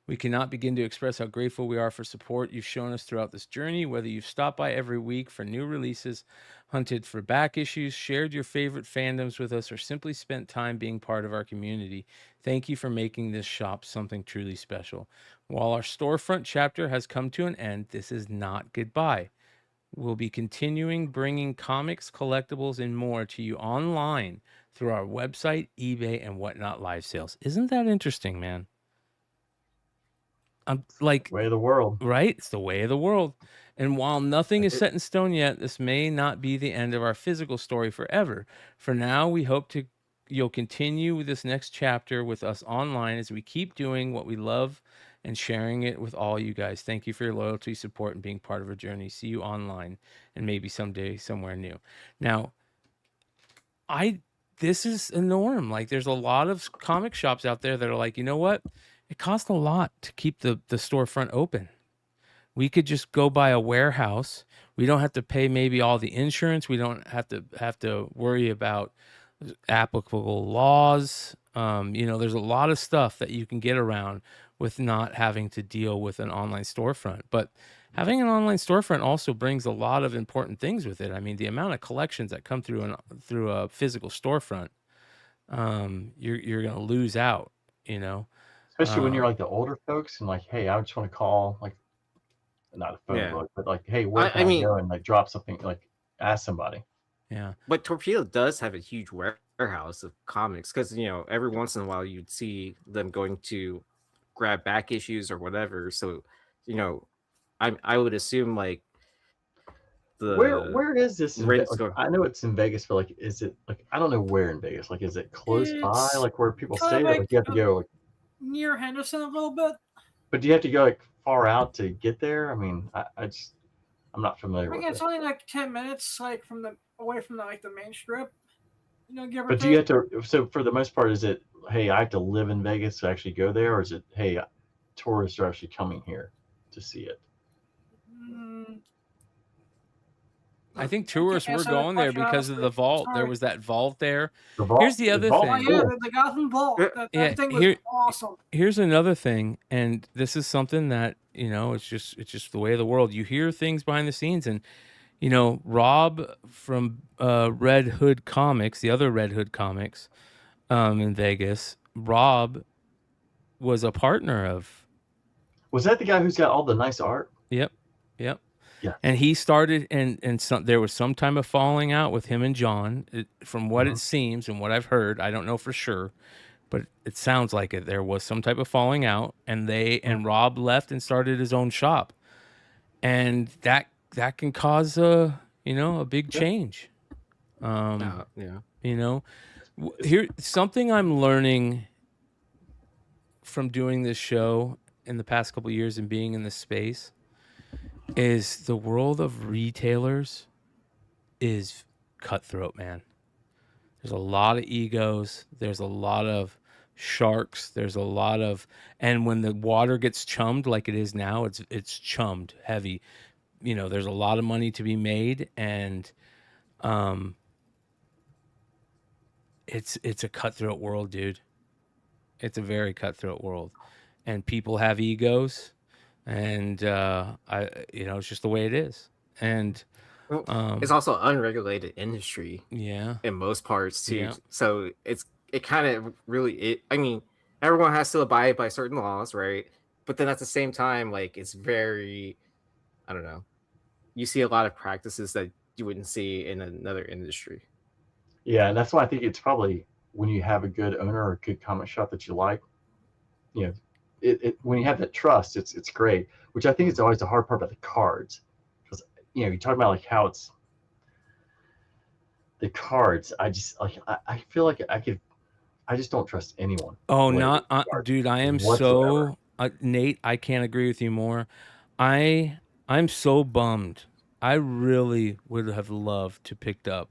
We cannot begin to express how grateful we are for support you've shown us throughout this journey, whether you've stopped by every week for new releases, hunted for back issues, shared your favorite fandoms with us, or simply spent time being part of our community. Thank you for making this shop something truly special. While our storefront chapter has come to an end, this is not goodbye. We'll be continuing bringing comics, collectibles, and more to you online through our website, eBay, and Whatnot live sales. Isn't that interesting, man? I'm like, way of the world, right? It's the way of the world. And while nothing is set in stone yet, this may not be the end of our physical story forever. For now, we hope you'll continue with this next chapter with us online as we keep doing what we love and sharing it with all you guys. Thank you for your loyalty, support, and being part of our journey. See you online and maybe someday somewhere new. Now, this is a norm. Like, there's a lot of comic shops out there that are like, you know what? It costs a lot to keep the storefront open. We could just go by a warehouse. We don't have to pay maybe all the insurance. We don't have to worry about applicable laws. There's a lot of stuff that you can get around with not having to deal with an online storefront. But having an online storefront also brings a lot of important things with it. I mean, the amount of collections that come through a physical storefront, you're going to lose out, Especially when you're like the older folks and like, hey, I just want to call, like, not a phone book, but like, hey, where can I go and like drop something, like ask somebody. Yeah. But Torpedo does have a huge warehouse of comics because, every once in a while you'd see them going to grab back issues or whatever. So, I would assume like where is this? Like, I know it's in Vegas, but like, is it like, I don't know where in Vegas. Like, is it close by, like where people stay? Or, like, you have to go like near Henderson a little bit. But do you have to go like far out to get there? I mean, I'm not familiar with it. It's only like 10 minutes, like away from the main strip. Give or But take. do you have to? So for the most part, is it, hey, I have to live in Vegas to actually go there, or is it, hey, tourists are actually coming here to see it? I think tourists were going there because of the vault. There was that vault there. Here's the other thing. Yeah, the Gotham Vault. That thing was awesome. Here's another thing, and this is something that, it's just the way of the world. You hear things behind the scenes, and Rob from Red Hood Comics, the other Red Hood Comics in Vegas, Rob was a partner of. Was that the guy who's got all the nice art? Yep. Yeah. And he started, and there was some time of falling out with him and John. From what it seems and what I've heard, I don't know for sure, but it sounds like it. There was some type of falling out, and Rob left and started his own shop, and that can cause a big change. Here, something I'm learning from doing this show in the past couple of years and being in this space is the world of retailers is cutthroat, man. There's a lot of egos. There's a lot of sharks. There's a lot of, and when the water gets chummed like it is now, it's chummed heavy. There's a lot of money to be made, and it's a cutthroat world, dude. It's a very cutthroat world, and people have egos. And it's just the way it is. And it's also an unregulated industry. Yeah, in most parts too. Yeah. So it kind of really. I mean, everyone has to abide by certain laws, right? But then at the same time, like, it's very, I don't know. You see a lot of practices that you wouldn't see in another industry. Yeah, and that's why I think it's probably when you have a good owner or a good comic shop that you like, when you have that trust, it's great. Which I think is always the hard part about the cards, because you talk about like how it's the cards. I feel like I just don't trust anyone. Oh, dude, I am whatsoever. Nate, I can't agree with you more. I'm so bummed. I really would have loved to picked up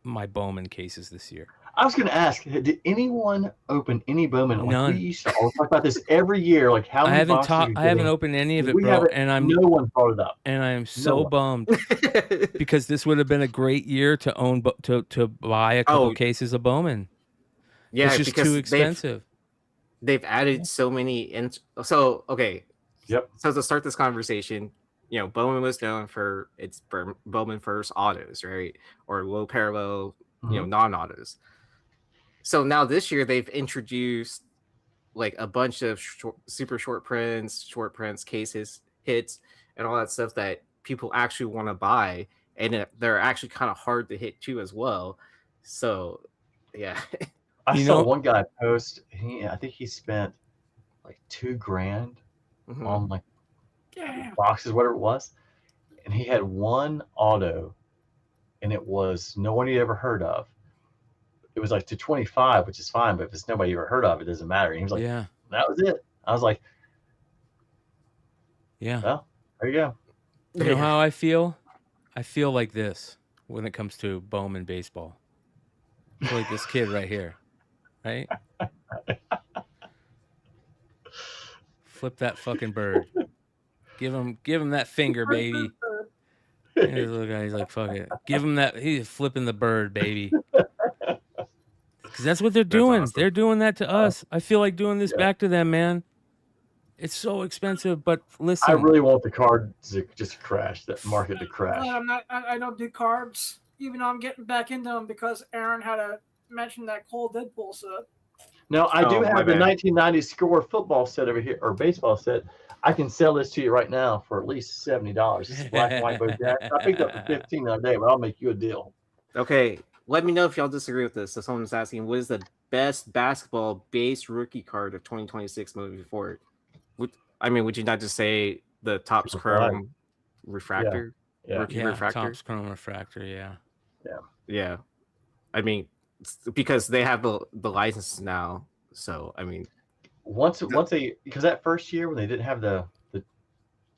my Bowman cases this year. I was going to ask, did anyone open any Bowman? Like, None. we used to always talk about this every year. Like, how many boxes are you I haven't getting? opened any of it, We bro. haven't- And no one brought it up. And I am so one. bummed because this would have been a great year to own to buy a couple cases of Bowman. Yeah, it's just because too expensive. They've added so many. So okay. Yep. So to start this conversation, you know, Bowman was known for its Bowman first autos, right, or low parallel, you know, non-autos. So now this year they've introduced like a bunch of super short prints, cases, hits, and all that stuff that people actually want to buy, and they're actually kind of hard to hit too as well. So, yeah. I saw one guy post. I think he spent like $2,000 on like boxes, whatever it was, and he had one auto, and it was no one he ever heard of. It was like 225, which is fine, but if it's nobody you ever heard of, it doesn't matter. And he was like, yeah, that was it. I was like, yeah, well, there you go. You know how I feel? I feel like this when it comes to Bowman baseball. I feel like this kid right here, right? Flip that fucking bird. Give him that finger, baby. And this little guy, he's like, fuck it. Give him that. He's flipping the bird, baby. Because that's what they're doing. Awesome. They're doing that to us. I feel like doing this back to them, man. It's so expensive, but listen. I really want the card to just crash, that market to crash. I don't do cards, even though I'm getting back into them because Aaron had to mention that Cole Deadpool set. Now, I do have the 1990 Score football set over here, or baseball set. I can sell this to you right now for at least $70. This is black and white Bojack. I picked up for $15 the other day, but I'll make you a deal. Okay, let me know if y'all disagree with this. So someone's asking, what is the best basketball base rookie card of 2026 moving forward? Would you not just say the Topps Chrome refractor? Yeah. Rookie refractor? Topps Chrome refractor, Yeah. I mean, because they have the license now. So, I mean, once because that first year when they didn't have the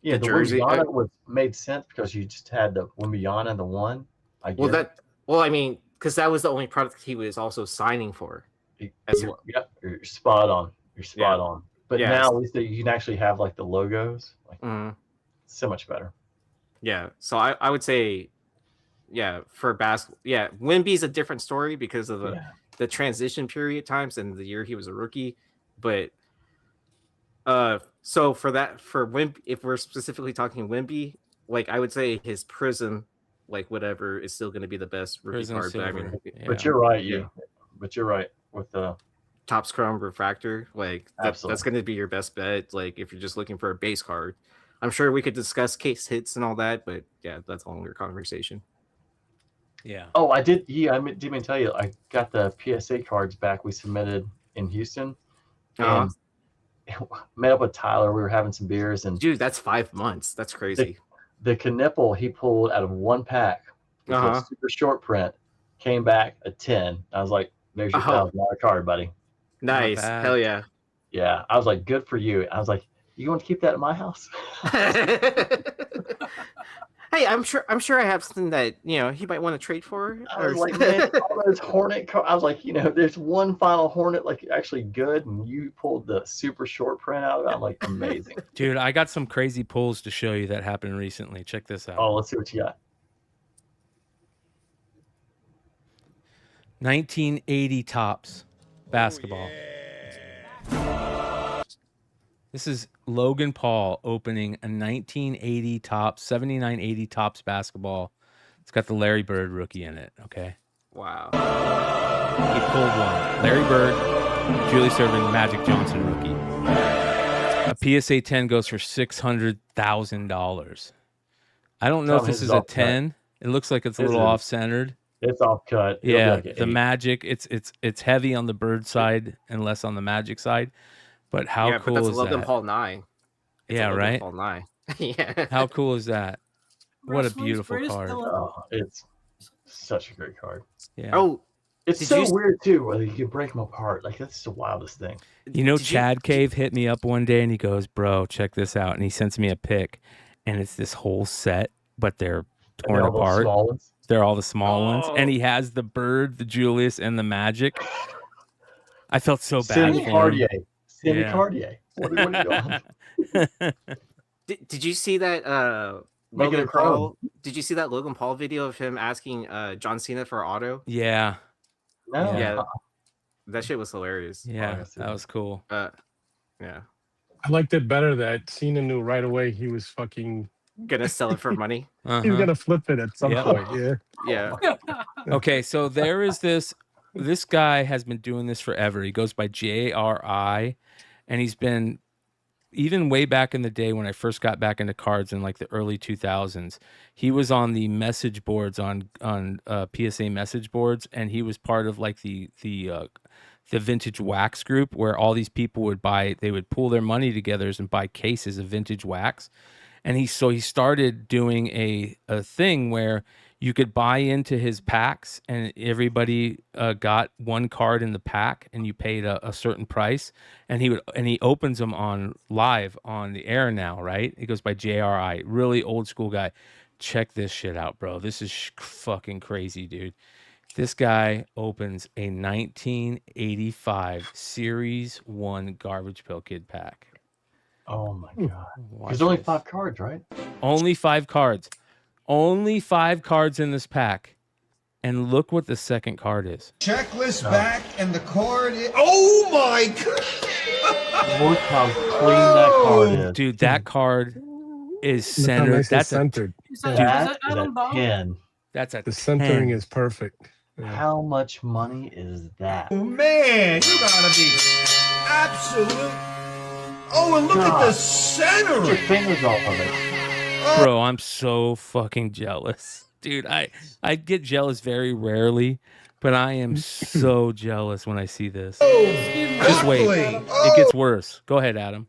jersey, Wimbiana made sense because you just had the Wimbiana and the one. Because that was the only product he was also signing for. You're spot on. You're spot on. But now at least you can actually have like the logos. Like, so much better. Yeah. So I would say, for basketball, Wimby's a different story because of the transition period times and the year he was a rookie. But so for Wimby, if we're specifically talking Wimby, like I would say his Prism, like whatever, is still going to be the best rookie Prism card. silver. But you're right, But you're right with the Topps Chrome refractor. Like that's going to be your best bet. Like if you're just looking for a base card, I'm sure we could discuss case hits and all that. But yeah, that's a longer conversation. Yeah. Oh, I did. Yeah, I didn't even tell you. I got the PSA cards back. We submitted in Houston. And met up with Tyler. We were having some beers, and dude, that's 5 months. That's crazy. The Knipple he pulled out of one pack, super short print, came back a 10. I was like, "There's your $1,000 card, buddy." Nice, hell yeah. Yeah, I was like, "Good for you." I was like, "You want to keep that at my house?" Hey, I'm sure I have something that he might want to trade for. I was like, man, all those Hornet cards. I was like, there's one final Hornet like actually good, and you pulled the super short print out of it. I'm like, amazing. Dude, I got some crazy pulls to show you that happened recently. Check this out. Oh, let's see what you got. 1980 Topps basketball. This is Logan Paul opening a 1980 Topps, 79-80 Topps basketball. It's got the Larry Bird rookie in it, okay? Wow. He pulled one. Larry Bird, Julius Erving, Magic Johnson rookie. A PSA 10 goes for $600,000. I don't know if this is a 10. It looks like it's a little off-centered. It's off-cut. Yeah, the Magic, it's heavy on the Bird side and less on the Magic side. But how cool that's is Logan that? Paul 9. Yeah, right? Paul 9. Yeah. How cool is that? What a beautiful card. Oh, it's such a great card. Yeah. Oh, it's so weird too, whether you can break them apart. Like that's the wildest thing. Chad Cave hit me up one day and he goes, "Bro, check this out." And he sends me a pic, and it's this whole set, but they're torn apart. They're all the small ones, and he has the bird, the Julius, and the magic. I felt so bad Cindy for Cartier. him. Cindy Yeah. Cartier. What are you doing? Did you see that Make it a Logan crown. Paul? Did you see that Logan Paul video of him asking John Cena for auto? Yeah. No. Yeah. That shit was hilarious. Yeah, that was cool. Yeah. I liked it better that Cena knew right away he was fucking Gonna sell it for money. He's gonna flip it at some Yep. point. Yeah. Yeah. Okay, so there is this guy has been doing this forever. He goes by JRI, and he's been, even way back in the day when I first got back into cards in like the early 2000s, he was on the message boards on PSA message boards, and he was part of like the vintage wax group where all these people would pool their money together and buy cases of vintage wax. And he started doing a thing where you could buy into his packs, and everybody got one card in the pack, and you paid a certain price, and he opens them on live on the air now, right? He goes by JRI, really old school guy. Check this shit out, bro. This is fucking crazy, dude. This guy opens a 1985 Series 1 Garbage Pail Kid pack. Oh my god! Watch There's only this. 5 cards, right? Only 5 cards. Only 5 cards in this pack. And look what the second card is. Checklist back and the card. Oh my god! Look how clean that card is. Dude, that card is Look how centered. nice it's That's centered. That is a 10. That's a The centering 10. is perfect. How much money is that? Oh man, you gotta be absolute. Oh, and look at the center. Get your fingers off of it. Bro, I'm so fucking jealous. Dude, I get jealous very rarely, but I am so jealous when I see this. Just wait. It gets worse. Go ahead, Adam.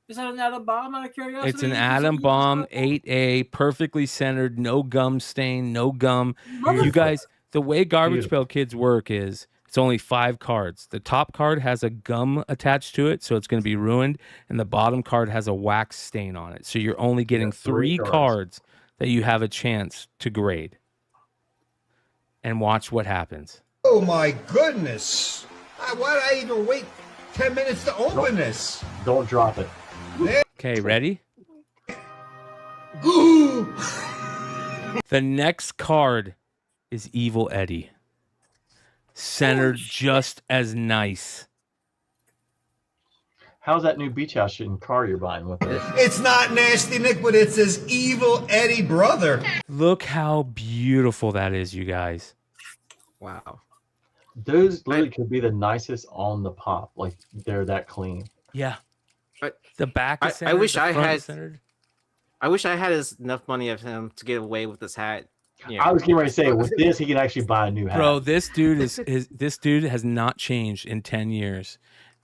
Is that an atom bomb out of curiosity? It's an atom bomb 8A, perfectly centered, no gum stain, no gum. You guys, the way Garbage Pail Kids work is it's only 5 cards. The top card has a gum attached to it, so it's going to be ruined, and the bottom card has a wax stain on it. So you're only getting 3 cards that you have a chance to grade. And watch what happens. Oh my goodness! Why did I even wait 10 minutes to open this? Don't drop it. Okay, ready? Ooh. The next card is Evil Eddie. Centered just as nice. How's that new beach house shooting car you're buying with it? It's not Nasty Nick, but it's his Evil Eddie brother. Look how beautiful that is, you guys. Wow. Those literally could be the nicest on the pop. Like they're that clean. Yeah. The back is I centered, wish the I front had. is centered. I wish I had enough money of him to get away with this hat. You know. I was getting ready to say with this he can actually buy a new hat. Bro, this dude this dude has not changed in 10 years.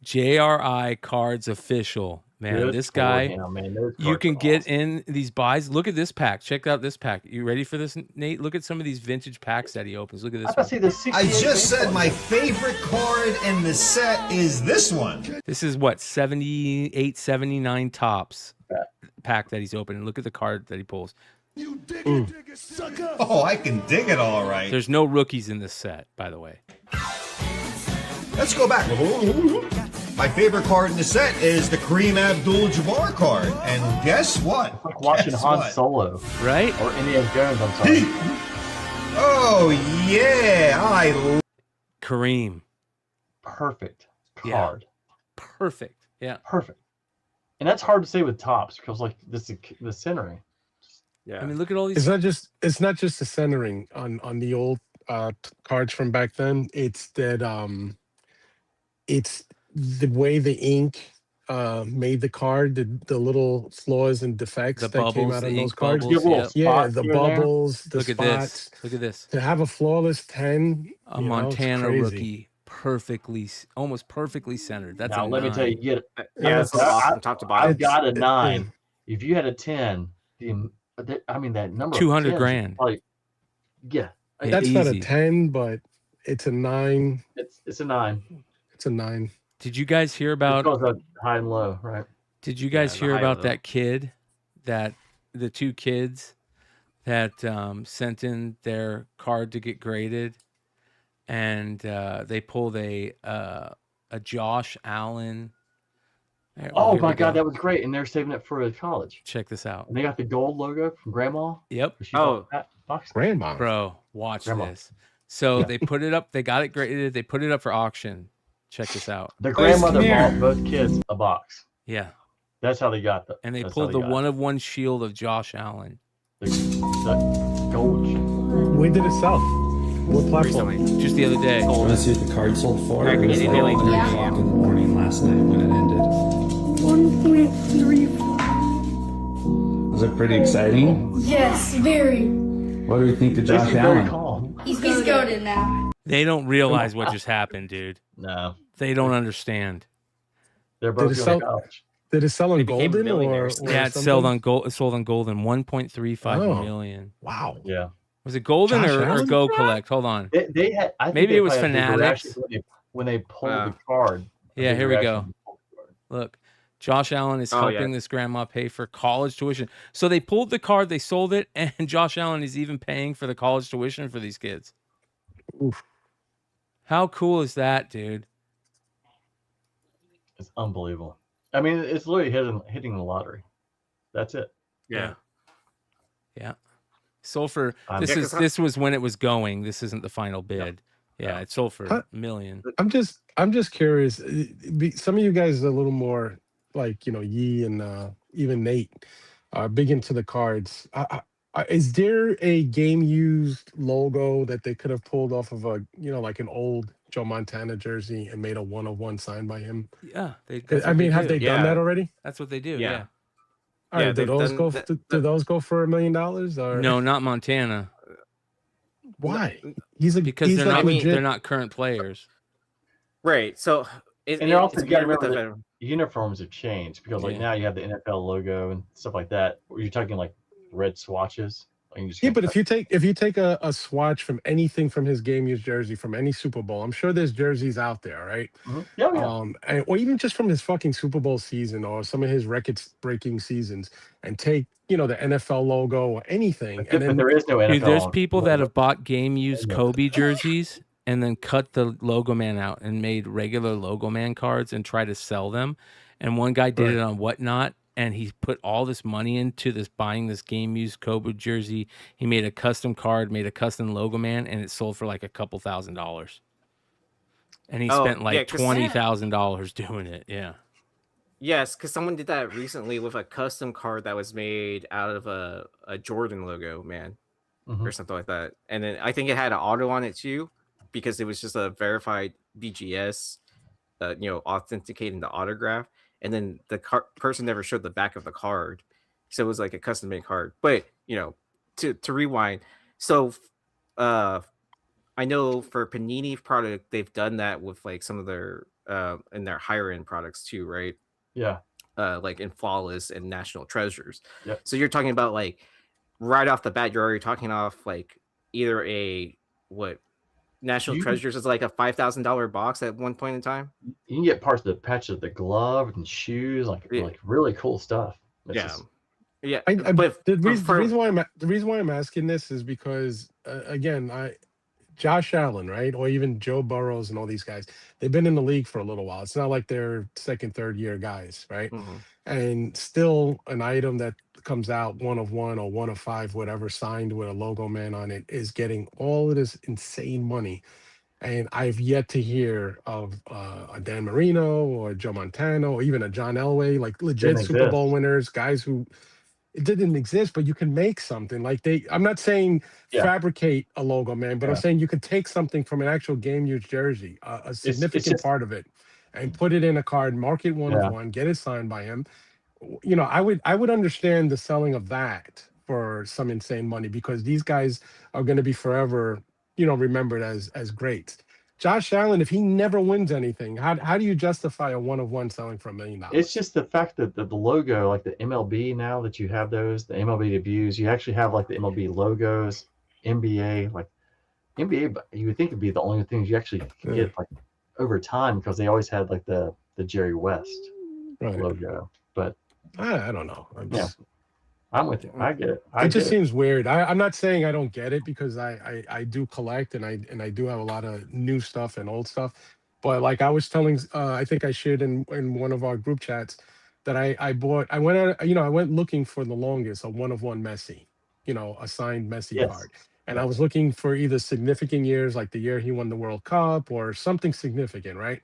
JRI Cards Official. Man, Good this for guy, him, man. Those you cards can are get in these buys. Look at this pack. Check out this pack. You ready for this, Nate? Look at some of these vintage packs that he opens. Look at this one. I just said my favorite card in the set is this one. This is what, 78, 79 tops pack that he's opening. Look at the card that he pulls. Oh, I can dig it all right. There's no rookies in this set, by the way. Let's go back. My favorite card in the set is the Kareem Abdul-Jabbar card. And guess what? It's like watching Guess Han what? Solo. Right? Or Indiana Jones, I'm sorry. Oh, yeah. Kareem. Perfect Yeah. card. Perfect. Yeah. Perfect. And that's hard to say with tops because like this is the centering. Yeah. I mean, look at all these. It's not just the centering on the old cards from back then. It's that it's the way the ink made the card, the little flaws and defects The that came bubbles, out the of those ink cards. bubbles, Yeah, spots the here and there. bubbles, the Look at spots. this. Look at this. To have a flawless 10, A you know, it's Montana crazy. rookie. Perfectly, almost perfectly centered. That's Now a let me 9. tell you, get it. Yeah, it's awesome, top to bottom. I've got a 9. If you had a 10, I mean that number. 200 of 10s, grand. Like, yeah, That's not a Easy. 10, but it's a 9. it's a 9. It's a 9. Did you guys hear It about? goes up high and low, right? Did you guys the hear high about low. that kid? That the 2 kids that sent in their card to get graded, and they pulled a Josh Allen. Oh my God, that was great, and they're saving it for college. Check this out. And they got the gold logo from Grandma. Yep. Grandma. Bro, watch Grandma. this. So Yeah. they put it up. They got it graded. They put it up for auction. Check this out. The grandmother bought both kids a box. Yeah. That's how they got the. And they that's pulled how the got it. one-of-one shield of Josh Allen. The gold. When did it sell? What platform? Recently. Just the other day. Want to see what the card sold for? I It was can like get it 3 like o'clock in the morning last night when it ended. 1.3. Was it pretty exciting? Yes, very. What do we think of Josh Allen? He's goaded now. They don't realize what just happened, dude. No. They don't understand. They're Did it sell? Did it sell on Golden or yeah, it sold on gold. It sold on Golden. 1.35 million. Wow. Yeah. Was it Golden Josh or Allen? Go Collect? Hold on. They had. I think Maybe they it was probably had to go Fanatics. actually when they pulled the card. Yeah, they here were we go. actually- Look, Josh Allen is Oh, helping yeah. this grandma pay for college tuition. So they pulled the card, they sold it, and Josh Allen is even paying for the college tuition for these kids. Oof. How cool is that, dude? It's unbelievable. I mean, it's literally hitting the lottery. That's it. Yeah. Yeah. Sold for Um, this Yeah, is 'cause this was when it was going. This isn't the final bid. Yeah, it sold for Huh? $1 million. I'm just curious. Some of you guys are a little more like Yi and even Nate are big into the cards. Is there a game used logo that they could have pulled off of a like an old Joe Montana jersey and made a 1-of-1 signed by him? Yeah, I mean, have they done that already? That's what they do. Yeah. Yeah. All right, do they've those done go? that- Do those go for $1 million? Or No, not Montana. why? He's Because he's they're like not legit. they're not current players. Right. So And they're also it's you got to weird with remember that uniforms have changed because like Yeah. now you have the NFL logo and stuff like that. You're talking like red swatches. Like, you just Yeah, can't but touch- if you take a swatch from anything from his game used jersey from any Super Bowl, I'm sure there's jerseys out there, right? Yeah. Or even just from his fucking Super Bowl season or some of his record-breaking seasons, and take the NFL logo or anything, But and then there is no NFL. Dude, there's on- people that have bought game used Kobe jerseys and then cut the logo man out and made regular logo man cards and try to sell them. And one guy did Right. it on Whatnot, and he put all this money into this buying this game used Kobe jersey. He made a custom card, made a custom logo man, and it sold for like a couple $1,000s. And he Oh, spent like yeah, 'cause- $20,000 doing it. Yeah. Yes, because someone did that recently with a custom card that was made out of a Jordan logo, man, or something like that. And then I think it had an auto on it too, because it was just a verified BGS, authenticating the autograph. And then the person never showed the back of the card, so it was like a custom made card. But to rewind, so I know for Panini product they've done that with like some of their in their higher end products too, right? Yeah. Like in Flawless and National Treasures. Yep. So you're talking about like right off the bat, you're already talking off like either National You- Treasures is like a $5,000 box at one point in time. You can get parts of the patch of the glove and shoes, like really cool stuff. It's Yeah. just- Yeah. The reason why I'm asking this is because again, Josh Allen, right, or even Joe Burrows and all these guys, they've been in the league for a little while. It's not like they're second, third year guys, right? And still, an item that comes out 1-of-1 or 1-of-5, whatever, signed with a logo man on it, is getting all of this insane money. And I've yet to hear of a Dan Marino or Joe Montana or even a John Elway, like legit Didn't Super Bowl exist. winners, guys who it didn't exist, but you can make something like I'm not saying Yeah. fabricate a logo man, but I'm Yeah. saying you could take something from an actual game used jersey, a significant just- part of it, and put it in a card, mark it 1-of-1, get it signed by him. I would understand the selling of that for some insane money, because these guys are going to be forever, remembered as greats. Josh Allen, if he never wins anything, how do you justify a 1-of-1 selling for $1 million? It's just the fact that the logo, like the MLB, now that you have those, the MLB debuts, you actually have like the MLB logos, NBA, like NBA. But you would think it'd be the only things you actually can get like over time, because they always had like the Jerry West Right. logo. But I don't know. I'm with you. I get it. It just seems weird. I'm not saying I don't get it because I do collect and I do have a lot of new stuff and old stuff. But like I was telling, I think I shared in one of our group chats that I went looking for the longest a 1-of-1 Messi, a signed Messi card. And I was looking for either significant years, like the year he won the World Cup or something significant, right?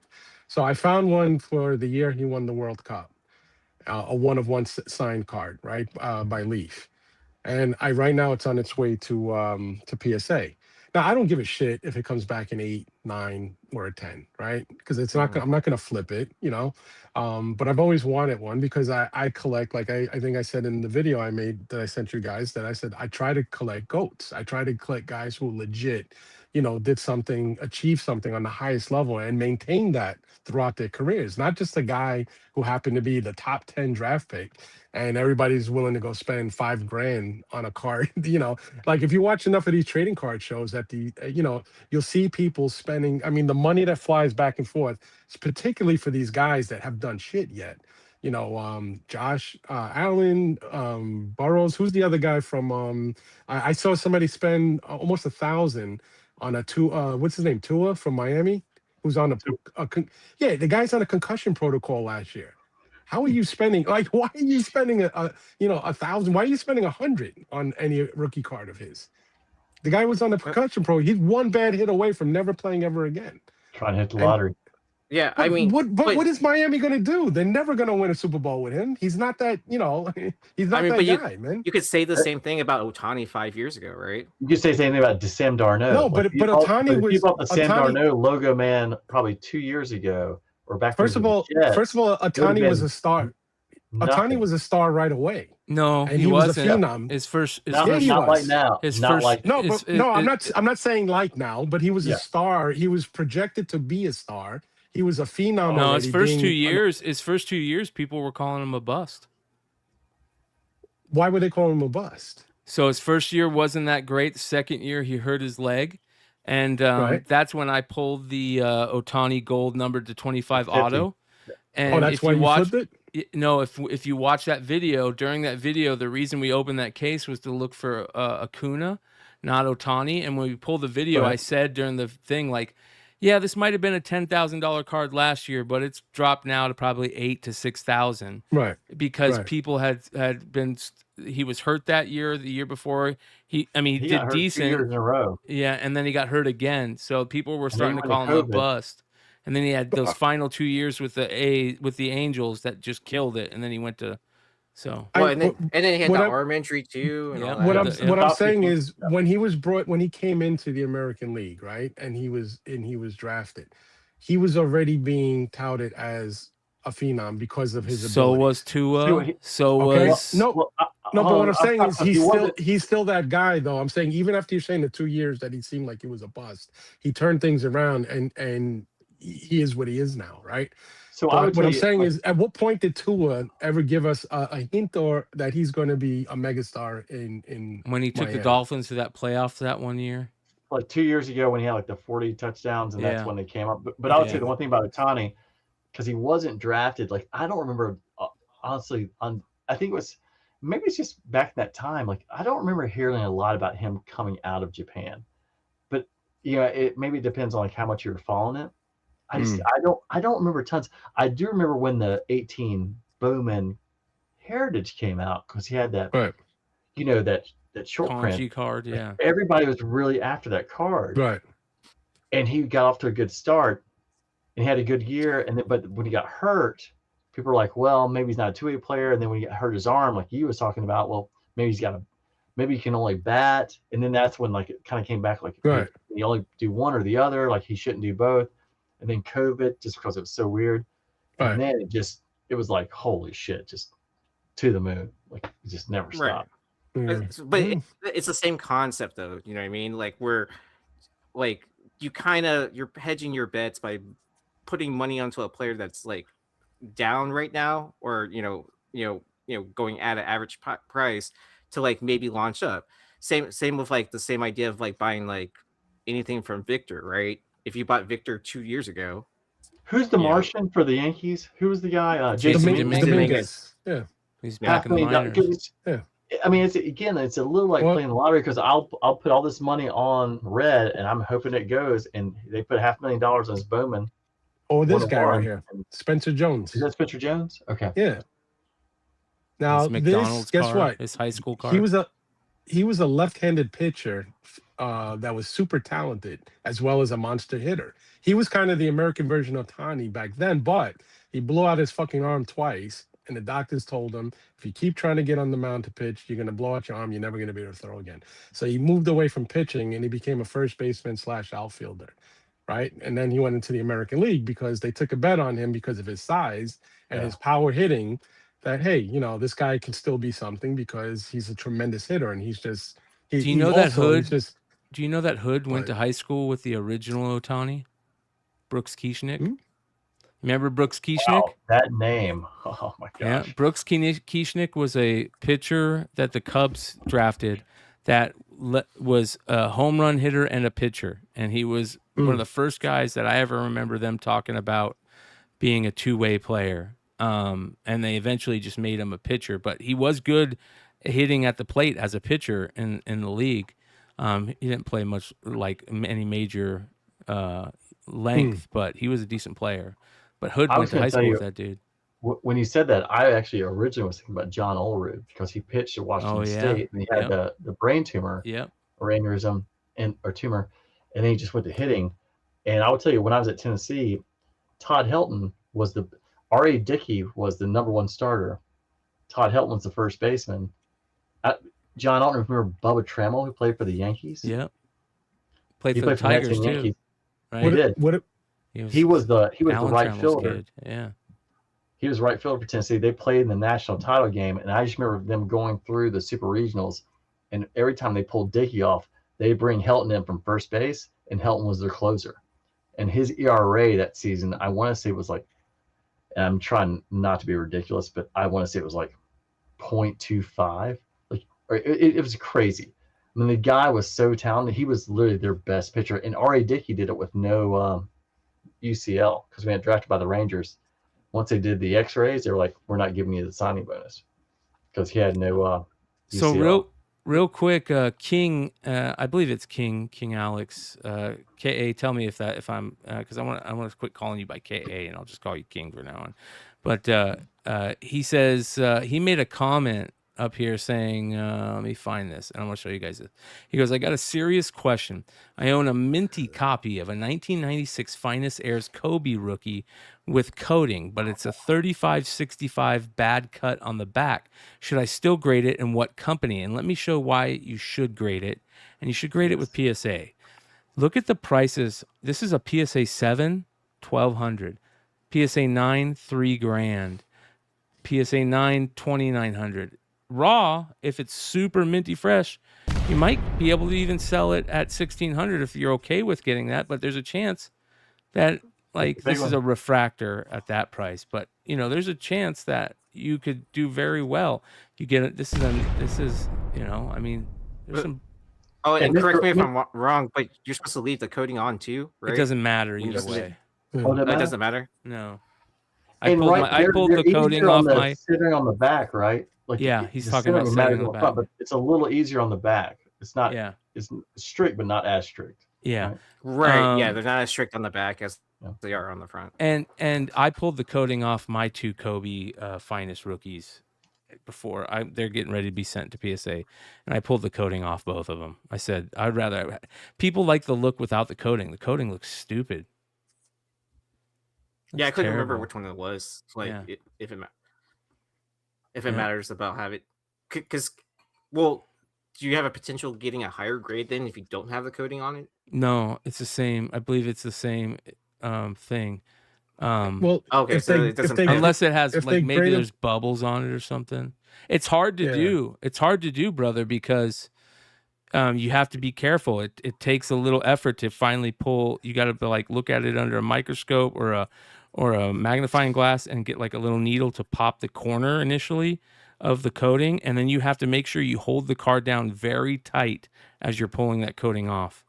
So I found one for the year he won the World Cup, a 1-of-1 signed card, right, by Leaf. And right now it's on its way to PSA. Now I don't give a shit if it comes back in 8, 9, or a 10, right? Because it's not. I'm not gonna flip it, But I've always wanted one because I collect. Like I think I said in the video I made that I sent you guys that I said I try to collect GOATs. I try to collect guys who legit, did something, achieved something on the highest level and maintain that throughout their careers. Not just a guy who happened to be the top 10 draft pick and everybody's willing to go spend $5,000 on a card. Like if you watch enough of these trading card shows at the, you'll see people spending, I mean, the money that flies back and forth, particularly for these guys that have done shit yet. Josh Allen, Burrows. Who's the other guy from? I saw somebody spend almost $1,000 on a what's his name, Tua from Miami, who's on the guy's on a concussion protocol last year. How are you spending? Like, why are you spending $1,000? Why are you spending $100 on any rookie card of his? The guy was on the concussion pro. He's one bad hit away from never playing ever again. Trying to hit the lottery. Yeah, I mean, what is Miami going to do? They're never going to win a Super Bowl with him. He's not that, he's not that guy, man. You could say the same thing about Ohtani 5 years ago, right? You could say the same thing about Sam Darnold. No, but Ohtani was. If you bought the Sam Darnold logo man probably 2 years ago or back. First of all, Ohtani was a star. Ohtani was a star right away. No, and he wasn't. Was a phenom. His first, not like now. His not first, like I'm not saying like now, but he was a star. He was projected to be a star. He was a phenom. No, his first 2 years, people were calling him a bust. Why would they call him a bust? So his first year wasn't that great. The second year, he hurt his leg. And that's when I pulled the Ohtani gold number to 25 auto. And that's why you flipped it? No, if you watch that video, during that video, the reason we opened that case was to look for Acuna, not Ohtani. And when we pulled the video, I said during the thing, like, yeah, this might have been a $10,000 card last year, but it's dropped now to probably $8,000 to $6,000. Right. Because people had been. He was hurt that year, the year before. He did decent 2 years in a row. Yeah, and then he got hurt again. So people were starting to call him a bust. And then he had those final 2 years with the Angels that just killed it. And then he went to and then he had the arm injury too. And all that. What I'm saying is when he came into the American League, right, and he was drafted, he was already being touted as a phenom because of his ability. So was Tua. But what I'm saying is he's still that guy though. I'm saying even after you're saying the 2 years that he seemed like he was a bust, he turned things around and he is what he is now, right? So what I'm saying is, at what point did Tua ever give us a hint or that he's going to be a megastar in when he took Miami? the Dolphins to that playoff that 1 year? Like 2 years ago when he had like the 40 touchdowns, and that's when they came up. But I would say the one thing about Ohtani, because he wasn't drafted, like I don't remember honestly. I think it was maybe it's just back in that time. Like I don't remember hearing a lot about him coming out of Japan. But it maybe depends on like how much you were following it. I don't remember tons. I do remember when the 18 Bowman Heritage came out because he had that, that short print card. Yeah, everybody was really after that card, right? And he got off to a good start and he had a good year. But when he got hurt, people were like, "Well, maybe he's not a 2A player." And then when he got hurt his arm, like you was talking about, well, maybe he can only bat. And then that's when like it kind of came back, like you only do one or the other, like he shouldn't do both. And then COVID, just because it was so weird. Right. And then it was like, holy shit, just to the moon. Like, it just never stopped. Right. But it's the same concept, though. You know what I mean? Like, you're hedging your bets by putting money onto a player that's like down right now, or, going at an average price to like maybe launch up. Same with like the same idea of like buying like anything from Victor, right? If you bought Victor 2 years ago, who's the Martian for the Yankees? Who was the guy? Jason Dominguez. Yeah, he's back in the minors. I mean, it's a little like playing the lottery because I'll put all this money on red and I'm hoping it goes, and they put $500,000 on this Bowman. Oh, this guy right here, Spencer Jones. Is that Spencer Jones? Okay. Yeah. Now His McDonald's guess car, what? his high school car. He was a left-handed pitcher that was super talented as well as a monster hitter. He was kind of the American version of Tani back then, but he blew out his fucking arm twice, and the doctors told him, if you keep trying to get on the mound to pitch, you're going to blow out your arm. You're never going to be able to throw again. So he moved away from pitching, and he became a first baseman / outfielder, right? And then he went into the American League because they took a bet on him because of his size and his power hitting, that, hey, you know, this guy can still be something because he's a tremendous hitter, and he's just... Do you know that Hood? Do you know that Hood went to high school with the original Ohtani, Brooks Kieschnick? Remember Brooks Kieschnick? Wow, that name. Oh my gosh. Yeah, Brooks Kieschnick was a pitcher that the Cubs drafted that was a home run hitter and a pitcher, and he was one of the first guys that I ever remember them talking about being a two-way player. And they eventually just made him a pitcher, but he was good hitting at the plate as a pitcher in the league. He didn't play much like any major length, but he was a decent player. But Hood went to high school with that dude. When you said that, I actually originally was thinking about John Olerud because he pitched at Washington State and he had the brain tumor, or aneurysm, or tumor, and then he just went to hitting. And I will tell you, when I was at Tennessee, Todd Helton was R.A. Dickey was the #1 starter. Todd Helton was the first baseman. John, I don't remember Bubba Trammell, who played for the Yankees. Yeah, played for the Tigers too. Yankees. Right? He did. He was the right fielder. Kid. Yeah, he was right fielder for Tennessee. They played in the national title game, and I just remember them going through the super regionals. And every time they pulled Dickey off, they bring Helton in from first base, and Helton was their closer. And his ERA that season, I want to say, was like, and I'm trying not to be ridiculous, but I want to say it was like 0.25. It was crazy. I mean, the guy was so talented. He was literally their best pitcher. And R.A. Dickey did it with no UCL because we got drafted by the Rangers. Once they did the X-rays, they were like, "We're not giving you the signing bonus," because he had no UCL. So real quick, King, I believe it's King Alex, KA. Tell me if I'm because I want to quit calling you by KA and I'll just call you King from now on. But he says he made a comment up here saying, let me find this, and I'm going to show you guys this. He goes, I got a serious question. I own a minty copy of a 1996 Finest Airs Kobe rookie with coating, but it's a 3565 bad cut on the back. Should I still grade it, and what company? And let me show why you should grade it, and you should grade it with PSA. Look at the prices. This is a PSA 7, $1,200. PSA 9, $3,000. PSA 9, $2,900. Raw, if it's super minty fresh, you might be able to even sell it at $1,600 if you're okay with getting that. But there's a chance that this is a refractor at that price. But there's a chance that you could do very well. You get it. This is I mean, there's some. Oh, and correct me if I'm wrong, but you're supposed to leave the coating on too, right? It doesn't matter either way. It doesn't matter. No. I pulled the coating off my sitting on the back, right? He's talking about sitting on the back. Front, but it's a little easier on the back. It's not. Yeah. It's strict, but not as strict. Yeah. Right. Yeah, they're not as strict on the back as they are on the front. And I pulled the coating off my 2 Kobe Finest rookies before they're getting ready to be sent to PSA, and I pulled the coating off both of them. I said I'd rather. People like the look without the coating. The coating looks stupid. I couldn't remember which one it was. If it matters about have it, because do you have a potential getting a higher grade then if you don't have the coating on it? No, it's the same. I believe it's the same thing. Okay, so it doesn't unless it has maybe there's bubbles on it or something. It's hard to do. It's hard to do, brother, because you have to be careful. It takes a little effort to finally pull. You got to look at it under a microscope or a magnifying glass and get a little needle to pop the corner initially of the coating, and then you have to make sure you hold the card down very tight as you're pulling that coating off.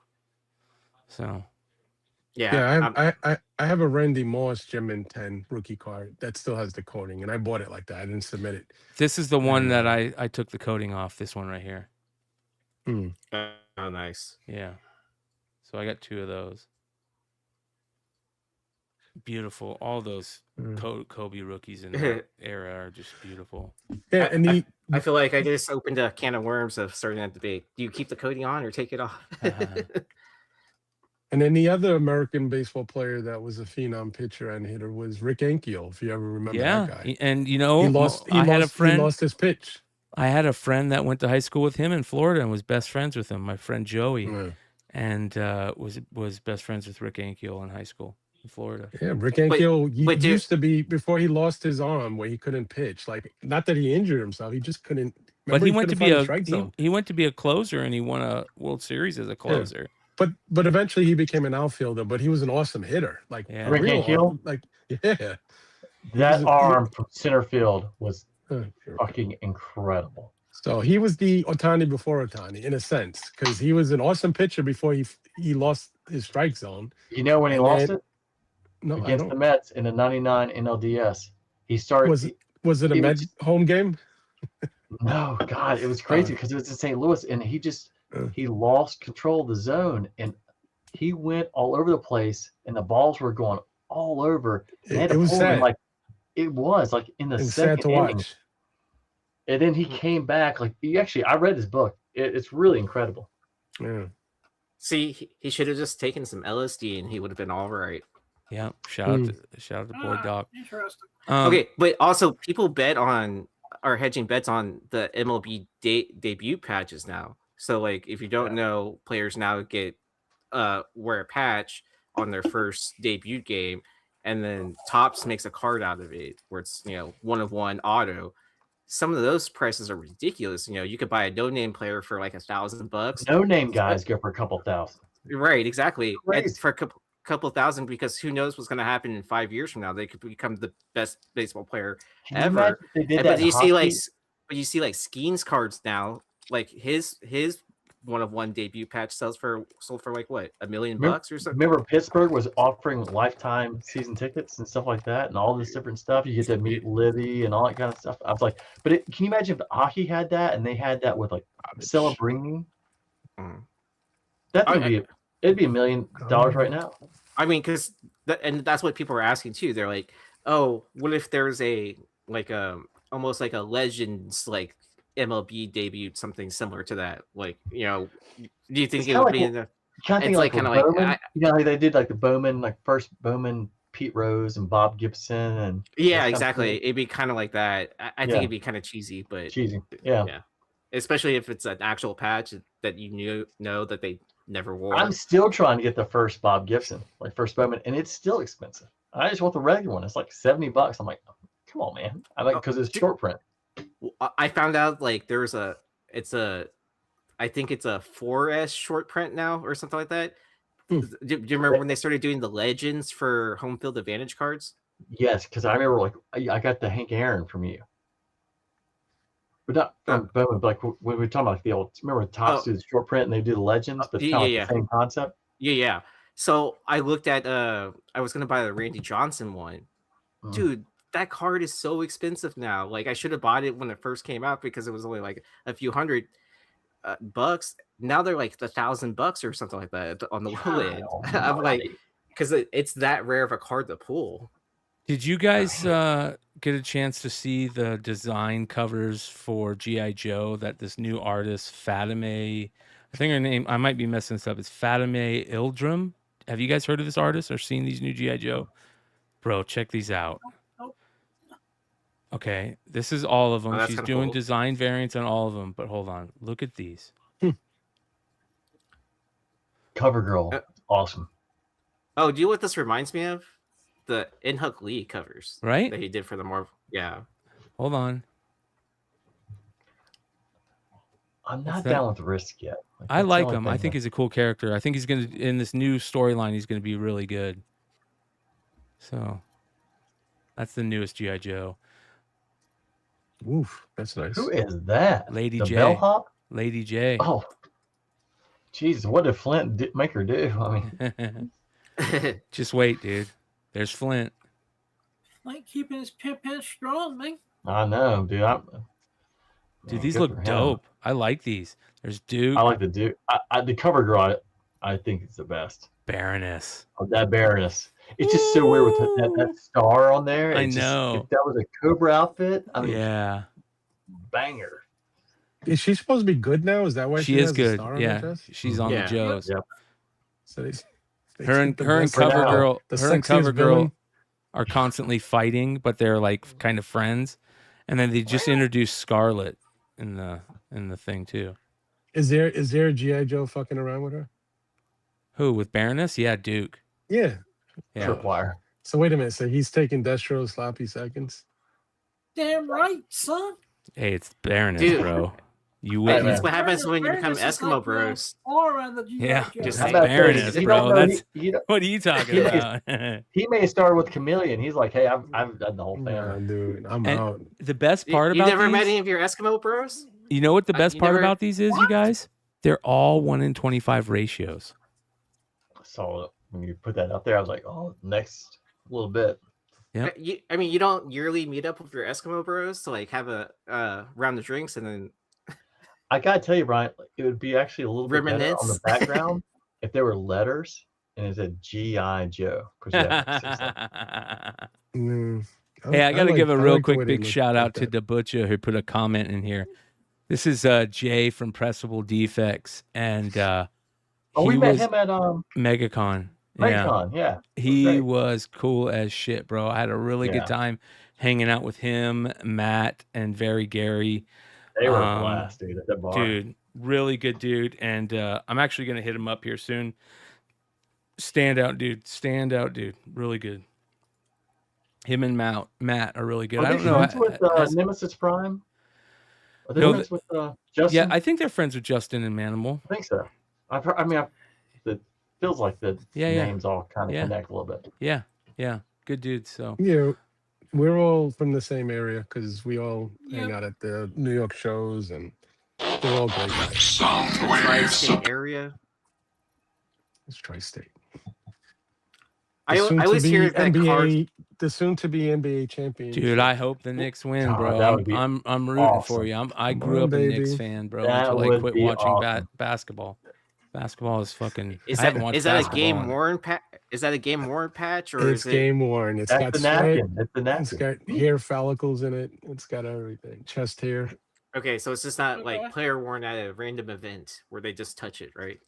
So I I have a Randy Moss Gem in 10 rookie card that still has the coating, and I bought it like that. I didn't submit it. This is the one that I took the coating off. This one right here. Hmm. Oh, nice. Yeah. So I got 2 of those. Beautiful. All those Kobe rookies in that era are just beautiful. Yeah, and I feel like I just opened a can of worms of starting that debate. Do you keep the coating on or take it off? And then the other American baseball player that was a phenom pitcher and hitter was Rick Ankiel, if you ever remember that guy. And you know, He lost his pitch. I had a friend that went to high school with him in Florida and was best friends with him. My friend Joey, and was best friends with Rick Ankiel in high school in Florida. Yeah, Rick Ankiel used to be, before he lost his arm where he couldn't pitch. Like, not that he injured himself, he just couldn't. But he went to be he went to be a closer, and he won a World Series as a closer. Yeah. But eventually he became an outfielder. But he was an awesome hitter. Like Rick Ankiel? That arm from center field was fucking incredible. So he was the Ohtani before Ohtani, in a sense, because he was an awesome pitcher before he lost his strike zone. You know when he lost it? No, against the Mets in the '99 NLDS. He started. Was it a Met home game? No, God, it was crazy because it was in St. Louis, and he lost control of the zone, and he went all over the place, and the balls were going all over. It was sad. It was like in the second inning. And then he came back. Like I read his book. It's really incredible. Yeah. See, he should have just taken some LSD, and he would have been all right. Yeah. Shout out to boy Doc. Interesting. Okay, but also people are hedging bets on the MLB debut patches now. So like, if you don't know, players now get wear a patch on their first debut game, and then Topps makes a card out of it where it's 1/1 auto. Some of those prices are ridiculous. You could buy a no-name player for like $1,000. No-name guys go for a couple thousand. Right, exactly. And for a couple thousand, because who knows what's going to happen in 5 years from now? They could become the best baseball player ever. But you see like Skeen's cards now, like his 1/1 debut patch sold for like what, $1 million or something. Remember Pittsburgh was offering lifetime season tickets and stuff like that, and all this different stuff. You get to meet Libby and all that kind of stuff. I was like, but can you imagine if hockey had that, and they had that with like Celebrini? It'd be $1 million right now. I mean, because and that's what people are asking too. They're like, oh, what if there's almost like a Legends like MLB debut, something similar to that? Like, do you think it would be in the kind of like they did like the Bowman, like first Bowman, Pete Rose and Bob Gibson, and exactly. It'd be kind of like that. I think it'd be kind of cheesy, but yeah, especially if it's an actual patch that know that they never wore. I'm still trying to get the first Bob Gibson, like first Bowman, and it's still expensive. I just want the regular one. It's like $70. I'm like, come on, man. I like because it's short print. I found out like I think it's a 4S short print now or something like that. Do you remember when they started doing the Legends for home field advantage cards? Yes, because I remember like I got the Hank Aaron from you. But not from Bowman, but like when we were talking about like the old, remember Topps do the short print and they do the Legends, but it's kind of like the same concept. Yeah. So I looked at I was gonna buy the Randy Johnson one. Dude, that card is so expensive now. Like I should have bought it when it first came out because it was only like a few $100 bucks. Now they're like $1,000 or something like that on the low end. I'm like, because it's that rare of a card to pull. Did you guys get a chance to see the design covers for G.I. Joe that this new artist, Fatime, I think her name, I might be messing this up, it's Fatime Ildrum. Have you guys heard of this artist or seen these new G.I. Joe? Bro, check these out. Okay, this is all of them. Oh, she's doing design variants on all of them, but hold on. Look at these. Cover girl. Awesome. Oh, do you know what this reminds me of? The In-Hook Lee covers. Right? That he did for the Marvel. Yeah. Hold on. I'm not down with Risk yet. I like him. I think he's a cool character. I think he's going to, in this new storyline, he's going to be really good. So, that's the newest G.I. Joe. Oof, that's nice. Who is that? Lady the J. Bellhop? Lady J. Oh, Jesus! What did Flint make her do? I mean, just wait, dude. There's Flint. Like keeping his pimp strong, man. I know, dude. Dude, these good look for him. dope. I like these. There's Duke. I like the Duke. The cover girl, I think it's the best. Baroness. Oh, that Baroness. It's just so weird with that star on there. I It just- know. if that was a Cobra outfit, I mean, Yeah. banger. Is she supposed to be good now? Is that why She she is has good. a star on Yeah. her chest? She's on the Joes. Yep. So they Her and keep the her and best- Cover Girl, the her and sexiest Cover Girl villain. are constantly fighting, but they're like kind of friends. And then they just introduced Scarlet in the thing too. Is there a G.I. Joe fucking around with her? Who, with Baroness? Yeah, Duke. Yeah. Yeah. Tripwire. So wait a minute. So he's taking Destro's sloppy seconds. Damn right, son. Hey, it's Baroness, Dude. bro. You Hey, wouldn't. that's what happens when you become Baroness is Eskimo like Bros. all around the G.I. Yeah, Joe. just How like about Baroness, this? You bro. don't know That's he don't- what are you talking he- about? He may have started with Chameleon. He's like, hey, I've done the whole thing. Nah, dude, I'm And out. the best part You about never met these, any of your Eskimo Bros? you know what the best you part never- about these is, you guys? They're all 1-in-25 ratios. So when you put that up there, I was like, oh, next little bit. Yep. I mean, you don't yearly meet up with your Eskimo Bros to like have a round of drinks and then I gotta tell you, Brian, it would be actually a little bit better on the Reminisce. background if there were letters and it said G.I. Joe. 'cause you have to say something. Hey, I got to give a real like the quick way they big look shout like out to that. the Butcher who put a comment in here. This is Jay from Pressable Defects, and Oh, we he met was him at MegaCon. MegaCon, yeah. He great. was cool as shit, bro. I had a really Yeah. good time hanging out with him, Matt, and Very Gary. They were a blast, dude, at that bar. Dude, really good dude. And I'm actually going to hit him up here soon. Stand out, dude. Stand out, dude. Really good. Him and Matt are really good. Are I they don't know. friends with Nemesis Prime? Are they No, friends with Justin? Yeah, I think they're friends with Justin and Manimal. I think so. I've heard, it feels like the Yeah. names all kind of Yeah. connect a little bit. Yeah. Good dude. So Yeah, we're all from the same area because we all hang out at the New York shows, and they're all great guys. tri-state area. It's tri-state. I always hear that NBA, the soon-to-be NBA champion. dude, I hope the Knicks win, God, bro. that would be I'm rooting for awesome. you. I Come grew on, up a Knicks baby. fan, bro, That until I would quit be watching awesome. basketball. Basketball is fucking. Is I that haven't watched is that a basketball game in- worn patch? Is that a game worn patch or It's is it? game worn. It's That's got the sweat. napkin. It's the It's napkin. got hair follicles in it. It's got everything. Chest hair. Okay, so it's just not Okay. like player worn at a random event where they just touch it, right?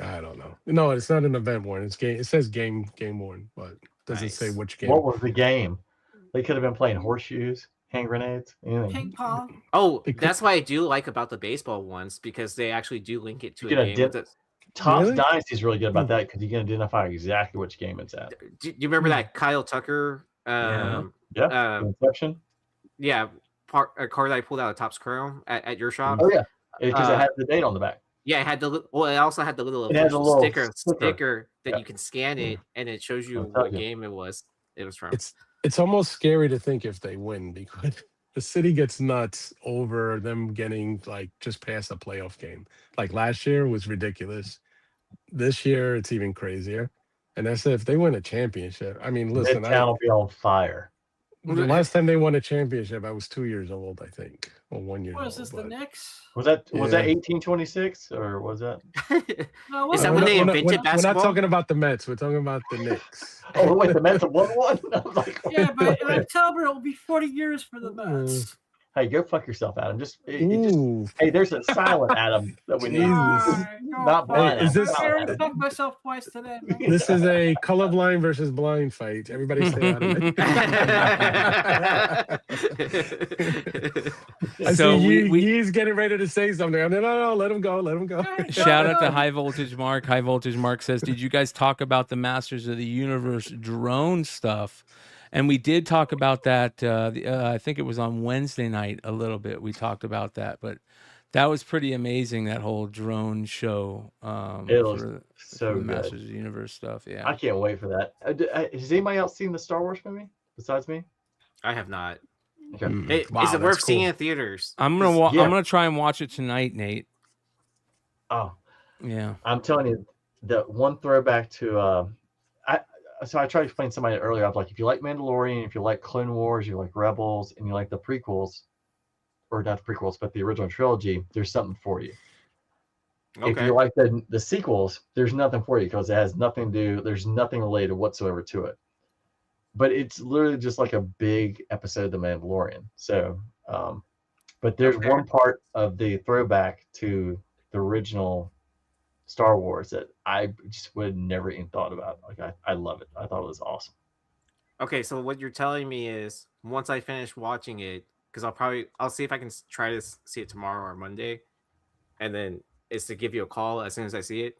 I don't know. No, it's not an event worn. It's game. It says game worn, but doesn't say Nice. which game. What was the game? They could have been playing horseshoes, hand grenades, anything. Ping pong. Oh, It could- that's what I do like about the baseball ones because they actually do link it to You a can game. ident- Topps Really? Dynasty is really good about that because you can identify exactly which game it's at. Do you remember that Kyle Tucker? Yeah, uh, Inception. yeah, a card I pulled out of Topps Chrome at your shop. Oh yeah, because it Uh, had the date on the back. Yeah, it had the well. It also had the little It has a official little sticker that Yeah. you can scan it, and it shows you I'll tell what you. game it was. It was from. It's almost scary to think if they win because the city gets nuts over them getting like just past a playoff game. Like last year was ridiculous. This year it's even crazier. And that's if they win a championship. I mean, listen, Midtown will be on fire. the last time they won a championship, I was 2 years old, I think, or 1 year What old. is this, the but- Knicks? Was that Yeah. 1826 or was that? No, Is what that we're when not- they we're not- invented we're not basketball? talking about the Mets. We're talking about the Knicks. Oh wait, the Mets have won one. I was like, Yeah, but in October it will be 40 years for the Mets. hey, go fuck yourself, Adam. Just Ooh. hey, there's a silent Adam that we need. Jesus. Not blind. Hey, is Adam, this- I silent already Adam. fucked myself twice today, man. This is a colorblind versus blind fight. Everybody stay out of it. I So see we- he's getting ready to say something. I'm like, no, let him go. Let him go. Shout out to High Voltage Mark. High Voltage Mark says, "Did you guys talk about the Masters of the Universe drone stuff?" And we did talk about that. I think it was on Wednesday night a little bit. We talked about that, but that was pretty amazing. That whole drone show. It was for so the good. Masters of the Universe stuff. Yeah. I can't wait for that. Has anybody else seen the Star Wars movie besides me? I have not. Okay. Hey, Wow, is it that's worth seeing cool. in theaters? I'm gonna Yeah. I'm gonna try and watch it tonight, Nate. Oh, Yeah. I'm telling you, the one throwback to so I tried to explain to somebody earlier. I was like, if you like Mandalorian, if you like Clone Wars, you like Rebels, and you like the prequels, or not the prequels, but the original trilogy, there's something for you. If Okay. you like the sequels, there's nothing for you because it has nothing to do. There's nothing related whatsoever to it. But it's literally just like a big episode of The Mandalorian. So, but there's one part of the throwback to the original Star Wars that I just would never even thought about. Like I love it. I thought it was awesome. Okay, so what you're telling me is once I finish watching it, because I'll see if I can try to see it tomorrow or Monday, and then it's to give you a call as soon as I see it.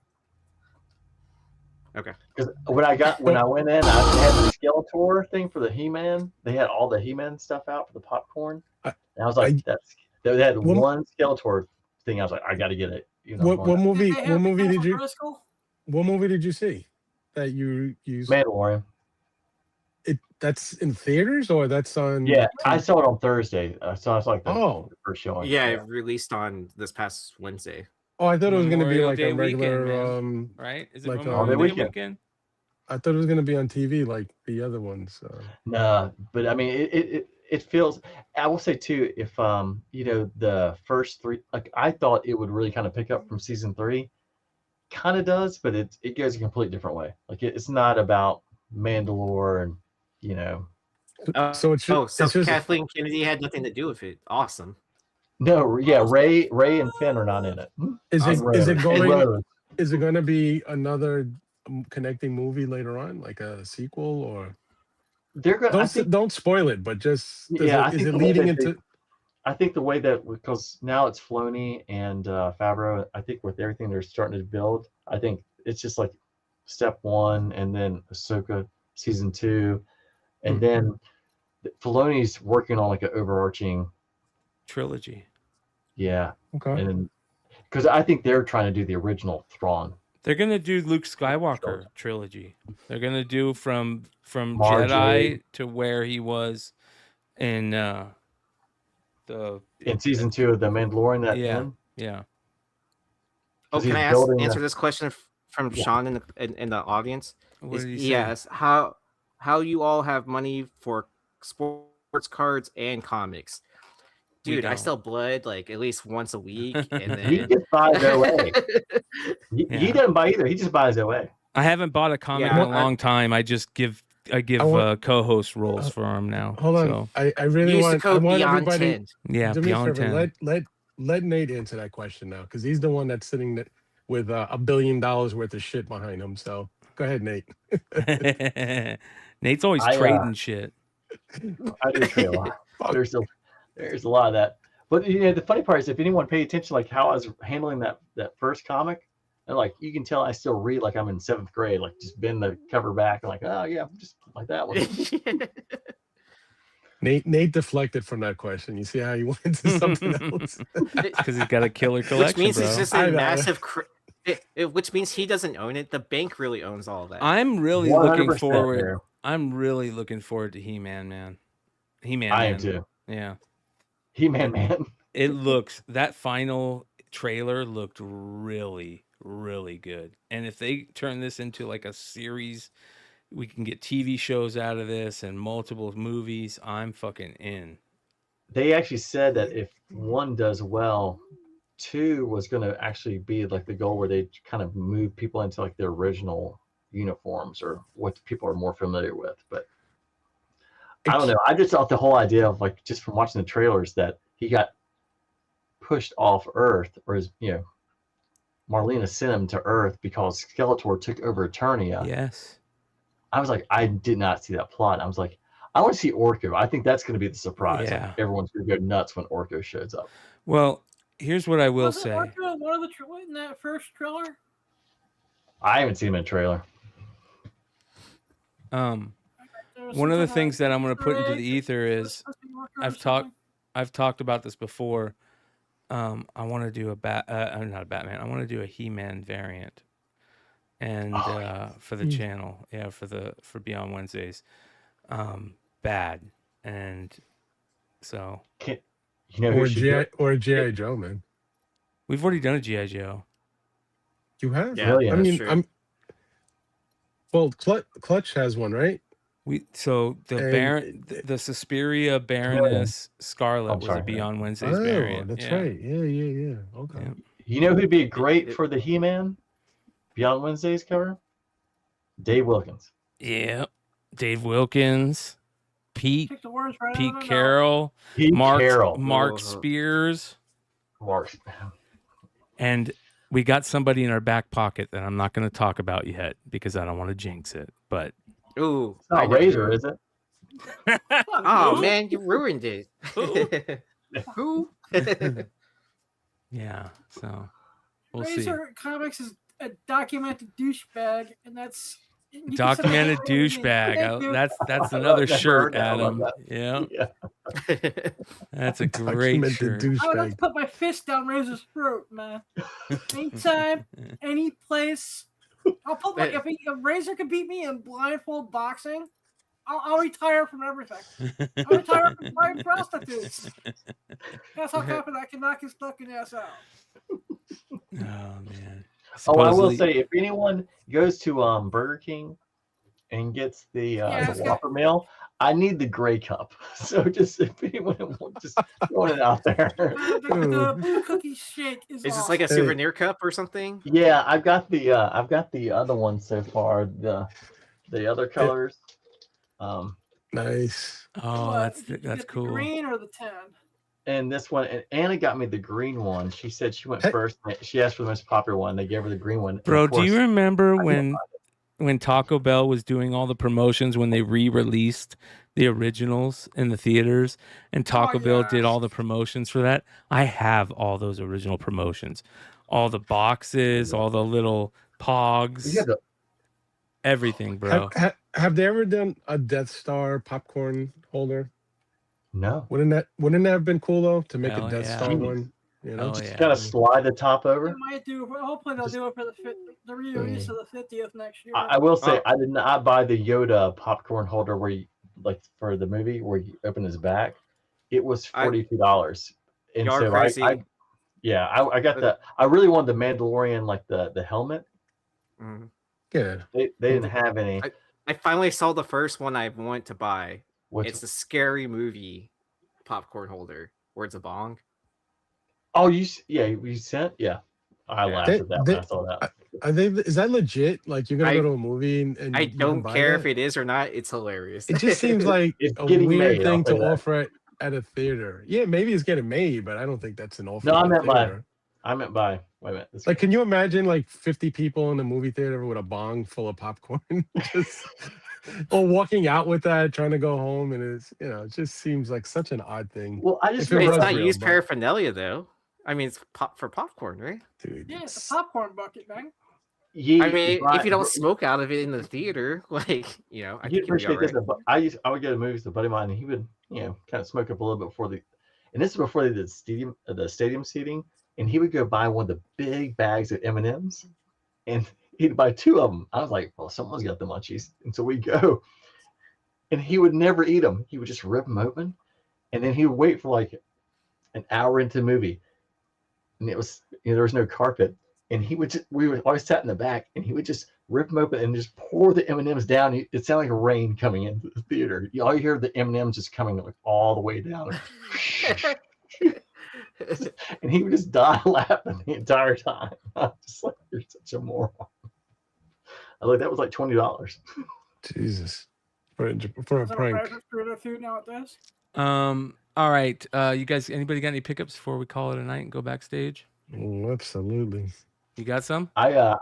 Okay. Because when I went in, I had the Skeletor thing for the He-Man. They had all the He-Man stuff out for the popcorn, and I was like, they had one Skeletor thing. I was like, I got to get it. You know, what movie did you see that you used? Mandalorian. That's in theaters or that's on? Yeah, I saw it on Thursday. So I was like, the first showing. Yeah, it released on this past Wednesday. Oh, I thought it was going to be Memorial like Day a regular, weekend, right? Is it like Memorial Day weekend? I thought it was going to be on TV like the other ones. Nah, but I mean, it feels. I will say too, if you know, the first three, like I thought it would really kind of pick up from season 3. Kind of does, but it goes a completely different way. Like it's not about Mandalore and you know. So it's just, Kathleen Kennedy had nothing to do with it. Awesome. No, yeah, Ray and Finn are not in it. Is it going to be another connecting movie later on, like a sequel, or they're going? Don't spoil it, but just is it leading into? I think the way that, because now it's Filoni and Favreau, I think with everything they're starting to build, I think it's just like step 1 and then Ahsoka season 2, and then Filoni's working on like an overarching trilogy. Yeah. Okay. And because I think they're trying to do the original Thrawn. They're gonna do Luke Skywalker trilogy. They're gonna do from Marjorie. Jedi to where he was in season 2 of The Mandalorian. Yeah. Oh, can I answer this question from Sean in the audience? What did he say? Yes. How you all have money for sports cards and comics? Dude, I sell blood like at least once a week, and then he just buys away. He doesn't buy either. He just buys away. I haven't bought a comic in a long time. I just give co-host roles for him now. Hold on, so. I really want everybody. 10. Yeah, do beyond favor, 10. Let Nate answer that question now, because he's the one that's sitting with $1 billion worth of shit behind him. So go ahead, Nate. Nate's always trading shit. I do trade a lot. There's a lot of that. But you know, the funny part is, if anyone paid attention, like how I was handling that first comic, and like you can tell I still read like I'm in 7th grade, like just bend the cover back and like, oh yeah, just like that one. Nate deflected from that question. You see how he went into something else? Because he's got a killer collection, which means bro. it's just a massive. Which means he doesn't own it. The bank really owns all of that. I'm really looking forward. I'm really looking forward to He-Man, man. He-Man. I am too. Yeah. He-Man, man. That final trailer looked really, really good. And if they turn this into like a series, we can get TV shows out of this and multiple movies. I'm fucking in. They actually said that if 1 does well, 2 was going to actually be like the goal where they kind of move people into like their original uniforms or what people are more familiar with. But I don't know. I just thought the whole idea of like, just from watching the trailers, that he got pushed off Earth, or Marlena sent him to Earth because Skeletor took over Eternia. Yes. I was like, I did not see that plot. I was like, I want to see Orko. I think that's going to be the surprise. Yeah. Like, everyone's going to go nuts when Orko shows up. Well, here's what I will say. One of the in that first trailer. I haven't seen him in a trailer. One of the things that I'm going to put into the ether is I've talked about this before. I want to do not a Batman. I want to do a He-Man variant, and for the channel, for Beyond Wednesdays, bad, and so or G.I. Joe, man. We've already done a G.I. Joe. You have? Yeah, I mean, Well, Clutch has one, right? The Suspiria Baroness Scarlet was a Beyond Wednesdays variant. That's right. Yeah. Okay. Yeah. You know who'd be great for the He-Man Beyond Wednesdays cover? Dave Wilkins. Yeah, Dave Wilkins, Pete Pick the words right out of my Carroll, Pete Mark Carroll. Mark Spears, Mark. And we got somebody in our back pocket that I'm not going to talk about yet because I don't want to jinx it. But ooh, it's not Razor, is it? Oh man, you ruined it. Who? Yeah, so we'll Razor see. Comics is a documented douchebag, and that's Documented douchebag. That's another shirt, Adam. Yeah. That's a great shirt. I would like to put my fist down Razor's throat, man. Anytime, any place. I'll put my if Razor can beat me in blindfold boxing, I'll retire from everything. I'll retire from buying prostitutes. That's how confident I can knock his fucking ass out. Oh man. Oh, I will say, if anyone goes to Burger King and gets the Whopper meal, I need the gray cup. So just if anyone just throwing it out there. The blue cookie shake is this awesome. like a souvenir cup or something? Yeah, I've got the other one so far. The other colors. Nice. Oh, that's cool. The green or the 10? And this one, and Anna got me the green one. She said she went first. She asked for the most popular one. They gave her the green one. Bro, do you remember when Taco Bell was doing all the promotions when they re-released the originals in the theaters, and Taco Bell did all the promotions for that? I have all those original promotions, all the boxes, all the little pogs, everything, bro. Have they ever done a Death Star popcorn holder? No. Wouldn't that have been cool though to make a Death yeah. Star one? You know, just gotta slide the top over. They might do. Hopefully, they'll do it for the re-release of the 50th next year. I will say, I did not buy the Yoda popcorn holder where you like for the movie where you open his back. It was $42, and You're so crazy. I got the. I really wanted the Mandalorian like the helmet. Yeah, they didn't have any. I finally saw the first one I want to buy. Which it's the Scary Movie popcorn holder where it's a bong. Oh, you sent? Yeah. I laughed at that when I saw that. Is that legit? Like you're gonna go to a movie and I you can don't buy care that? if it is or not. It's hilarious. It just seems like It's a getting weird made, thing I'll say to that. offer at a theater. Yeah, maybe it's getting made, but I don't think that's an offer. No, at I a meant by. theater. Wait a minute. Like, can you imagine like 50 people in a movie theater with a bong full of popcorn, or walking out with that, trying to go home, and it just seems like such an odd thing. Well, I just If it It's was not real, used but- paraphernalia though. I mean, it's for popcorn, right? Dude, Yeah, it's a popcorn bucket, man. I mean, if you don't smoke out of it in the theater, like I You think you'll be all appreciate this. right. But I would go to movies with a buddy of mine, and he would kind of smoke up a little bit before and this is before they did the stadium seating, and he would go buy one of the big bags of M&Ms, and he'd buy 2 of them. I was like, well, someone's got the munchies, and so we go, and he would never eat them. He would just rip them open, and then he would wait for like an hour into the movie, and it was there was no carpet. And we were always sat in the back, and he would just rip them open and just pour the M&Ms down. It sounded like rain coming into the theater. All you hear the M&Ms just coming like all the way down. And he would just die laughing the entire time. I'm just like, you're such a moron. I was like, that was like $20. Jesus, for a prank. Food nowadays. All right. You guys, anybody got any pickups before we call it a night and go backstage? Oh, absolutely. You got some? I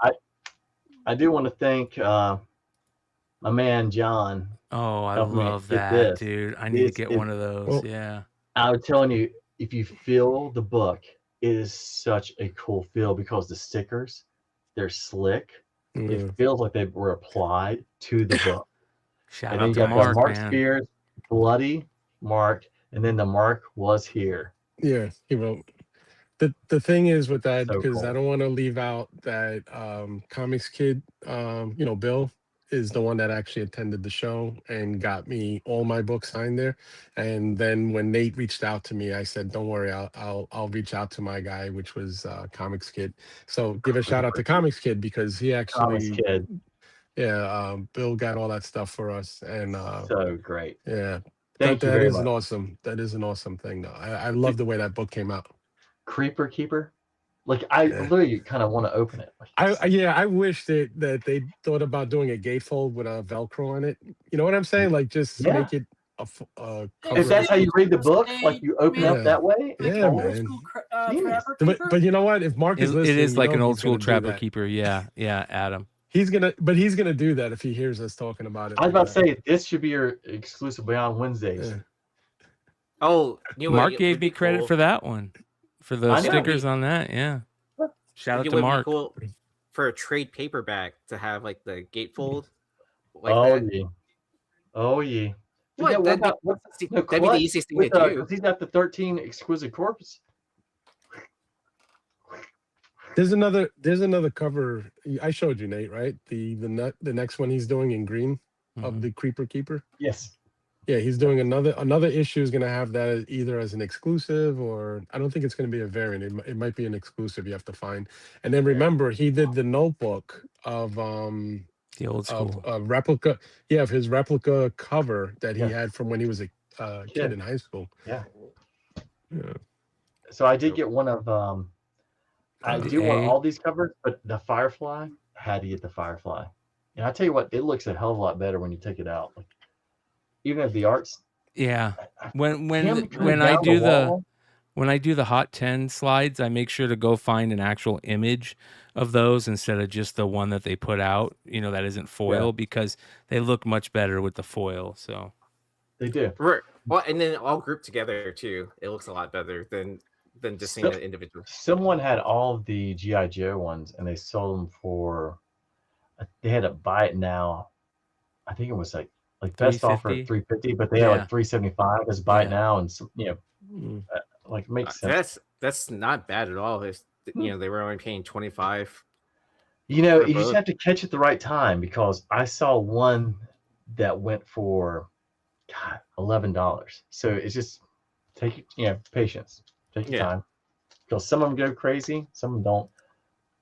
do want to thank my man John. Oh, I helping me love get that, this. dude. I need to get one of those. Well, yeah. I was telling you, if you feel the book, it is such a cool feel because the stickers, they're slick. It feels like they were applied to the book. Shout and out then to you got Mark, Mark man. Spears, bloody Mark, and then the Mark was here. Yeah, he wrote. The thing is with that, So because I cool. don't want to leave out that Comics Kid, Bill is the one that actually attended the show and got me all my books signed there. And then when Nate reached out to me, I said, "Don't worry, I'll reach out to my guy," which was Comics Kid. So give a shout out to Comics Kid because he actually, Comics Kid. Bill got all that stuff for us, and So great. yeah, Thank you that very is much. that is an awesome thing. Though I love the way that book came out. Creeper Keeper. Like I literally kind of want to open it. Like, I wish that they thought about doing a gatefold with a Velcro on it. You know what I'm saying? Like just make it a cover. if that's how you read the book, like you open up that way. Yeah, man. But you know what? If Mark is listening, it is like an old he's school gonna do trapper that. keeper. Yeah, Adam. He's gonna do that if he hears us talking about it. I was about to say this should be your exclusive Beyond Wednesdays. Oh, Mark gave me credit for that one, for the stickers on that. Yeah, shout out It to would Mark. be cool for a trade paperback to have like the gatefold. Like Oh that. yeah. Oh yeah. What? Yeah, That'd be the easiest thing to do. He's got the 13 exquisite corpse. There's another cover I showed you, Nate, right? The next one he's doing in green of the Creeper Keeper. Yes. Yeah, he's doing another issue is going to have that either as an exclusive, or I don't think it's going to be a variant. It might be an exclusive you have to find. And then remember, he did the notebook of the old school replica, of his replica cover that he had from when he was a kid in high school. Yeah. Yeah. So I did get one of I do want all these covers, but the Firefly, I had to get the Firefly. And I tell you what, it looks a hell of a lot better when you take it out. Like, even if the art's when I do the Hot 10 slides, I make sure to go find an actual image of those instead of just the one that they put out, that isn't foil, because they look much better with the foil. So they do. Right. Well, and then all grouped together too. It looks a lot better than just seeing it individually. Someone had all of the G.I. Joe ones and they sold them for, they had to buy it now. I think it was like best offer $350, but they had like $375 as buy it now, and like makes sense. That's not bad at all. They were only paying $25. You just have to catch it at the right time, because I saw one that went for $11. So it's just take patience, take your time, because some of them go crazy, some of them don't.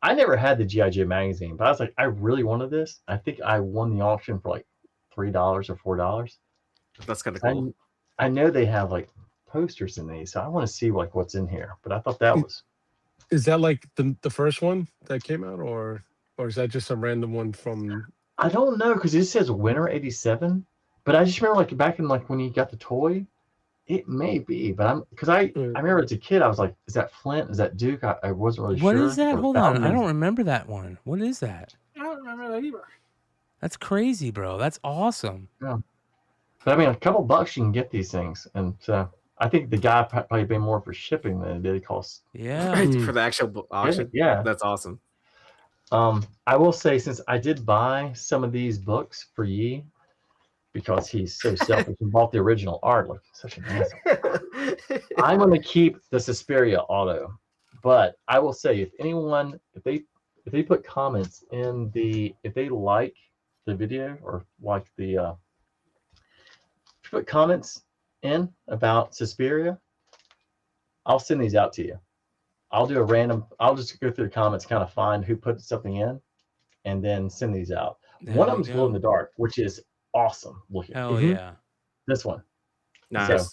I never had the G.I. Joe magazine, but I was like, I really wanted this. I think I won the auction for like $3 or $4. That's kind of cool. I know they have like posters in these, so I want to see like what's in here. But I thought that was. Is that like the first one that came out, or is that just a random one from? I don't know, because it says Winter '87, but I just remember like back in like when you got the toy, it may be, but I remember as a kid I was like, is that Flint? Is that Duke? I wasn't really sure. What is that? Hold on, I don't remember that one. What is that? I don't remember that either. That's crazy, bro. That's awesome. Yeah. But I mean, a couple bucks you can get these things, and I think the guy probably paid more for shipping than it did cost. Yeah. For the actual auction. Yeah. That's awesome. I will say, since I did buy some of these books for Yi, because he's so selfish and bought the original art, like such an asshole, I'm going to keep the Suspiria auto. But I will say, if they put comments in if they like the video or like the put comments in about Suspiria, I'll send these out to you. I'll do a random, I'll just go through the comments, kind of find who put something in, and then send these out. One of them's glow in the dark, which is awesome looking. Hell yeah. This one. Nice. So,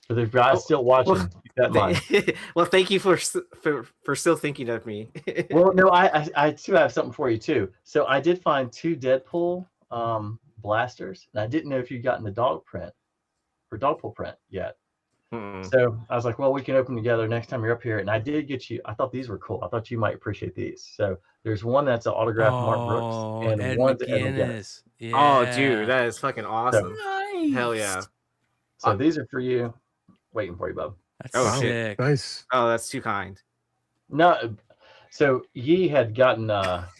for the guys still watching, keep that in mind. Well, thank you for still thinking of me. Well, no, I too have something for you too. So I did find 2 Deadpool blasters, and I didn't know if you'd gotten the Dogpool print yet. So I was like, well, we can open together next time you're up here. And I did get you, I thought these were cool. I thought you might appreciate these. So there's one that's an autographed Mark Brooks, and Ed one's McGuinness. Yeah. Oh, dude, that is fucking awesome. Nice. Hell yeah. So these are for you. Waiting for you, bub. That's sick. Nice. Oh, that's too kind. No, so Yi had gotten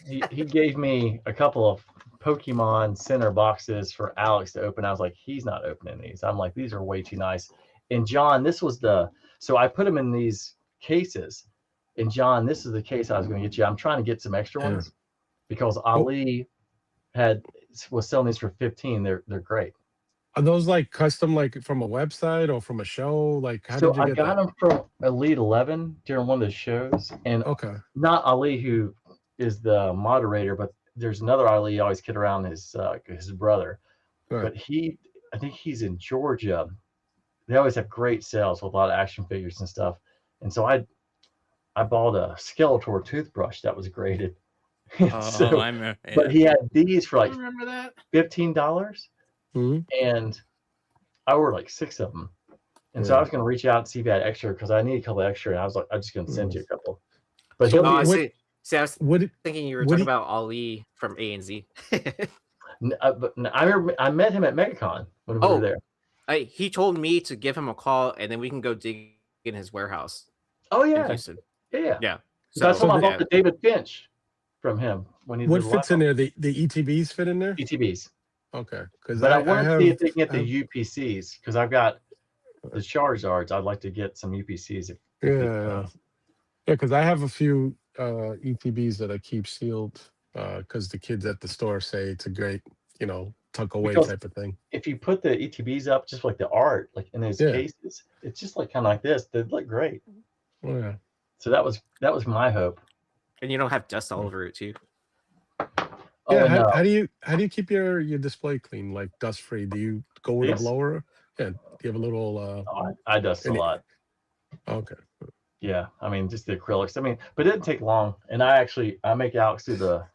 he gave me a couple of Pokemon Center boxes for Alex to open. I was like, he's not opening these. I'm like, these are way too nice. And John, this was so I put them in these cases. And John, this is the case I was going to get you. I'm trying to get some extra ones because Ali was selling these for $15. They're great. Are those like custom, like from a website or from a show? Like, how did you get got them from Elite 11 during one of the shows, and not Ali, who is the moderator, but there's another Ali he always kid around his brother, Right. but I think he's in Georgia. They always have great sales with a lot of action figures and stuff. And so I bought a Skeletor toothbrush that was graded. Oh, I remember. But he had these for like remember that. $15, and I ordered like 6 of them. And so I was going to reach out and see if he had extra because I need a couple extra. And I was like, I'm just going to send you a couple. But So, he'll I be, see, I was thinking you were talking about Ali from A and Z. but I met him at MegaCon when we were there. He told me to give him a call, and then we can go dig in his warehouse. Oh in yeah, Houston. yeah. So, That's when I bought the David Finch from him when he. What fits in there? The ETBs fit in there. ETBs. Okay, because But I want to see if they can get the UPCs because I've got the Charizards. I'd like to get some UPCs. Yeah, because I have a few ETBs that I keep sealed because the kids at the store say it's a great, tuck away type of thing. If you put the ETBs up, just like the art, like in those cases, it's just like kind of like this. They look great. Oh, yeah. So that was my hope. And you don't have dust all over it too. Yeah. How do you keep your display clean, like dust free? Do you go with a blower? Yeah. Do you have a little? I dust a lot. Okay. Yeah, I mean, just the acrylics. I mean, but it didn't take long. And I make Alex do the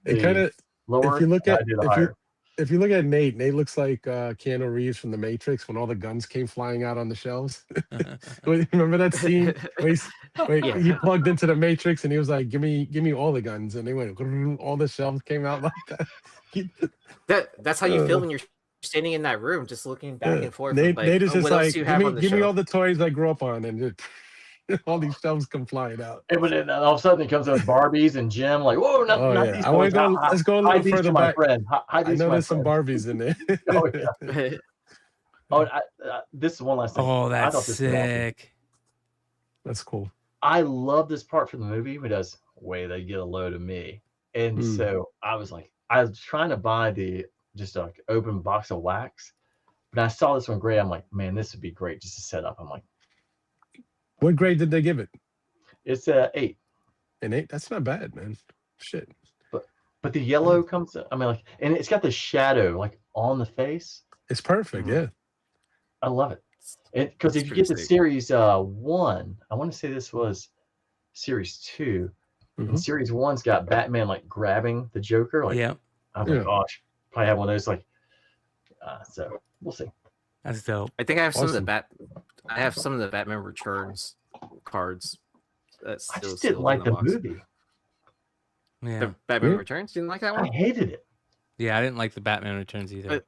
It kind of lower. If you look at higher. if you look at Nate looks like Keanu Reeves from The Matrix when all the guns came flying out on the shelves. Remember that scene? Where he plugged into the Matrix and he was like, "Give me all the guns," and they went, all the shelves came out like that. That's how you feel when you're standing in that room, just looking back and forth. Nate is just what else like, do you have on the give me shelf? all the toys I grew up on, and all these shelves come flying out. And then all of a sudden it comes with Barbies and Jim, like, whoa, not these toys. Let's go a little further my back. friend. I know there's some Barbies in there. Oh yeah. This is one last thing. Oh, I thought that's this was awesome. sick. That's cool. I love this part from the movie because they get a load of me. And so I was trying to buy just like open box of wax. But I saw this one gray. I'm like, man, this would be great just to set up. I'm like, what grade did they give it? It's 8. An 8? That's not bad, man. Shit. But the yellow comes. I mean, like, and it's got the shadow like on the face. It's perfect. Yeah. I love it. Because if you get the series 1, I want to say this was series 2. And series 1's got Batman like grabbing the Joker. Like, I'm like, gosh, probably have one of those. Like, so we'll see. That's dope. I think I have some of the Batman Returns cards. I just didn't like the movie. Yeah. The Batman Returns? Didn't like that one? I hated it. Yeah, I didn't like the Batman Returns either.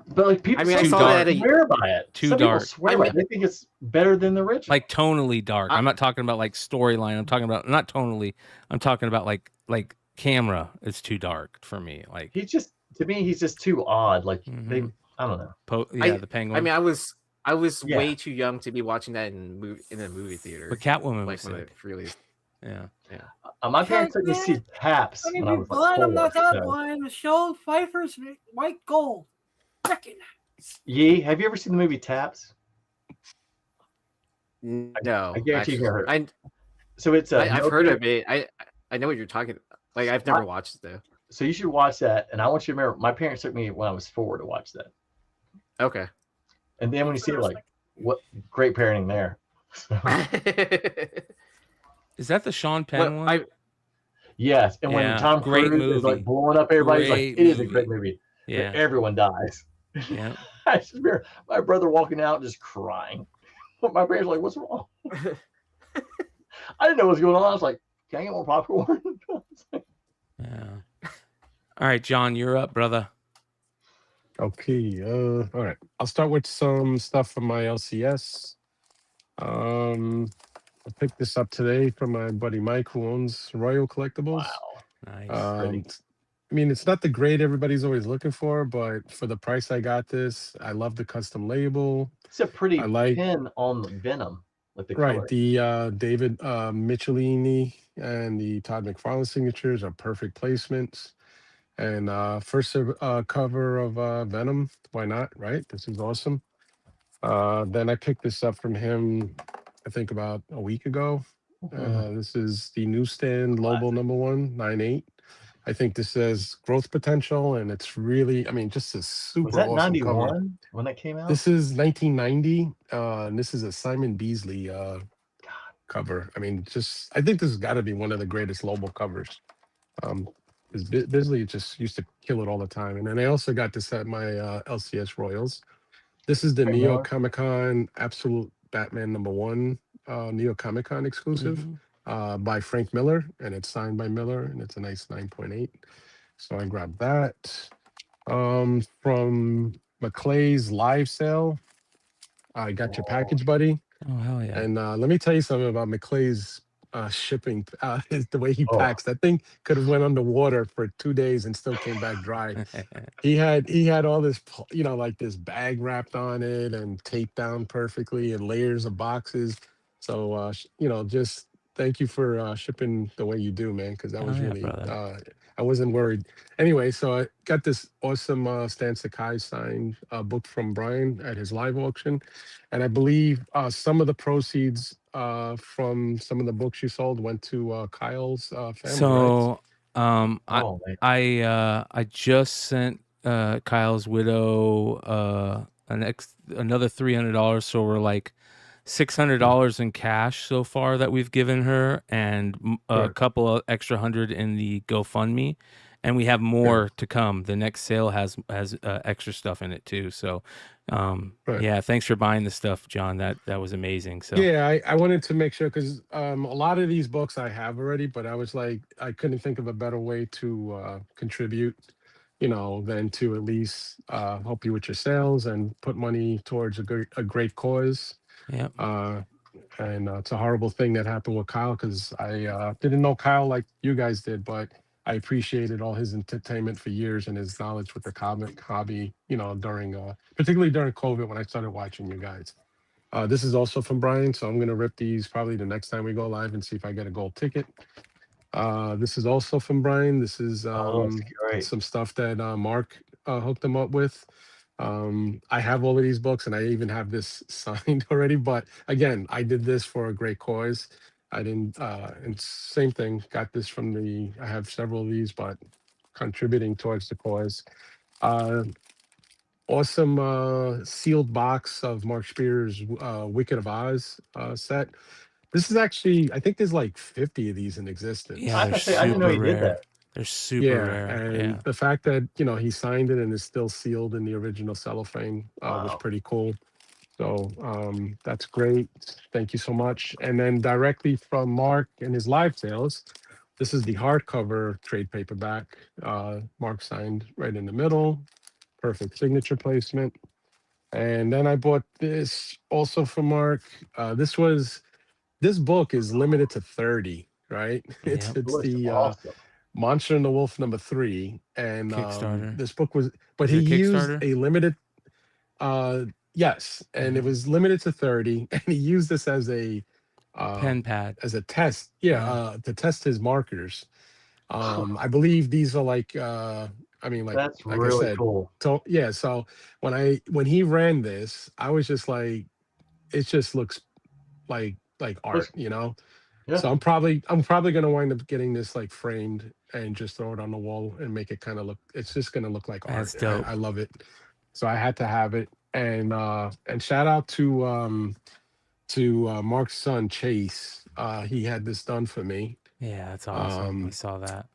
But like people, I saw that swear by it. Too Some dark. People swear by it. They think it's better than the original. Like tonally dark. I'm not talking about like storyline. I'm talking about not tonally. I'm talking about like camera is too dark for me. Like he's just too odd. Like they, I don't know. The Penguin. I mean, I was way too young to be watching that in the movie theater. But Catwoman like was when it released. Yeah. My parents took me to see Taps I mean, when I was blind, I'm not 4. that So. blind. Michelle Pfeiffer's white gold. Recognize. Yee, have you ever seen the movie Taps? No, I guarantee you've heard. So it's I've heard of it. I know what you're talking. Like I've never watched it though. So you should watch that. And I want you to remember, my parents took me when I was 4 to watch that. Okay. And then when you see it, like, what great parenting there. Is that the Sean Penn one? Yes. And when Tom Cruise is like blowing up everybody, like, it is a great movie. Yeah. Everyone dies. Yeah. I just remember my brother walking out just crying. My parents were like, what's wrong? I didn't know what was going on. I was like, can I get more popcorn? Yeah. All right, John, you're up, brother. Okay. All right. I'll start with some stuff from my LCS. I picked this up today from my buddy Mike, who owns Royal Collectibles. Wow. Nice. I mean, it's not the grade everybody's always looking for, but for the price I got this, I love the custom label. It's a pretty pin on the Venom. Like the color. The David Michelini and the Todd McFarlane signatures are perfect placements. And first cover of Venom, why not, right? This is awesome. Then I picked this up from him, I think about a week ago. This is the newsstand Lobo #1, 9.8. I think this has growth potential, and it's really, I mean, just a super Was that awesome cover. 91 when that came out? This is 1990, and this is a Simon Beasley cover. I mean, just I think this has got to be one of the greatest Lobo covers. Because Beasley just used to kill it all the time. And then I also got this at my LCS Royals. This is the Frank Neo Miller? Comic Con Absolute Batman #1 Neo Comic Con exclusive by Frank Miller, and it's signed by Miller, and it's a nice 9.8. So I grabbed that. From McClay's live sale, I got your package, buddy. Oh, hell yeah. And let me tell you something about McClay's shipping. The way he packs that thing could have went underwater for 2 days and still came back dry. He had all this, like this bag wrapped on it and taped down perfectly and layers of boxes. So just thank you for shipping the way you do, man, because that was really I wasn't worried. Anyway, so I got this awesome Stan Sakai signed book from Brian at his live auction. And I believe some of the proceeds from some of the books you sold went to Kyle's family, So right? I just sent Kyle's widow another $300, so we're like $600 in cash so far that we've given her, and a couple of extra $100 in the GoFundMe, and we have more to come. The next sale has extra stuff in it too. So yeah, thanks for buying the stuff, John. That was amazing. So yeah, I wanted to make sure, because a lot of these books I have already, but I was like, I couldn't think of a better way to contribute, than to at least help you with your sales and put money towards a great cause. Yeah. And it's a horrible thing that happened with Kyle, because I didn't know Kyle like you guys did, but I appreciated all his entertainment for years and his knowledge with the comic hobby, particularly during COVID when I started watching you guys. This is also from Brian, so I'm going to rip these probably the next time we go live and see if I get a gold ticket. This is also from Brian. This is some stuff that Mark hooked him up with. I have all of these books, and I even have this signed already, but again, I did this for a great cause. I didn't and same thing, got this from I have several of these, but contributing towards the cause. Awesome sealed box of Mark Spear's Wicked of Oz set. This is actually, I think there's like 50 of these in existence. yeah, they're super rare. They're super rare. And the fact that he signed it and is still sealed in the original cellophane was pretty cool. So that's great. Thank you so much. And then directly from Mark and his live sales, this is the hardcover trade paperback. Mark signed right in the middle. Perfect signature placement. And then I bought this also from Mark. This book is limited to 30, right? It's the awesome. Monster and the Wolf #3, and Kickstarter. this book was, but Is he it used Kickstarter? a limited, yes, and it was limited to 30, and he used this as a pen pad, as a test, to test his markers. I believe these are like, That's like really I said, cool. So yeah, so when he ran this, I was just like, it just looks like art, Yeah. So I'm probably gonna wind up getting this like framed and just throw it on the wall and make it kind of look. It's just gonna look like art. That's dope. I love it, so I had to have it. And shout out to Mark's son Chase. He had this done for me. Yeah, that's awesome. I saw that.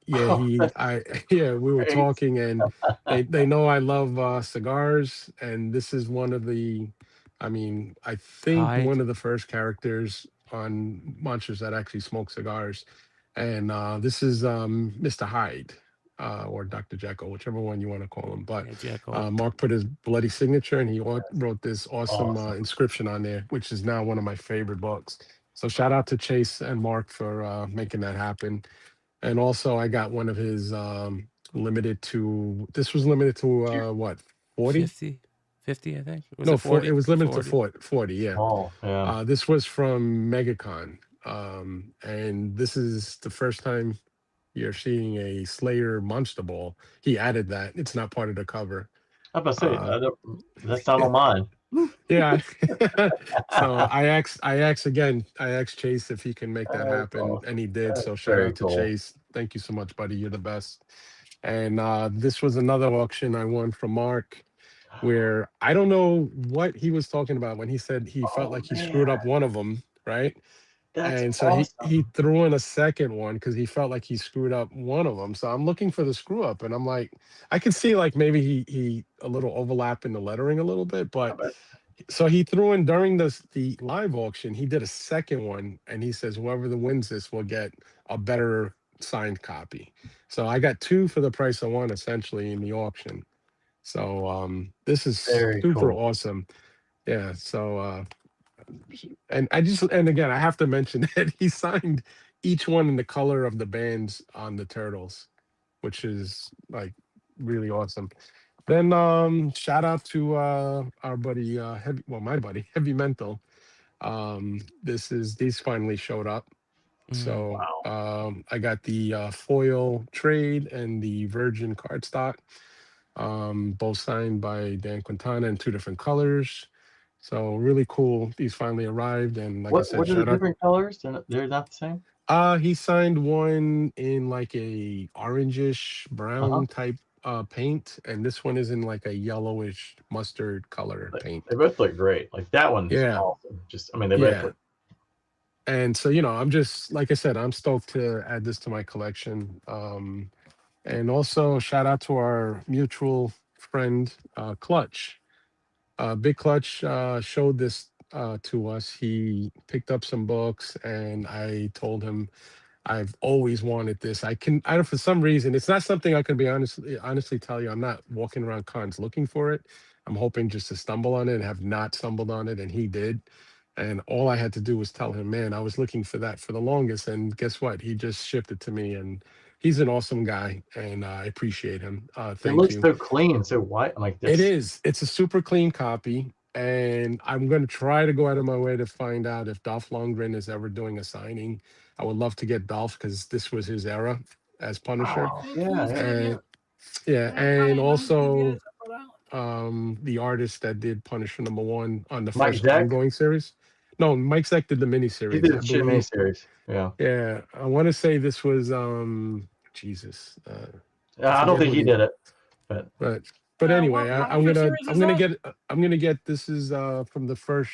We were talking, and they know I love cigars, and this is one of the, I think Hyde. one of the first characters on Monsters that actually smoke cigars, and this is Mr. Hyde, or Dr. Jekyll, whichever one you want to call him. But Mark put his bloody signature, and he wrote this awesome inscription on there, which is now one of my favorite books. So shout out to Chase and Mark for making that happen. And also, I got one of his limited to what, 40? 50, I think. No, 40? It was limited to 40, yeah. Oh, yeah. This was from MegaCon. And this is the first time you're seeing a Slayer Monster Ball. He added that. It's not part of the cover. I'm about to say, that's not on mine. Yeah. So I asked Chase if he can make that happen, and he did. So shout out to Chase. Thank you so much, buddy. You're the best. And this was another auction I won from Mark, where I don't know what he was talking about when he said he felt like he screwed up one of them, right? That's And so awesome. he threw in a second one because he felt like he screwed up one of them. So I'm looking for the screw up, and I'm like, I can see like maybe he a little overlap in the lettering a little bit, but so he threw in during the live auction. He did a second one, and he says whoever wins this will get a better signed copy. So I got two for the price of one essentially in the auction. So this is Very super cool. awesome. Yeah. So and again I have to mention that he signed each one in the color of the bands on the turtles, which is like really awesome. Then shout out to our buddy my buddy Heavy Mental. These finally showed up. So I got the foil trade and the Virgin cardstock, both signed by Dan Quintana in two different colors. So really cool. These finally arrived, and like I said, What are the shout out. different colors? They're not the same. He signed one in like a orangish brown type paint, and this one is in like a yellowish mustard color paint. They both look great. Like that one's awesome. Just, I mean, they both look. And so, you know, I'm just, like I said, I'm stoked to add this to my collection. And also shout out to our mutual friend, Clutch. Big Clutch showed this to us. He picked up some books, and I told him I've always wanted this. I don't, for some reason, it's not something I can be honestly tell you. I'm not walking around cons looking for it. I'm hoping just to stumble on it, and have not stumbled on it, and he did. And all I had to do was tell him, man, I was looking for that for the longest. And guess what? He just shipped it to me, and he's an awesome guy, and I appreciate him. Thank you. It looks so clean, so white. I'm like, this. It is. It's a super clean copy, and I'm going to try to go out of my way to find out if Dolph Lundgren is ever doing a signing. I would love to get Dolph because this was his era as Punisher. And also the artist that did Punisher #1 on the Mike first Zeck? ongoing series. No, Mike Zeck did the miniseries. He did I the shit believe. miniseries. Yeah. Yeah, I want to say this was Jesus. I don't think he did it, but anyway, I'm gonna get this is from the first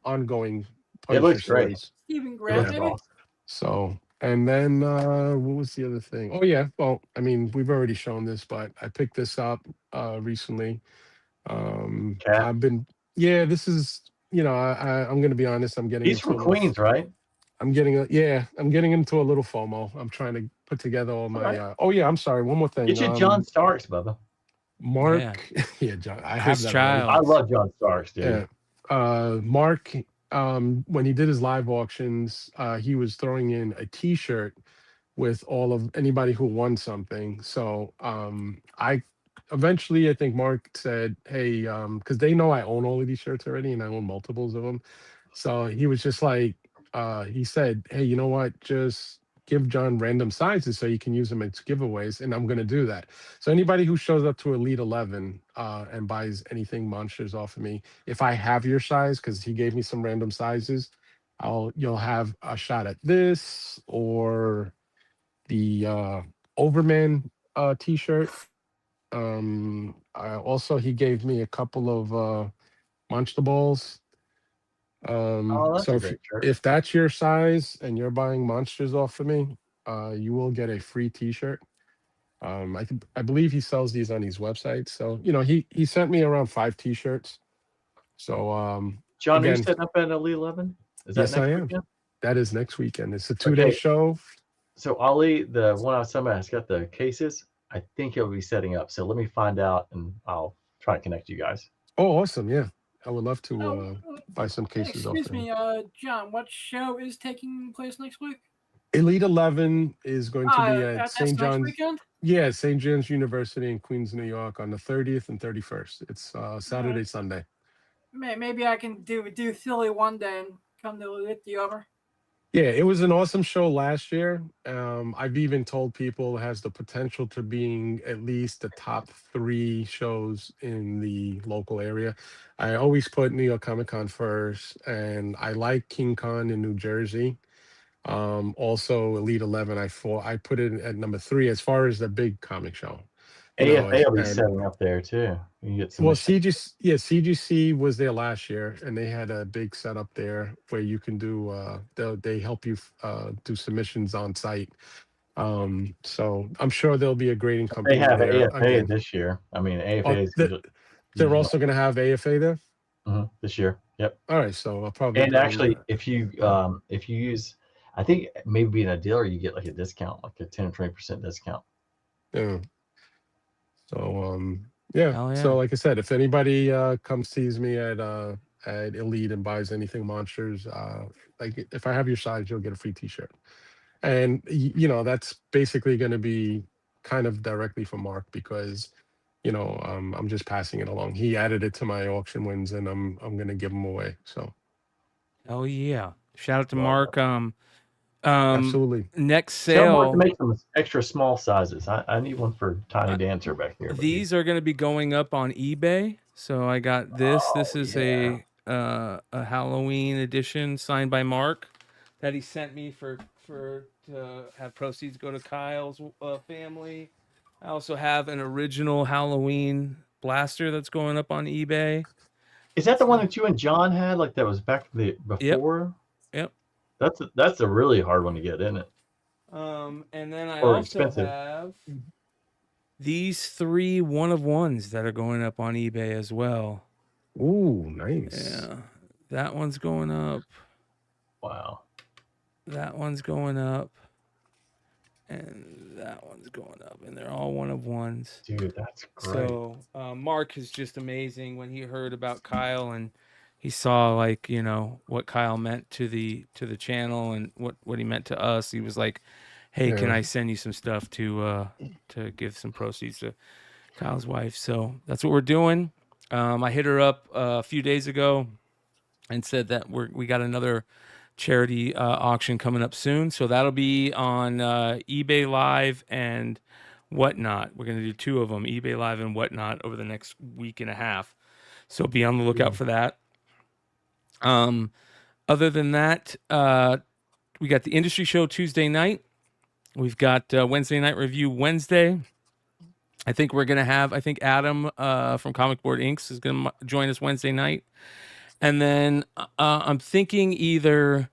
ongoing It looks Punisher great. series. Stephen Grant, maybe? So, and then what was the other thing? Oh yeah, well, I mean, we've already shown this, but I picked this up recently. I've been this is, you know, I'm gonna be honest, I'm getting He's into from Queens, right? I'm getting into a little FOMO. I'm trying to put together all my I'm sorry, one more thing. Get you John Starks, Bubba. Mark, John. I have Chris that. Childs. I love John Starks, dude. Yeah. Mark, when he did his live auctions, he was throwing in a T-shirt with all of anybody who won something. So I think Mark said, hey, because they know I own all of these shirts already, and I own multiples of them. So he was just like, he said, hey, you know what? Just give John random sizes so you can use them as giveaways, and I'm going to do that. So anybody who shows up to Elite 11 and buys anything Monsters off of me, if I have your size, because he gave me some random sizes, you'll have a shot at this or the Overman T-shirt. Also, he gave me a couple of Monster Balls. So if that's your size and you're buying Monsters off of me, you will get a free T-shirt. I believe he sells these on his website. So, you know, he sent me around 5 T-shirts. So John, again, are you setting up at Elite 11? Is that yes, next I am. weekend? That is next weekend. It's a 2-day show. So Ali, the one I was talking about, has got the cases. I think he'll be setting up. So let me find out, and I'll try to connect you guys. Oh, awesome! Yeah, I would love to buy some cases off Excuse him. me, John, what show is taking place next week? Elite 11 is going to be at that's St. next John's. weekend? Yeah, St. John's University in Queens, New York, on the 30th and 31st. It's Saturday, Sunday. Maybe I can do Philly one day and come to lift you over. Yeah, it was an awesome show last year. I've even told people it has the potential to being at least the top 3 shows in the local area. I always put New York Comic Con first, and I like King Con in New Jersey. Also, Elite 11, I put it at number 3 as far as the big comic show. You know, AFA will be and setting up there too. You can get some. well, CGC was there last year, and they had a big setup there where you can do. They help you do submissions on site. So I'm sure there'll be a grading company They have there AFA again. this year. I mean, AFA Oh, is they're also going to have AFA there. this year. Yep. All right, so I'll probably. And bring, actually, if you use, I think maybe being a dealer, you get like a discount, like a 10 or 20% discount. yeah. So yeah. Hell yeah. So like I said, if anybody comes sees me at Elite and buys anything Monsters, like if I have your size, you'll get a free T-shirt. And you know, that's basically going to be kind of directly from Mark, because you know, I'm just passing it along. He added it to my auction wins, and I'm going to give them away. So Oh yeah! Shout out to Mark. Absolutely. Next Tell Mark to sale. make some extra small sizes. I need one for Tiny Dancer back here. These are going to be going up on eBay. So I got this. This is a Halloween edition signed by Mark that he sent me for to have proceeds go to Kyle's family. I also have an original Halloween blaster that's going up on eBay. Is that the one that you and John had? Like that was back before? Yep. That's a really hard one to get, isn't it? And then I Or also expensive. have these 3 one-of-ones that are going up on eBay as well. Ooh, nice. Yeah. That one's going up. Wow. That one's going up. And that one's going up. And they're all one-of-ones. Dude, that's great. So Mark is just amazing. When he heard about Kyle and he saw, like, you know, what Kyle meant to the channel and what he meant to us, he was like, hey, can Yeah. I send you some stuff to give some proceeds to Kyle's wife? So that's what we're doing. I hit her up a few days ago and said that we got another charity auction coming up soon. So that'll be on eBay Live and Whatnot. We're going to do 2 of them, eBay Live and Whatnot, over the next week and a half. So be on the lookout for that. Other than that, we got the industry show Tuesday night. We've got Wednesday night review Wednesday. I think we're going to have, Adam from Comic Board Inks is going to join us Wednesday night. And then I'm thinking either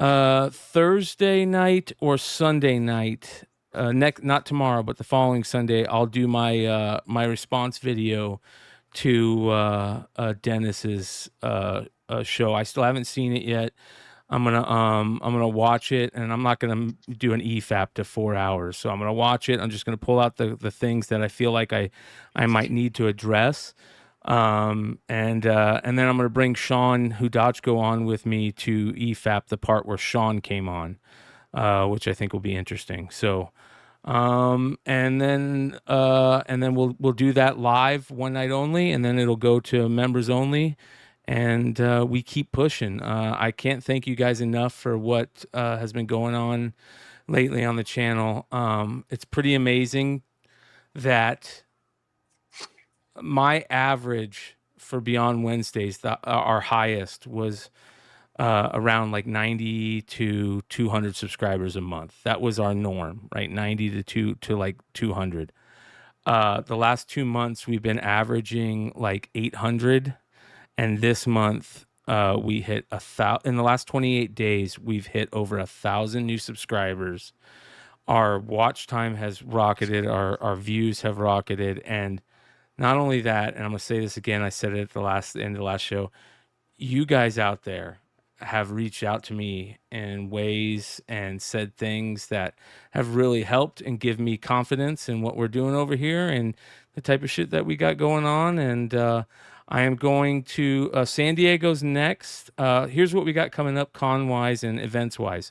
Thursday night or Sunday night, not tomorrow, but the following Sunday, I'll do my my response video to Dennis's show. I still haven't seen it yet. I'm gonna watch it, and I'm not gonna do an EFAP to 4 hours. So I'm gonna watch it. I'm just gonna pull out the things that I feel like I might need to address. And then I'm gonna bring Sean Hudachko on with me to EFAP the part where Sean came on, which I think will be interesting. So, and then we'll do that live one night only, and then it'll go to members only. And we keep pushing. I can't thank you guys enough for what has been going on lately on the channel. It's pretty amazing that my average for Beyond Wednesdays, our highest, was around like 90 to 200 subscribers a month. That was our norm, right? 90 to like 200. The last 2 months, we've been averaging like 800. And this month, we hit 1,000. In the last 28 days, we've hit over 1,000 new subscribers. Our watch time has rocketed. Our views have rocketed. And not only that, and I'm going to say this again, I said it at the end of the last show, you guys out there have reached out to me in ways and said things that have really helped and give me confidence in what we're doing over here and the type of shit that we got going on. And I am going to San Diego's next. Here's what we got coming up con-wise and events-wise.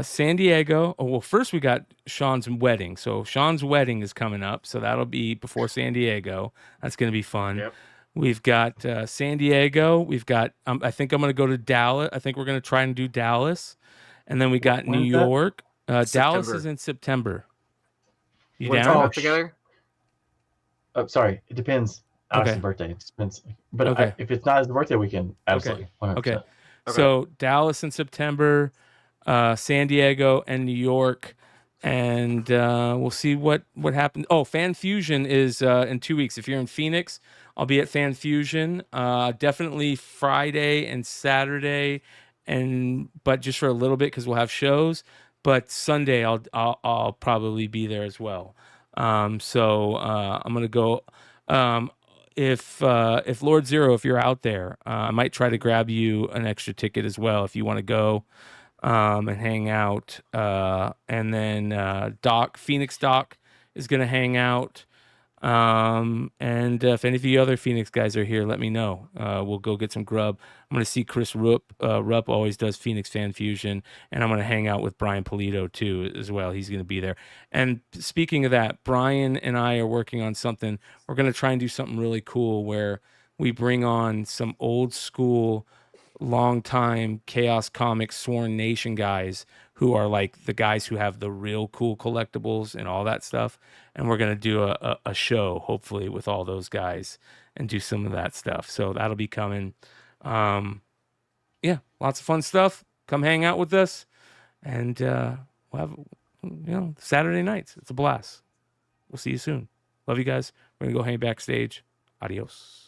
San Diego. Oh, well, first we got Sean's wedding. So Sean's wedding is coming up. So that'll be before San Diego. That's going to be fun. Yep. We've got San Diego. We've got, I think I'm going to go to Dallas. I think we're going to try and do Dallas. And then we got New York. Dallas is in September. You down? Together? Oh, sorry. It depends. Alex's birthday. It depends. But if it's not his birthday weekend, absolutely. 100%. Okay. So Dallas in September. San Diego, and New York. And we'll see what happens. Oh, Fan Fusion is in 2 weeks. If you're in Phoenix, I'll be at Fan Fusion. Definitely Friday and Saturday, but just for a little bit because we'll have shows. But Sunday, I'll probably be there as well. So I'm gonna go. If Lord Zero, if you're out there, I might try to grab you an extra ticket as well if you want to go. And hang out. And then Phoenix Doc is going to hang out. And if any of you other Phoenix guys are here, let me know. We'll go get some grub. I'm going to see Chris Rupp. Rupp always does Phoenix Fan Fusion. And I'm going to hang out with Brian Polito, too, as well. He's going to be there. And speaking of that, Brian and I are working on something. We're going to try and do something really cool where we bring on some old school long-time Chaos Comics Sworn Nation guys who are like the guys who have the real cool collectibles and all that stuff. And we're going to do a show, hopefully, with all those guys and do some of that stuff. So that'll be coming. Yeah, lots of fun stuff. Come hang out with us. And we'll have, Saturday nights. It's a blast. We'll see you soon. Love you guys. We're going to go hang backstage. Adios.